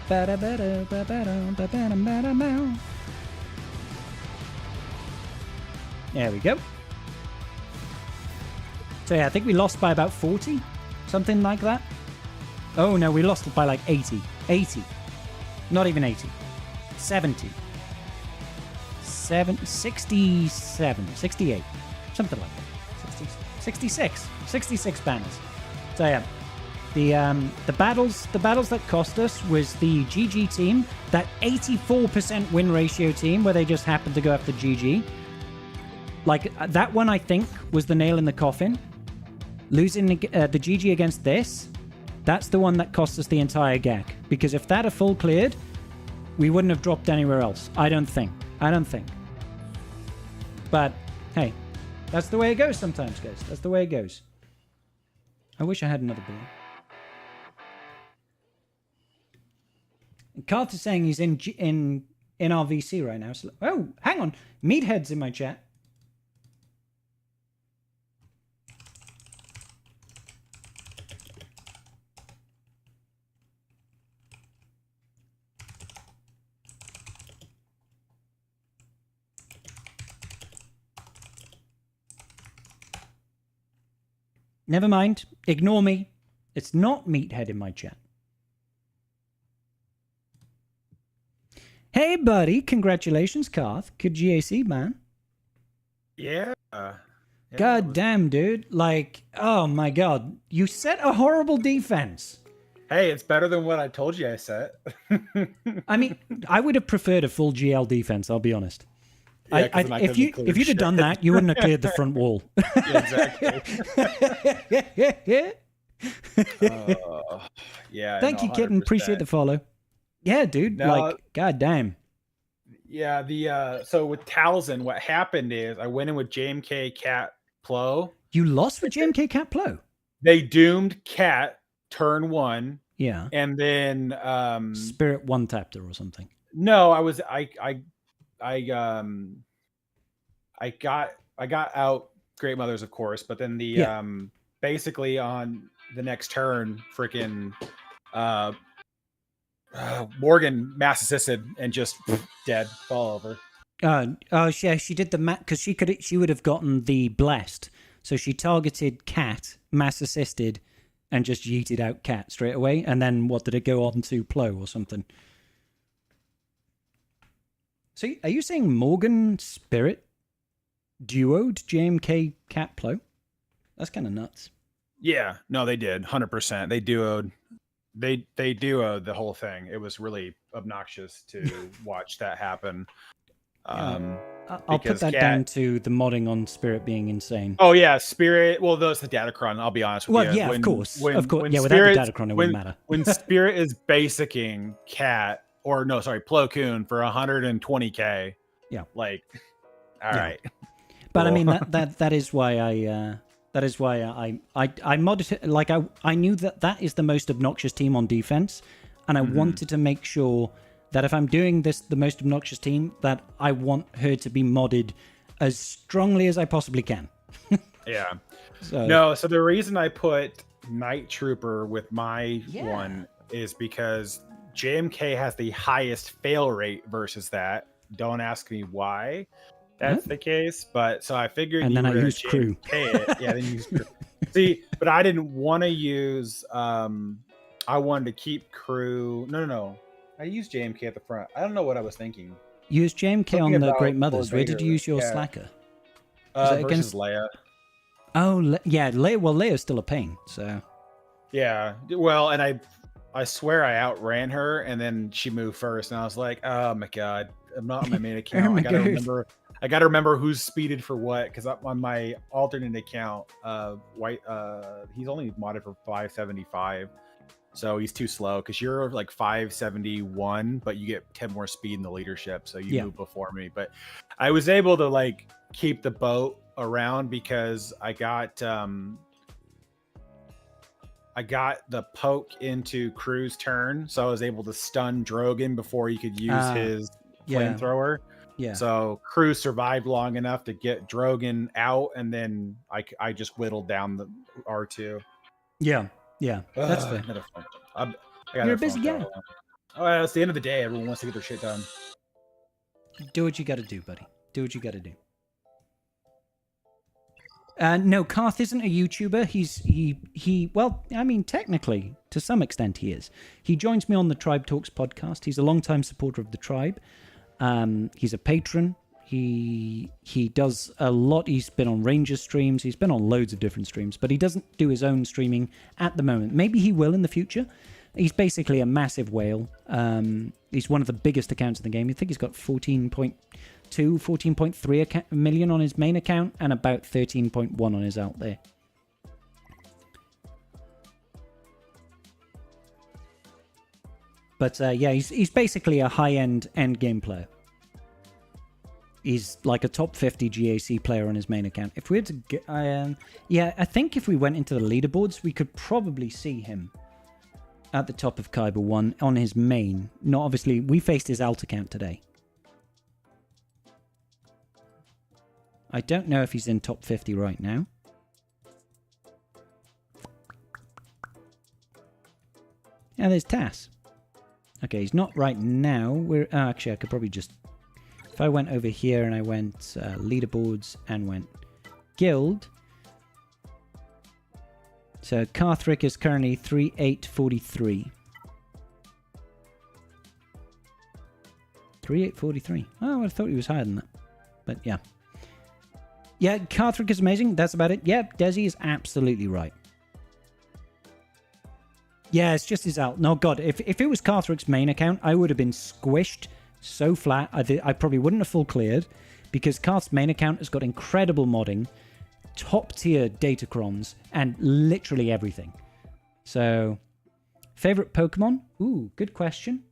There we go. So yeah, I think we lost by about 40, something like that. Oh no, we lost by like 80. 80. Not even 80. 70. 67. 68. Something like that. 66. 66 banners. So yeah. The battles that cost us was the GG team, that 84% win ratio team where they just happened to go after GG. Like, that one I think was the nail in the coffin. Losing the GG against this, that's the one that cost us the entire GAC. Because if that had full cleared, we wouldn't have dropped anywhere else. I don't think. But, hey, that's the way it goes sometimes, guys. That's the way it goes. I wish I had another balloon. Karth is saying he's in our VC right now. So, oh, hang on. Meathead's in my chat. Never mind. Ignore me. It's not Meathead in my chat. Hey, buddy. Congratulations, Karth. Good GAC, man. Yeah. God damn, dude. Like, oh my god. You set a horrible defense. Hey, it's better than what I told you I set. I mean, I would have preferred a full GL defense, I'll be honest. Yeah, if you'd have done that, you wouldn't have cleared the front wall. Yeah, exactly. Yeah. Thank you, Kitten. Appreciate the follow. Yeah, dude. Now, like, god damn. Yeah, so with Talzin, what happened is I went in with JMK Cat Plo. You lost with JMK Cat Plo? They doomed Cat turn 1. Yeah. And then Spirit one tapped her or something. No, I got out Great Mothers, of course, but then the basically on the next turn, freaking Morgan mass assisted and just dead, fall over. Yeah, she did the because she would have gotten the blessed, so she targeted Cat, mass assisted, and just yeeted out Cat straight away. And then what did it go on to Plo or something? So are you saying Morgan Spirit duoed JMK Cat Plo? That's kind of nuts. Yeah, no, they did 100%. They duoed. They duoed the whole thing. It was really obnoxious to watch that happen. I'll put that down to the modding on Spirit being insane. Oh yeah, Spirit. Well, that's the Datacron. I'll be honest with you. Well, yeah, of course. Yeah, When without Spirit, the Datacron, it wouldn't matter. When Spirit is basicing Cat, or no, sorry, Plo Koon for 120k. Yeah. Like, all right. But I mean that is why I modded it. Like I knew that is the most obnoxious team on defense, and I wanted to make sure that if I'm doing this, the most obnoxious team, that I want her to be modded as strongly as I possibly can. Yeah. So the reason I put Night Trooper with my one is because JMK has the highest fail rate versus that. Don't ask me why that's the case, but so I figured. And then I used crew. Yeah, then you used crew. See, but I didn't want to use. I wanted to keep crew. No. I used JMK at the front. I don't know what I was thinking. You used JMK on the Great Mothers. Where did you use your Slacker? Versus Leia. Oh, yeah, Leia. Well, Leia's still a pain. So. Yeah. Well, and I swear I outran her, and then she moved first, and I was like, oh my god, I'm not on my main account. I gotta remember who's speeded for what, because on my alternate account, he's only modded for 575. So he's too slow because you're like 571, but you get 10 more speed in the leadership. So you move before me. But I was able to like keep the boat around because I got the poke into Crew's turn. So I was able to stun Drogon before he could use his flamethrower. Yeah. So Crew survived long enough to get Drogon out, and then I just whittled down the R2. Yeah. Yeah, that's fair. You're a busy guy. Oh, yeah, it's the end of the day. Everyone wants to get their shit done. Do what you got to do, buddy. Do what you got to do. No, Karth isn't a YouTuber. He. Well, I mean, technically, to some extent, he is. He joins me on the Tribe Talks podcast. He's a longtime supporter of the tribe. He's a patron. He does a lot. He's been on Ranger streams. He's been on loads of different streams, but he doesn't do his own streaming at the moment. Maybe he will in the future. He's basically a massive whale. He's one of the biggest accounts in the game. I think he's got 14.2, 14.3 million on his main account and about 13.1 on his out there. But yeah, he's basically a high-end endgame player. He's like a top 50 GAC player on his main account. If we had to get, I think if we went into the leaderboards, we could probably see him at the top of Kyber 1 on his main. Not obviously, we faced his alt account today. I don't know if he's in top 50 right now. Yeah, there's Tass. Okay, he's not right now. Actually, I could probably just... If I went over here and I went leaderboards and went guild, So Carthrick is currently 3843. 3843. Oh, I thought he was higher than that. But yeah. Yeah, Carthrick is amazing. That's about it. Yep, Desi is absolutely right. Yeah, it's just his alt. No, God, if it was Carthrick's main account, I would have been squished so flat. I probably wouldn't have full cleared, because Carth's main account has got incredible modding, top tier datacrons, and literally everything. So, favorite Pokemon? Ooh, good question.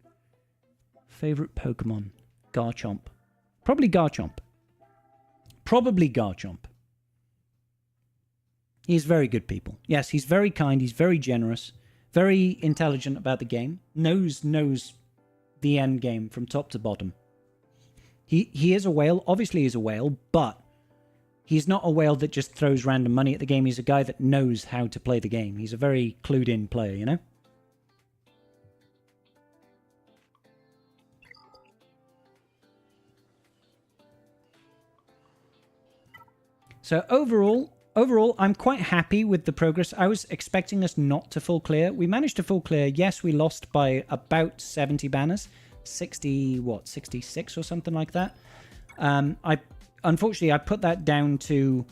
Favorite Pokemon? Garchomp. Probably Garchomp. Probably Garchomp. He's very good, people. Yes, he's very kind. He's very generous. Very intelligent about the game. Knows the end game from top to bottom. He is a whale. Obviously, he's a whale, but he's not a whale that just throws random money at the game. He's a guy that knows how to play the game. He's a very clued-in player, you know? So overall, I'm quite happy with the progress. I was expecting us not to full clear. We managed to full clear. Yes, we lost by about 70 banners. 66 or something like that. Unfortunately, I put that down to,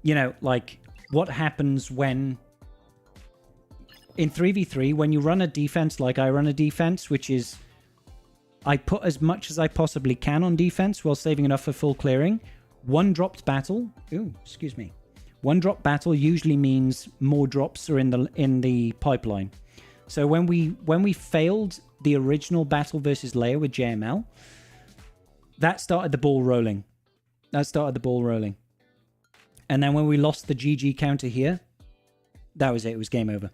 you know, like, what happens when in 3v3, when you run a defense like I run a defense, which is I put as much as I possibly can on defense while saving enough for full clearing. One dropped battle. Ooh, excuse me. One drop battle usually means more drops are in the pipeline. So when we failed the original battle versus Leia with JML, that started the ball rolling. And then when we lost the GG counter here, that was it. It was game over.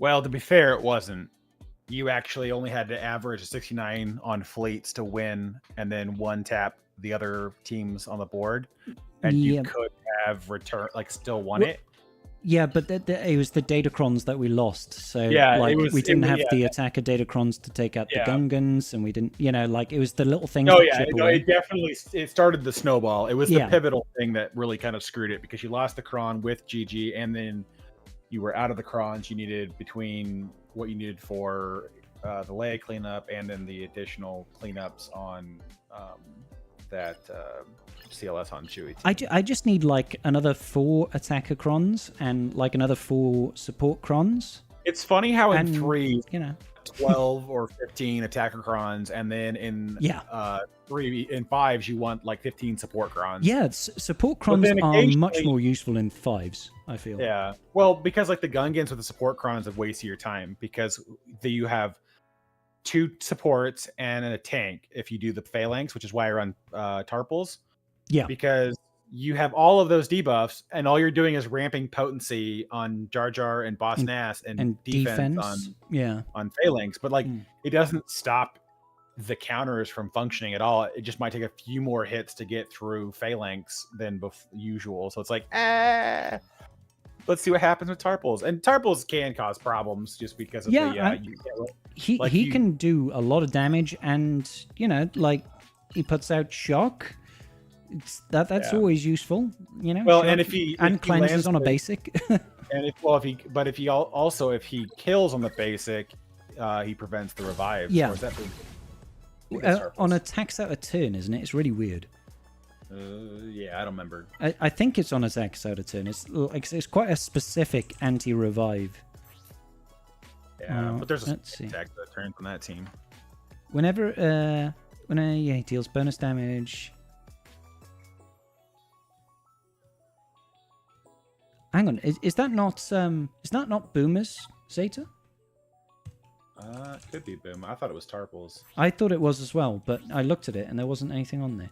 Well, to be fair, it wasn't. You actually only had to average a 69 on fleets to win, and then one tap the other teams on the board, and you could have still won it. Yeah, but it was the datacrons that we lost. So yeah, we didn't have the attacker datacrons to take out the Gungans, and we didn't, it was the little things. It definitely started the snowball. It was the pivotal thing that really kind of screwed it, because you lost the cron with GG, and then you were out of the crons you needed between what you needed for the Leia cleanup and then the additional cleanups on that CLS on Chewie. I just need like another 4 attacker crons and like another 4 support crons. It's funny how in 3, 12 or 15 attacker crons, and then in 3 in 5s you want like 15 support crons. Yeah, support crons are much more useful in 5s, I feel. Yeah, well, because like the Gungans with the support crons have wasted your time, because you have 2 supports and a tank if you do the phalanx, which is why I run Tarpals. Yeah, because you have all of those debuffs, and all you're doing is ramping potency on Jar Jar and Boss Nass and defense on phalanx. But like it doesn't stop the counters from functioning at all. It just might take a few more hits to get through phalanx than usual. So it's like, let's see what happens with Tarpals. And Tarpals can cause problems just because of he can do a lot of damage, and like he puts out shock. That's always useful, Well, shock, and if he cleanses on a basic, and if he kills on the basic, he prevents the revive. Yeah, or is that on attacks out of turn, isn't it? It's really weird. Yeah, I don't remember. I think it's on attacks out of turn. It's quite a specific anti-revive. Yeah, but there's a attack that turns on that team. Whenever he deals bonus damage. Hang on, is that not Boomer's Zeta? It could be Boomer. I thought it was Tarpals. I thought it was as well, but I looked at it and there wasn't anything on there.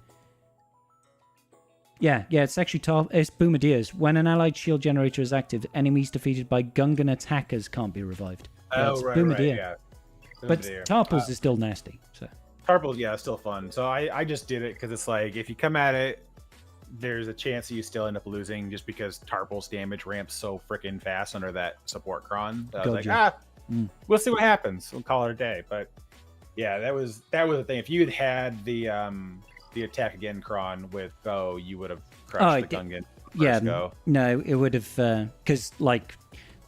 Yeah, it's actually it's Boomadiers. When an allied shield generator is active, enemies defeated by Gungan attackers can't be revived. Right, yeah. But Tarpals is still nasty. So Tarpals, still fun. So I just did it because it's like, if you come at it, there's a chance that you still end up losing just because Tarpals damage ramps so freaking fast under that support cron. I was like, we'll see what happens. We'll call it a day. But yeah, that was the thing. If you had the attack again cron with bow, you would have crushed the Gungan. first go. No, it would have because like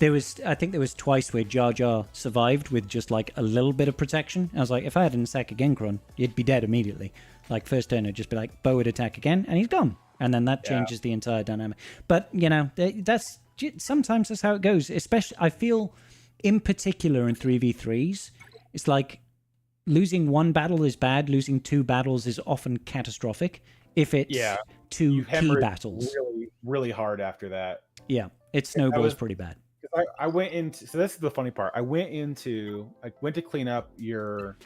I think there was twice where Jar Jar survived with just like a little bit of protection. I was like, if I had an attack again, Kron, you'd be dead immediately. Like first turn, it'd just be like Bo would attack again, and he's gone, and then that changes the entire dynamic. But that's sometimes that's how it goes. Especially, I feel in particular in 3v3s, it's like losing one battle is bad. Losing two battles is often catastrophic. If it's two key battles, really hard after that. Yeah, it snowballs pretty bad. I went into, so this is the funny part. I went to clean up your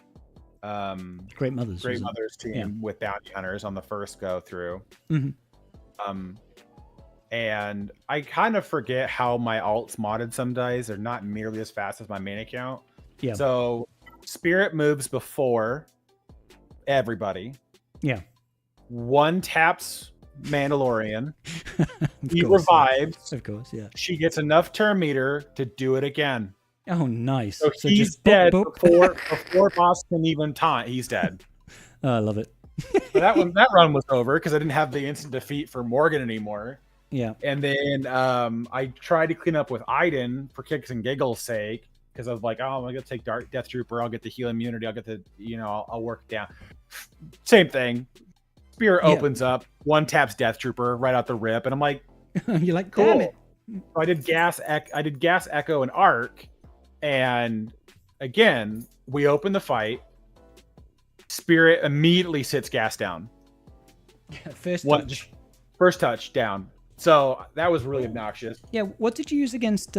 Great Mothers team with bounty hunters on the first go through. Mm-hmm. And I kind of forget how my alts modded some days. They're not nearly as fast as my main account. Yeah. So Spirit moves before everybody. Yeah. One taps Mandalorian. He revives. Of course, yeah. She gets enough turn meter to do it again. Oh, nice. So he's just dead before boss can even taunt. He's dead. Oh, I love it. So that run was over because I didn't have the instant defeat for Morgan anymore. Yeah. And then I tried to clean up with Iden for kicks and giggles' sake because I was like, oh, I'm gonna take Death Trooper. I'll get the heal immunity. I'll get the I'll work it down. Same thing. Spirit opens up, one taps Death Trooper right out the rip, and I'm like, you're like, cool. Damn it. So I did gas echo and arc, and again we open the fight. Spirit immediately sits gas down. Yeah, first touch down. So that was really obnoxious. Yeah, what did you use against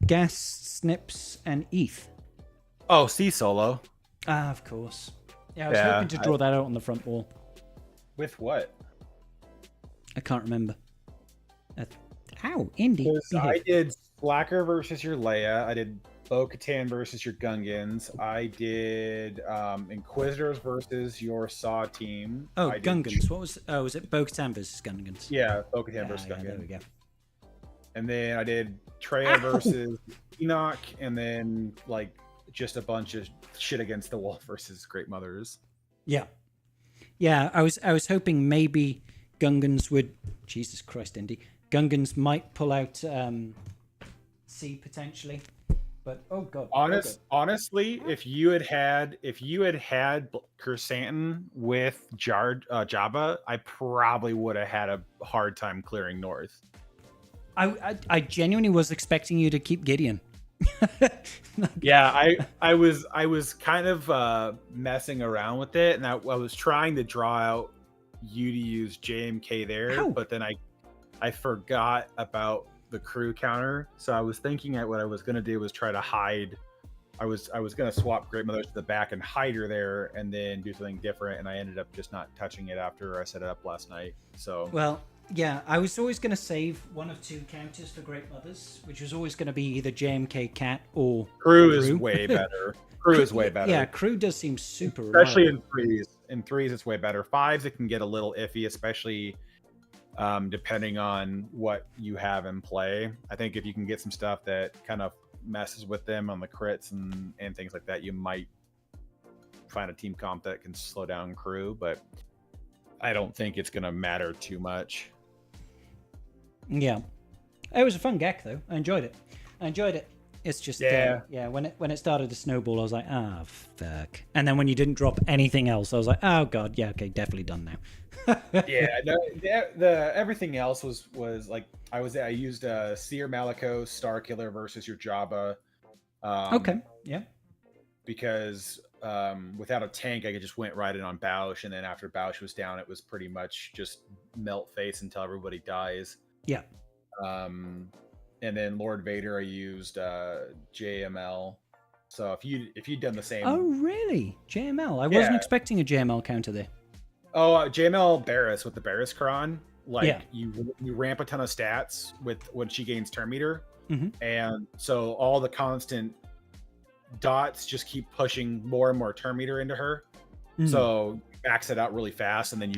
Gas, Snips, and ETH? Oh, C solo. Ah, of course. Yeah, I was hoping to draw that out on the front wall. With what? I can't remember. Ow, Indy. I did Slacker versus your Leia. I did Bo-Katan versus your Gungans. I did Inquisitors versus your Saw team. Oh, Gungans. What was? Oh, was it Bo-Katan versus Gungans? Yeah, Bo-Katan versus Gungans. There we go. And then I did Traya versus Enoch, and then like just a bunch of shit against the wall versus Great Mothers. Yeah. Yeah, I was hoping maybe Gungans would. Jesus Christ, Indy. Gungans might pull out C potentially, but oh god. Honestly, if you had had Kersantin with Jabba, I probably would have had a hard time clearing north. I genuinely was expecting you to keep Gideon. Yeah, I was kind of messing around with it, and I was trying to draw out you to use JMK there, but then I forgot about the crew counter. So I was thinking that what I was going to do was try to hide. I was going to swap Great Mothers to the back and hide her there, and then do something different. And I ended up just not touching it after I set it up last night. So yeah, I was always going to save one of two counters for Great Mothers, which was always going to be either JMK Cat or Crew is way better. Crew is way better. Yeah, Crew does seem super especially reliable. in threes. In threes, it's way better. Fives, it can get a little iffy, especially depending on what you have in play. I think if you can get some stuff that kind of messes with them on the crits and things like that, you might find a team comp that can slow down Crew, but I don't think it's going to matter too much. Yeah, it was a fun GAC though. I enjoyed it. It's just when it started to snowball, I was like, fuck. And then when you didn't drop anything else, I was like, oh god, yeah, okay, definitely done now. Yeah, no, the everything else was like I used Seer Malicos Starkiller versus your Jabba. Okay, yeah. Because without a tank, I just went right in on Bausch, and then after Bausch was down, it was pretty much just melt face until everybody dies. Yeah. And then Lord Vader, I used JML. So if you'd done the same. Oh really? JML? I wasn't expecting a JML counter there. Oh, JML Barris with the Barris Cron. You ramp a ton of stats when she gains turn meter, and so all the constant dots just keep pushing more and more turn meter into her. So max it out really fast, and then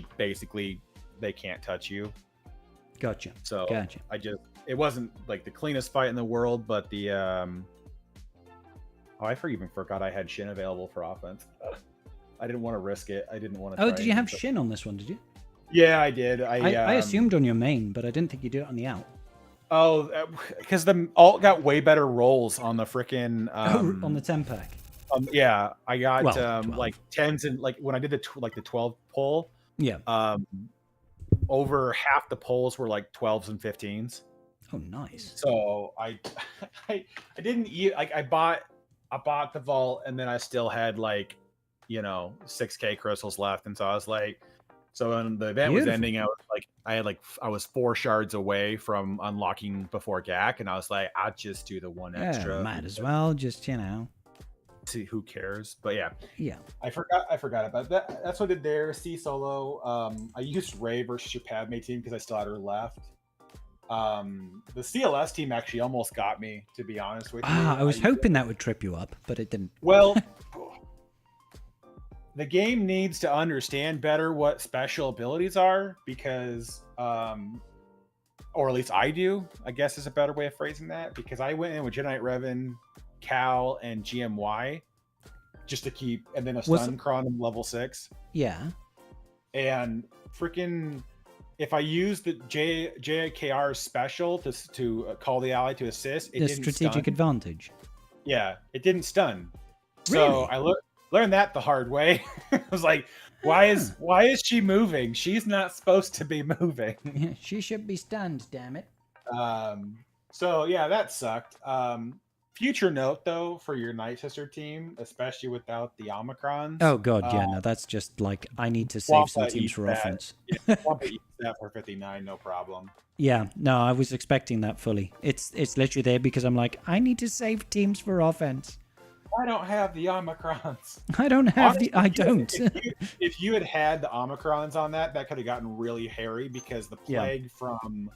they can't touch you. Gotcha. So it wasn't like the cleanest fight in the world, but the I even forgot I had Shin available for offense. I didn't want to risk it. I didn't want to. Oh, did you have Shin on this one? Did you? Yeah, I did. I assumed on your main, but I didn't think you did it on the out. Oh, because the alt got way better rolls on the freaking On the 10 pack. yeah, I got Well, 12. like 10s and like when I did the the 12 pull, Yeah. over half the polls were like 12s and 15s. Oh, nice. So I didn't like I bought the vault and then I still had like 6K crystals left, and so I was like, so when the event was ending, I was 4 shards away from unlocking before GAC, and I was like, I'll just do the one extra. Might as well just see who cares. But yeah, I forgot about that. That's what I did there. C solo. I used Ray versus your Padme team because I still had her left. The CLS team actually almost got me, to be honest with you. I was hoping that would trip you up, but it didn't. Well, the game needs to understand better what special abilities are, because or at least I do, I guess is a better way of phrasing that, because I went in with Jedi Knight Revan, Cal, and GMY just to keep, and then a stun Chronom level 6. Yeah. And freaking, if I use the JKR special to call the ally to assist, it didn't strategic stun. advantage. Yeah, it didn't stun. Really? So I learned that the hard way. I was like, why is she moving? She's not supposed to be moving. She should be stunned, damn it. So yeah, that sucked. Future note though, for your Night Sister team, especially without the Omicrons. Oh god, yeah, no, that's just like I need to save some teams for offense. Wampa eats that for 59, no problem. Yeah, no, I was expecting that fully. It's literally there because I'm like, I need to save teams for offense. I don't have the Omicrons. I don't have I don't. If you had the Omicrons on that could have gotten really hairy, because the plague from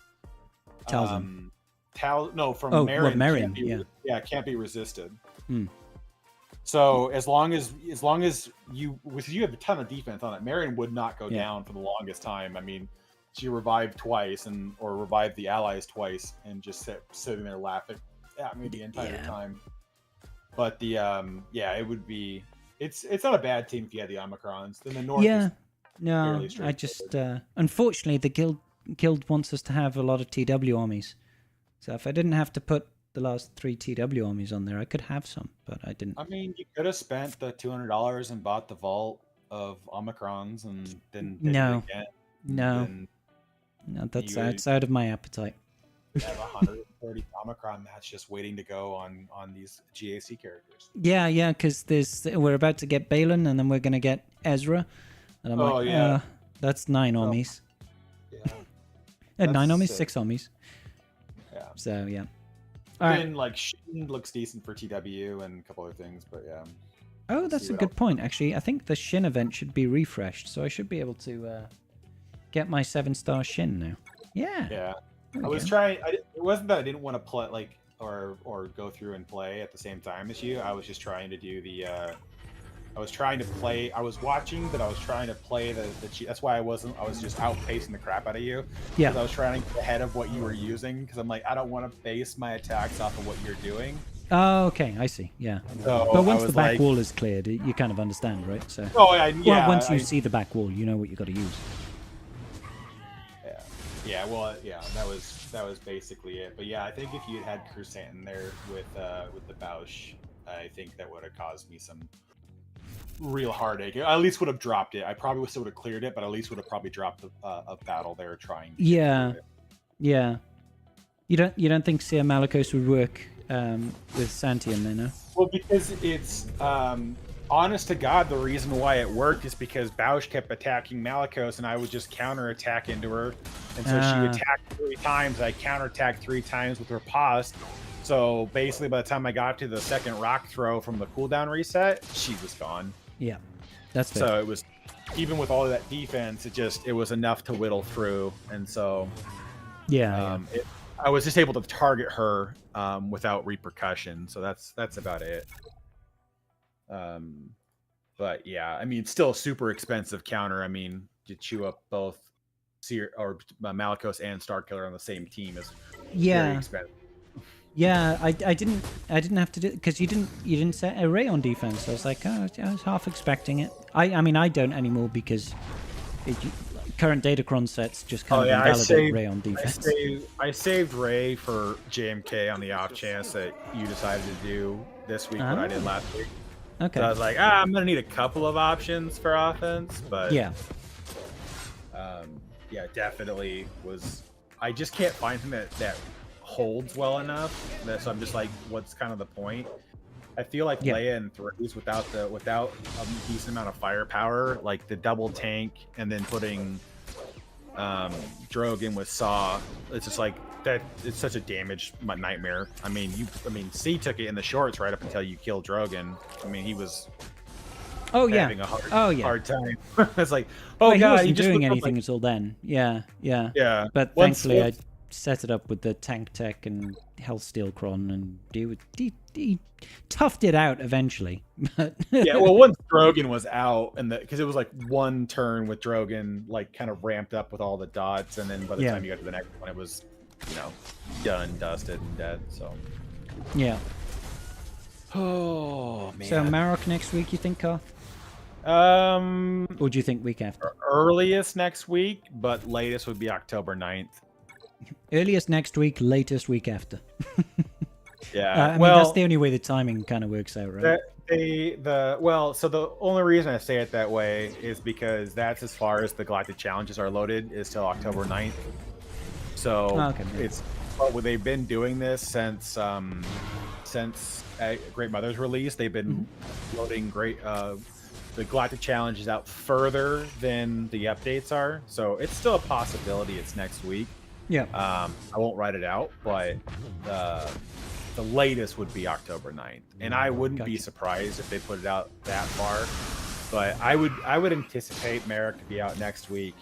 Talzin. From Marin. Can't be resisted. Hmm. So as long as you have a ton of defense on it, Marin would not go down for the longest time. I mean, she revived twice or revived the allies twice and just sitting there laughing at me the entire time. But the it would be it's not a bad team if you had the Omicrons. Then the North no, I just unfortunately the guild wants us to have a lot of TW armies. So if I didn't have to put the last 3 TW armies on there, I could have some, but I didn't. I mean, you could have spent the $200 and bought the vault of Omicrons and then No, that's outside of my appetite. You have 130 Omicron match just waiting to go on these GAC characters. Yeah, because we're about to get Balin, and then we're gonna get Ezra, and I'm that's 9 armies. Yeah, 9 armies, 6 armies. Yeah. So yeah. Then like Shin looks decent for TW and a couple other things, but yeah. Oh, that's a good point. Actually, I think the Shin event should be refreshed, so I should be able to get my 7-star Shin now. Yeah. Yeah. I was trying. It wasn't that I didn't want to play or go through and play at the same time as you. I was just trying to do the. I was trying to play. I was watching, but I was trying to play the. That's why I wasn't. I was just outpacing the crap out of you. Yeah. I was trying to get ahead of what you were using, because I'm like, I don't want to base my attacks off of what you're doing. Oh, okay, I see. Yeah. So but once the back wall is cleared, you kind of understand, right? So. Yeah. Once you see the back wall, you know what you got to use. Yeah, well, yeah, that was basically it. But yeah, I think if you had Crusant in there with the Bausch, I think that would have caused me some real heartache. I at least would have dropped it. I probably still would have cleared it, but at least would have probably dropped a battle there trying. Yeah. You don't think Seer Malicos would work with Santian then, no? Well, because it's honest to God, the reason why it worked is because Bausch kept attacking Malicos, and I would just counterattack into her. And so she attacked 3 times. I counterattacked 3 times with her pause. So basically, by the time I got to the second rock throw from the cooldown reset, she was gone. Yeah, that's fair. So it was, even with all of that defense, it was enough to whittle through. And so I was just able to target her without repercussion. So that's about it. But yeah, I mean, still a super expensive counter. I mean, to chew up both Malicos and Starkiller on the same team is very expensive. Yeah, I didn't have to do, because you didn't set Array on defense. I was like, I was half expecting it. I mean, I don't anymore because current Datacron sets just kind Oh of yeah, invalidate Ray on defense. I saved Ray for JMK on the off chance that you decided to do this week what I did last week. Okay. So I was like, I'm gonna need a couple of options for offense, but Yeah. Yeah, definitely was. I just can't find something that holds well enough. So I'm just like, what's kind of the point? I feel like Leia and threes without a decent amount of firepower, like the double tank, and then putting Drogue in with Saw. It's just like that. It's such a damage nightmare. I mean, C took it in the shorts right up until you killed Drogon. I mean, he was. Having a hard time. It's like, well, he wasn't doing anything until then. Yeah. But thankfully, I set it up with the tank tech and Hellsteel Cron, and he toughed it out eventually. Yeah, well, once Drogon was out, and because it was like one turn with Drogon, like kind of ramped up with all the dots, and then by the time you got to the next one, it was, done, dusted, and dead. So. Yeah. Oh man. So Marok next week, you think, Carl? Or do you think week after? Earliest next week, but latest would be October 9th. Earliest next week, latest week after. Yeah. I mean, that's the only way the timing kind of works out, right? So the only reason I say it that way is because that's as far as the Galactic Challenges are loaded is till October 9th. So it's they've been doing this since Great Mother's release. They've been loading the Galactic Challenge is out further than the updates are, so it's still a possibility it's next week. Yeah. I won't write it out, but the latest would be October 9th. And I wouldn't be surprised if they put it out that far. But I would anticipate Merrick to be out next week,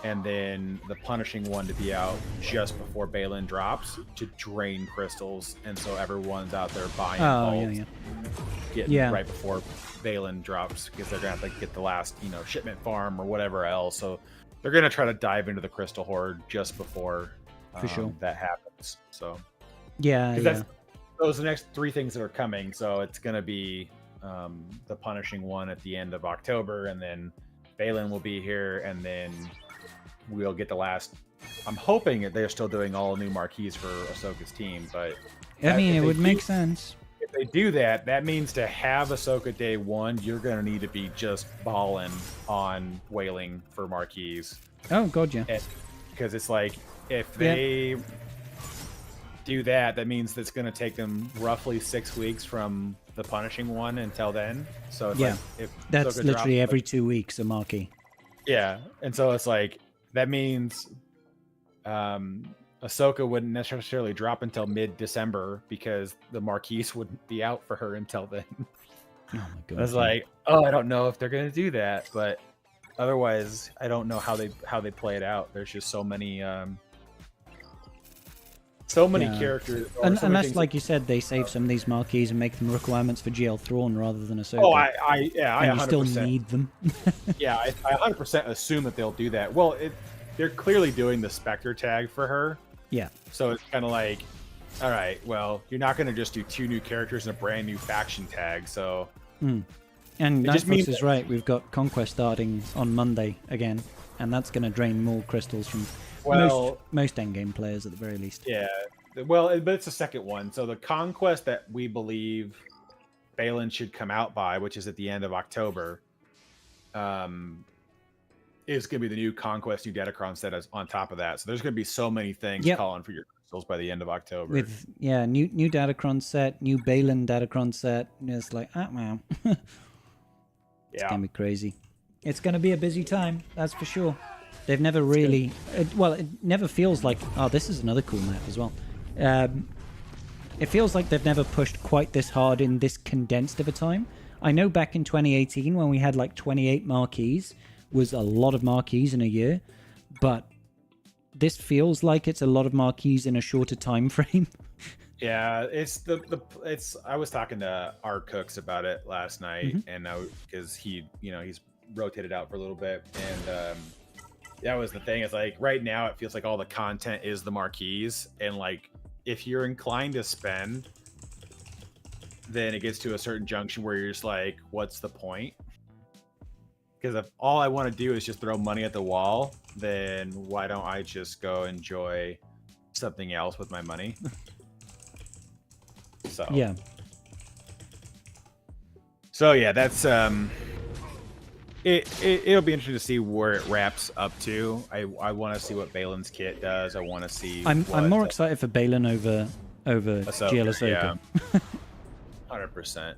and then the Punishing one to be out just before Balin drops to drain crystals, and so everyone's out there buying getting right before Balin drops, because they're gonna have to get the last shipment farm or whatever else. So they're gonna try to dive into the crystal hoard just before that happens. So those are the next 3 things that are coming. So it's gonna be the Punishing one at the end of October, and then Balin will be here, and then we'll get the last. I'm hoping that they're still doing all new marquees for Ahsoka's team, but I mean, it would make sense. If they do that, that means to have Ahsoka Day 1, you're going to need to be just balling on whaling for marquees. Oh, God, yeah. Because it's like, if they do that, that means that's going to take them roughly 6 weeks from the Punishing one until then. So it's like, if that's Ahsoka literally drops, every 2 weeks a marquee. Yeah, and so it's like, that means Ahsoka wouldn't necessarily drop until mid-December because the marquees wouldn't be out for her until then. Oh my God! I was like, I don't know if they're gonna do that, but otherwise, I don't know how they play it out. There's just so many characters. Unless, like you said, they save some of these marquees and make them requirements for GL Thrawn rather than Ahsoka. Oh, I 100%. You still need them. Yeah, I 100% assume that they'll do that. Well, they're clearly doing the Spectre tag for her. Yeah. So it's kind of like, all right, well, you're not going to just do 2 new characters and a brand new faction tag. So. And Nightfox is right. We've got Conquest starting on Monday again, and that's going to drain more crystals from most endgame players at the very least. Yeah. Well, but it's the second one. So the Conquest that we believe Balin should come out by, which is at the end of October, is going to be the new Conquest, new Datacron set as on top of that. So there's going to be so many things calling for your crystals by the end of October. With new Datacron set, new Balin Datacron set. And it's like, man. It's going to be crazy. It's going to be a busy time, that's for sure. They've never really... it never feels like... Oh, this is another cool map as well. It feels like they've never pushed quite this hard in this condensed of a time. I know back in 2018 when we had like 28 marquees, was a lot of marquees in a year, but this feels like it's a lot of marquees in a shorter time frame. Yeah, it's I was talking to our cooks about it last night, and because he's rotated out for a little bit, and that was the thing. It's like right now it feels like all the content is the marquees, and like if you're inclined to spend, then it gets to a certain junction where you're just like, what's the point? Because if all I want to do is just throw money at the wall, then why don't I just go enjoy something else with my money? So Yeah. So yeah, that's it'll be interesting to see where it wraps up to. I want to see what Balin's kit does. I want to see. I'm more excited for Balin over GL Ahsoka. Yeah. 100%.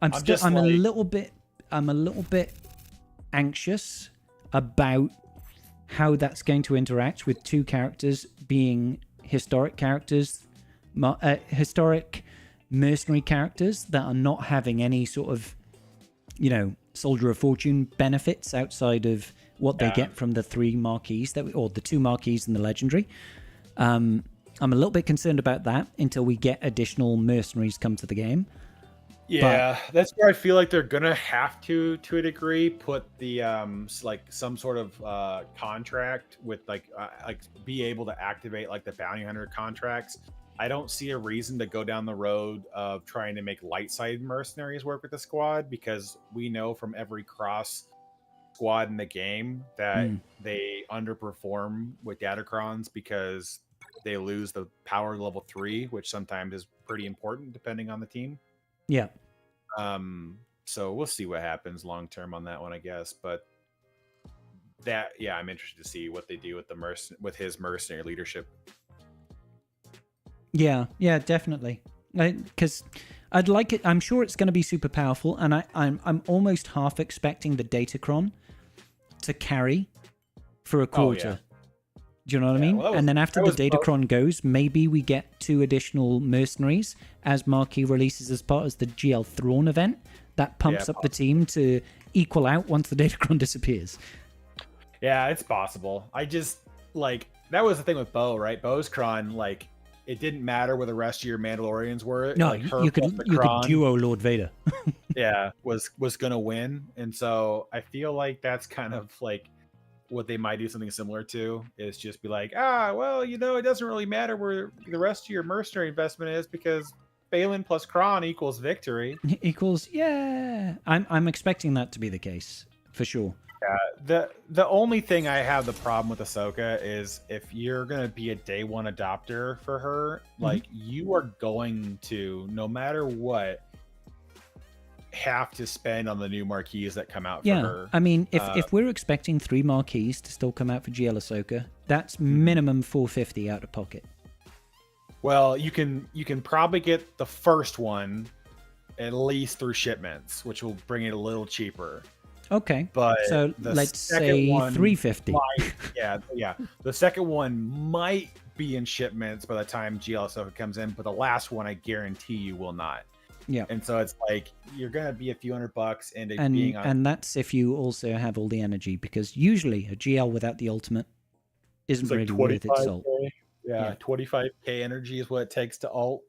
I'm a little bit anxious about how that's going to interact with two characters being historic characters, historic mercenary characters that are not having any sort of, Soldier of Fortune benefits outside of what they get from the three marquees or the two marquees and the legendary. I'm a little bit concerned about that until we get additional mercenaries come to the game. Yeah, that's where I feel like they're gonna have to a degree, put the like some sort of contract with like be able to activate like the bounty hunter contracts. I don't see a reason to go down the road of trying to make light side mercenaries work with the squad, because we know from every cross squad in the game that they underperform with datacrons because they lose the power level 3, which sometimes is pretty important depending on the team. Yeah. So we'll see what happens long term on that one, I guess. But that, I'm interested to see what they do with with his mercenary leadership. Yeah, definitely. Because I'd like it. I'm sure it's going to be super powerful, and I'm almost half expecting the Datacron to carry for a quarter. Oh, yeah. Do you know what I mean? Well, and then after the Datacron goes, maybe we get 2 additional mercenaries as Marquee releases as part of the GL Thrawn event. That pumps up the team to equal out once the Datacron disappears. Yeah, it's possible. I just, that was the thing with Bo, right? Bo's Cron, it didn't matter where the rest of your Mandalorians were. No, you could duo Lord Vader. was going to win. And so I feel like that's kind of what they might do something similar to, is just be like, it doesn't really matter where the rest of your mercenary investment is, because Balin plus Kron equals victory. I'm expecting that to be the case for sure. The only thing I have the problem with Ahsoka is if you're gonna be a day one adopter for her, you are going to, no matter what, have to spend on the new marquees that come out for her. I mean, if we're expecting 3 marquees to still come out for GL Ahsoka, that's minimum $450 out of pocket. Well, you can probably get the first one at least through shipments, which will bring it a little cheaper. Okay, but so let's say $350. The second one might be in shipments by the time GL Ahsoka comes in, but the last one I guarantee you will not. Yeah, and so it's you're gonna be a few $100 into being on, and that's if you also have all the energy, because usually a GL without the ultimate isn't really worth its salt. Yeah, 25k energy is what it takes to ult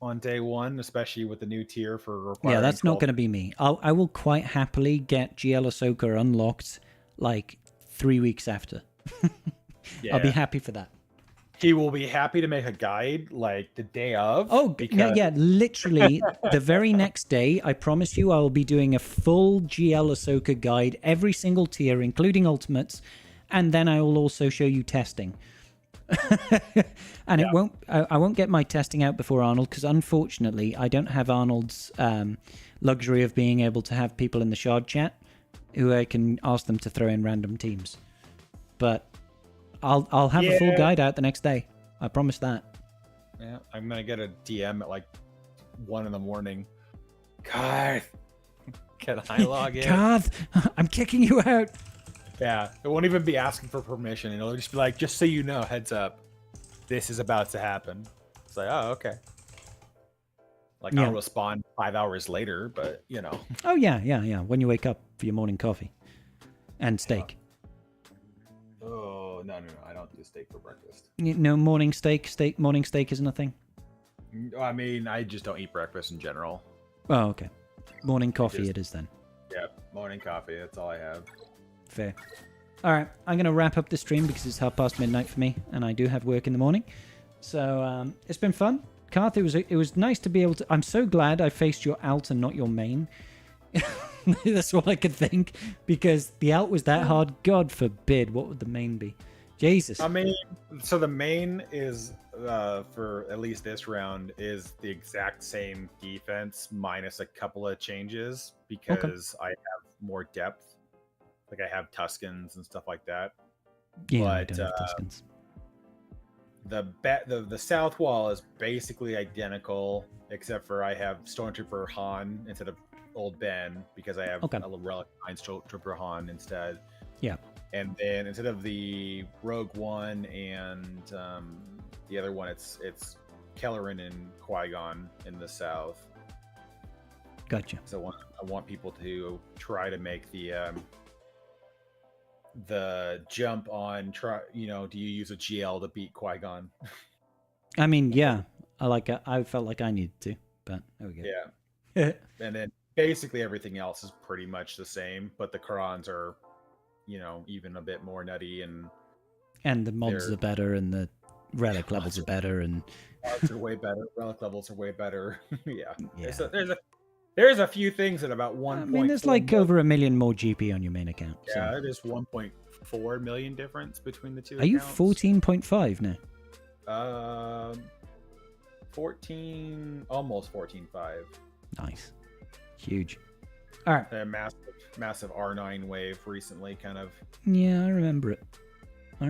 on day one, especially with the new tier for requiring. Yeah, that's not going to be me. I will quite happily get GL Ahsoka unlocked 3 weeks after. I'll be happy for that. He will be happy to make a guide the day of. Oh, yeah, literally the very next day. I promise you, I will be doing a full GL Ahsoka guide, every single tier, including ultimates, and then I will also show you testing. And I won't get my testing out before Arnold, because unfortunately I don't have Arnold's luxury of being able to have people in the shard chat who I can ask them to throw in random teams. But I'll have a full guide out the next day. I promise that. Yeah, I'm gonna get a DM at 1 in the morning. Garth, can I log in? Garth, I'm kicking you out. Yeah, it won't even be asking for permission. It'll just be just so you know, heads up, this is about to happen. It's oh, okay. I'll respond 5 hours later, but Oh, yeah. When you wake up for your morning coffee and steak. Oh, no. I don't do steak for breakfast. No morning steak? Morning steak isn't a thing? I mean, I just don't eat breakfast in general. Oh, okay. Morning coffee it is then. Yeah, morning coffee. That's all I have. Fair. All right, I'm going to wrap up the stream because it's midnight for me, and I do have work in the morning. So it's been fun. Karth, it was nice to be able to... I'm so glad I faced your alt and not your main. That's all I could think. Because the alt was that hard. God forbid. What would the main be? Jesus. I mean, so the main is for at least this round is the exact same defense minus a couple of changes because I have more depth. Like I have Tuscans and stuff like that. Yeah, but I don't have Tuscans. The south wall is basically identical, except for I have Stormtrooper Han instead of Old Ben because I have a little Relic 9 Stormtrooper Han instead. Yeah. And then instead of the Rogue One and the other one, it's Kelleran and Qui-Gon in the south. Gotcha. So I want people to try to make the jump on do you use a GL to beat Qui-Gon? I mean, yeah. I felt like I needed to, but there we go. Yeah. And then basically everything else is pretty much the same, but the Korans are even a bit more nutty and the mobs are better and the relic levels are better and mobs are way better, relic levels are way better. Yeah. There's a few things at about 1. I mean, there's like over 1 million more GP on your main account. Yeah, so. it is 1.4 million difference between the two. Are you 14.5 now? 14, almost 14.5. Nice, huge. All right. A massive R9 wave recently, kind of. Yeah, I remember it. Brought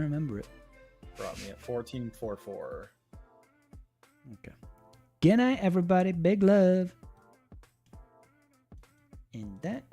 me at 14.44. Okay. Good night, everybody. Big love. And that